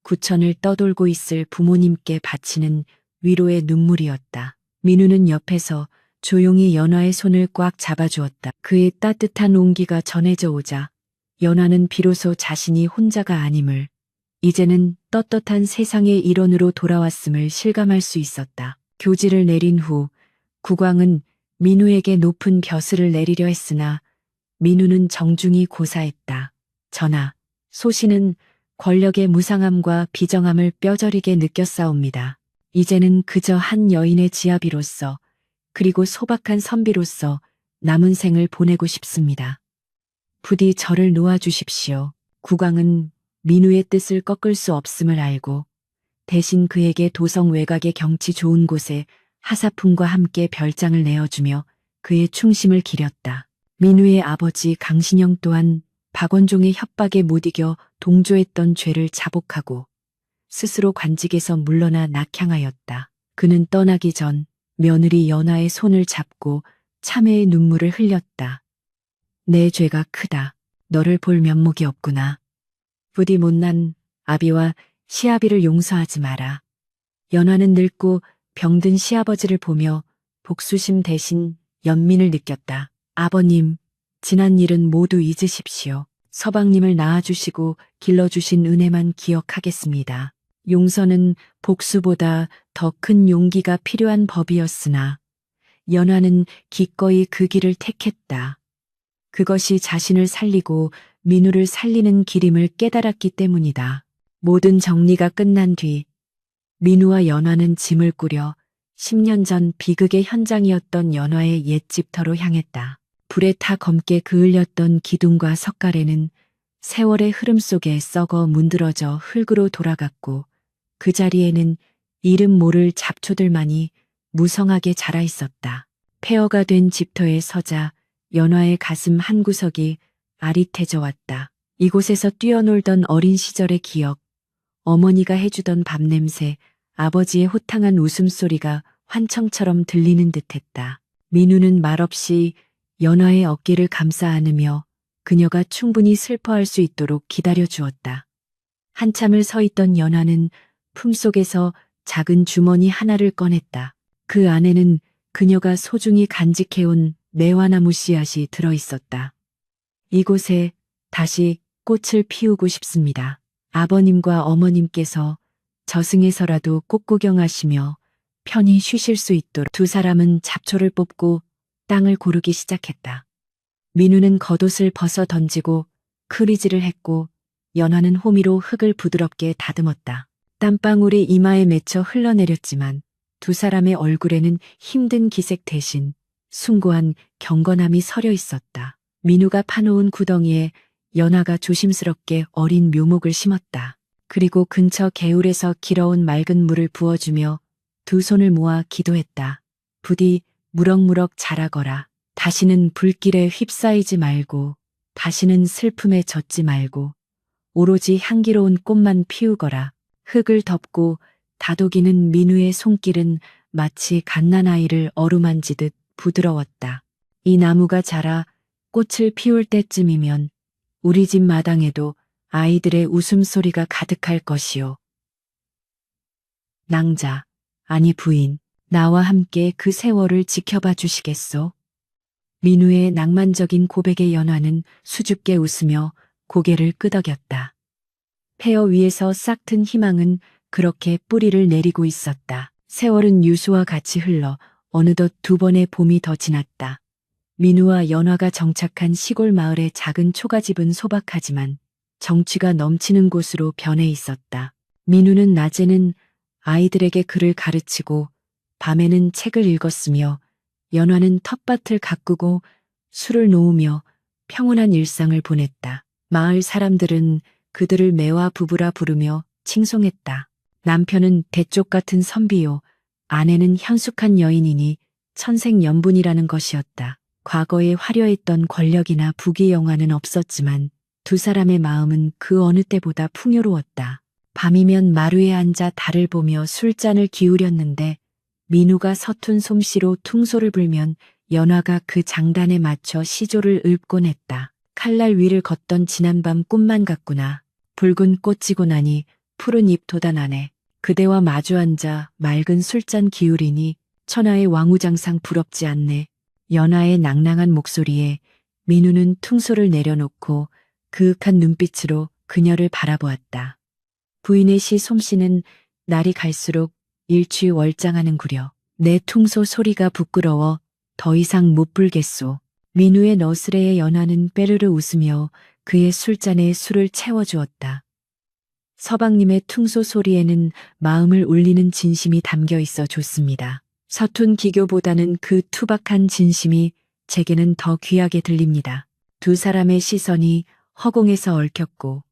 구천을 떠돌고 있을 부모님께 바치는 위로의 눈물이었다. 민우는 옆에서 조용히 연화의 손을 꽉 잡아주었다. 그의 따뜻한 온기가 전해져 오자 연화는 비로소 자신이 혼자가 아님을, 이제는 떳떳한 세상의 일원으로 돌아왔음을 실감할 수 있었다. 교지를 내린 후 국왕은 민우에게 높은 벼슬을 내리려 했으나 민우는 정중히 고사했다. 전하, 소신은 권력의 무상함과 비정함을 뼈저리게 느꼈사옵니다. 이제는 그저 한 여인의 지아비로서 그리고 소박한 선비로서 남은 생을 보내고 싶습니다. 부디 저를 놓아주십시오. 국왕은 민우의 뜻을 꺾을 수 없음을 알고 대신 그에게 도성 외곽의 경치 좋은 곳에 하사품과 함께 별장을 내어주며 그의 충심을 기렸다. 민우의 아버지 강신영 또한 박원종의 협박에 못 이겨 동조했던 죄를 자복하고 스스로 관직에서 물러나 낙향하였다. 그는 떠나기 전 며느리 연화의 손을 잡고 참회의 눈물을 흘렸다. 내 죄가 크다. 너를 볼 면목이 없구나. 부디 못난 아비와 시아비를 용서하지 마라. 연화는 늙고 병든 시아버지를 보며 복수심 대신 연민을 느꼈다. 아버님, 지난 일은 모두 잊으십시오. 서방님을 낳아주시고 길러주신 은혜만 기억하겠습니다. 용서는 복수보다 더 큰 용기가 필요한 법이었으나 연화는 기꺼이 그 길을 택했다. 그것이 자신을 살리고 민우를 살리는 길임을 깨달았기 때문이다. 모든 정리가 끝난 뒤 민우와 연화는 짐을 꾸려 10년 전 비극의 현장이었던 연화의 옛집터로 향했다. 불에 타 검게 그을렸던 기둥과 석가래는 세월의 흐름 속에 썩어 문드러져 흙으로 돌아갔고 그 자리에는 이름 모를 잡초들만이 무성하게 자라 있었다. 폐허가 된 집터에 서자 연화의 가슴 한구석이 아릿해져 왔다. 이곳에서 뛰어놀던 어린 시절의 기억, 어머니가 해주던 밥 냄새, 아버지의 호탕한 웃음소리가 환청처럼 들리는 듯했다. 민우는 말없이 연화의 어깨를 감싸 안으며 그녀가 충분히 슬퍼할 수 있도록 기다려 주었다. 한참을 서 있던 연화는 품속에서 작은 주머니 하나를 꺼냈다. 그 안에는 그녀가 소중히 간직해온 매화나무 씨앗이 들어 있었다. 이곳에 다시 꽃을 피우고 싶습니다. 아버님과 어머님께서 저승에서라도 꽃 구경하시며 편히 쉬실 수 있도록 두 사람은 잡초를 뽑고 땅을 고르기 시작했다. 민우는 겉옷을 벗어 던지고 크리지를 했고 연화는 호미로 흙을 부드럽게 다듬었다. 땀방울이 이마에 맺혀 흘러내렸지만 두 사람의 얼굴에는 힘든 기색 대신 숭고한 경건함이 서려 있었다. 민우가 파놓은 구덩이에 연화가 조심스럽게 어린 묘목을 심었다. 그리고 근처 개울에서 길어온 맑은 물을 부어주며 두 손을 모아 기도했다. 부디 무럭무럭 자라거라. 다시는 불길에 휩싸이지 말고 다시는 슬픔에 젖지 말고 오로지 향기로운 꽃만 피우거라. 흙을 덮고 다독이는 민우의 손길은 마치 갓난아이를 어루만지듯 부드러웠다. 이 나무가 자라 꽃을 피울 때쯤이면 우리 집 마당에도 아이들의 웃음소리가 가득할 것이요. 낭자, 아니 부인, 나와 함께 그 세월을 지켜봐 주시겠소? 민우의 낭만적인 고백에 연화는 수줍게 웃으며 고개를 끄덕였다. 폐허 위에서 싹튼 희망은 그렇게 뿌리를 내리고 있었다. 세월은 유수와 같이 흘러 어느덧 두 번의 봄이 더 지났다. 민우와 연화가 정착한 시골 마을의 작은 초가집은 소박하지만 정취가 넘치는 곳으로 변해 있었다. 민우는 낮에는 아이들에게 글을 가르치고 밤에는 책을 읽었으며 연화는 텃밭을 가꾸고 술을 놓으며 평온한 일상을 보냈다. 마을 사람들은 그들을 매화 부부라 부르며 칭송했다. 남편은 대쪽 같은 선비요, 아내는 현숙한 여인이니 천생연분이라는 것이었다. 과거에 화려했던 권력이나 부귀 영화는 없었지만 두 사람의 마음은 그 어느 때보다 풍요로웠다. 밤이면 마루에 앉아 달을 보며 술잔을 기울였는데 민우가 서툰 솜씨로 퉁소를 불면 연화가 그 장단에 맞춰 시조를 읊곤 했다. 칼날 위를 걷던 지난밤 꿈만 같구나. 붉은 꽃 지고 나니 푸른 잎 돋아나네. 그대와 마주 앉아 맑은 술잔 기울이니 천하의 왕우장상 부럽지 않네. 연화의 낭낭한 목소리에 민우는 퉁소를 내려놓고 그윽한 눈빛으로 그녀를 바라보았다. 부인의 시 솜씨는 날이 갈수록 일취월장하는구려. 내 퉁소 소리가 부끄러워 더 이상 못 불겠소. 민우의 너스레에 연하는 빼르르 웃으며 그의 술잔에 술을 채워주었다. 서방님의 퉁소 소리에는 마음을 울리는 진심이 담겨 있어 좋습니다. 서툰 기교보다는 그 투박한 진심이 제게는 더 귀하게 들립니다. 두 사람의 시선이 허공에서 얽혔고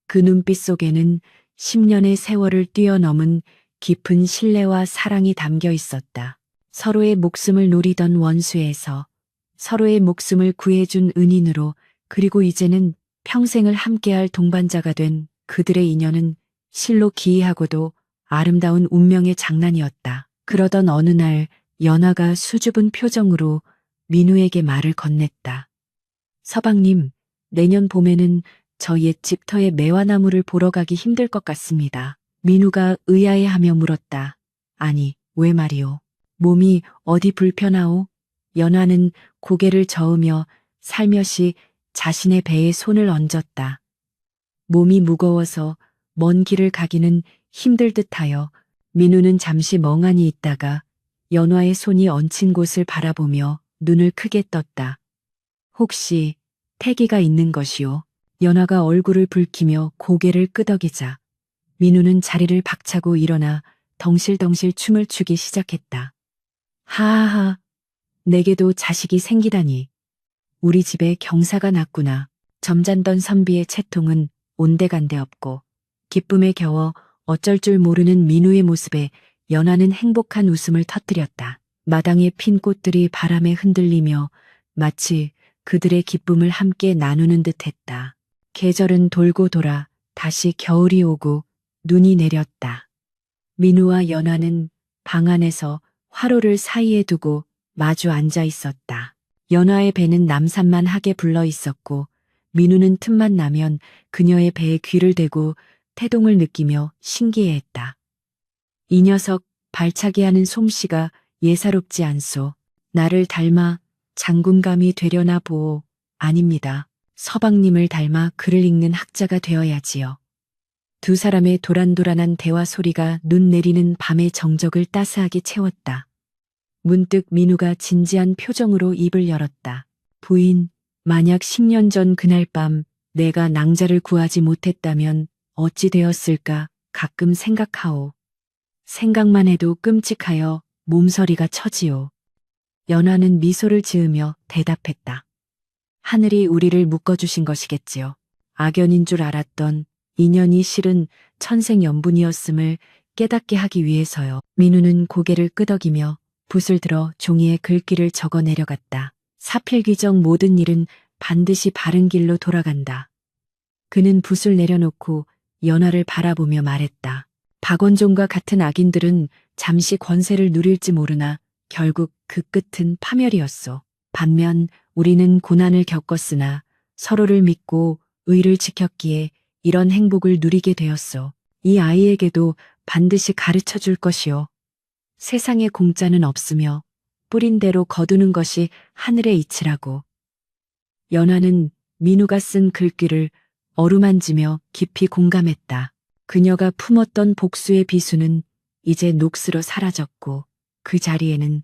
그 눈빛 속에는 10년의 세월을 뛰어넘은 깊은 신뢰와 사랑이 담겨 있었다. 서로의 목숨을 노리던 원수에서 서로의 목숨을 구해준 은인으로 그리고 이제는 평생을 함께할 동반자가 된 그들의 인연은 실로 기이하고도 아름다운 운명의 장난이었다. 그러던 어느 날 연하가 수줍은 표정으로 민우에게 말을 건넸다. 서방님, 내년 봄에는 저 옛집 터의 매화나무를 보러 가기 힘들 것 같습니다. 민우가 의아해하며 물었다. 아니, 왜 말이오? 몸이 어디 불편하오? 연하는 고개를 저으며 살며시 자신의 배에 손을 얹었다. 몸이 무거워서 먼 길을 가기는 힘들 듯하여 민우는 잠시 멍하니 있다가 연화의 손이 얹힌 곳을 바라보며 눈을 크게 떴다. 혹시 태기가 있는 것이오? 연화가 얼굴을 붉히며 고개를 끄덕이자 민우는 자리를 박차고 일어나 덩실덩실 춤을 추기 시작했다. 하하하, 내게도 자식이 생기다니. 우리 집에 경사가 났구나. 점잖던 선비의 채통은 온데간데 없고 기쁨에 겨워 어쩔 줄 모르는 민우의 모습에 연하는 행복한 웃음을 터뜨렸다. 마당에 핀 꽃들이 바람에 흔들리며 마치 그들의 기쁨을 함께 나누는 듯했다. 계절은 돌고 돌아 다시 겨울이 오고 눈이 내렸다. 민우와 연하는 방 안에서 화로를 사이에 두고 마주 앉아 있었다. 연하의 배는 남산만하게 불러 있었고 민우는 틈만 나면 그녀의 배에 귀를 대고 태동을 느끼며 신기해했다. 이 녀석 발차기 하는 솜씨가 예사롭지 않소. 나를 닮아 장군감이 되려나 보오. 아닙니다. 서방님을 닮아 글을 읽는 학자가 되어야지요. 두 사람의 도란도란한 대화 소리가 눈 내리는 밤의 정적을 따스하게 채웠다. 문득 민우가 진지한 표정으로 입을 열었다. 부인, 만약 10년 전 그날 밤 내가 낭자를 구하지 못했다면 어찌 되었을까 가끔 생각하오. 생각만 해도 끔찍하여 몸서리가 처지오. 연하는 미소를 지으며 대답했다. 하늘이 우리를 묶어주신 것이겠지요. 악연인 줄 알았던 인연이 실은 천생연분이었음을 깨닫게 하기 위해서요. 민우는 고개를 끄덕이며 붓을 들어 종이에 글귀를 적어 내려갔다. 사필귀정 모든 일은 반드시 바른 길로 돌아간다. 그는 붓을 내려놓고 연하를 바라보며 말했다. 박원종과 같은 악인들은 잠시 권세를 누릴지 모르나 결국 그 끝은 파멸이었소. 반면 우리는 고난을 겪었으나 서로를 믿고 의를 지켰기에 이런 행복을 누리게 되었소. 이 아이에게도 반드시 가르쳐 줄 것이요. 세상에 공짜는 없으며 뿌린 대로 거두는 것이 하늘의 이치라고. 연하는 민우가 쓴 글귀를 어루만지며 깊이 공감했다. 그녀가 품었던 복수의 비수는 이제 녹슬어 사라졌고 그 자리에는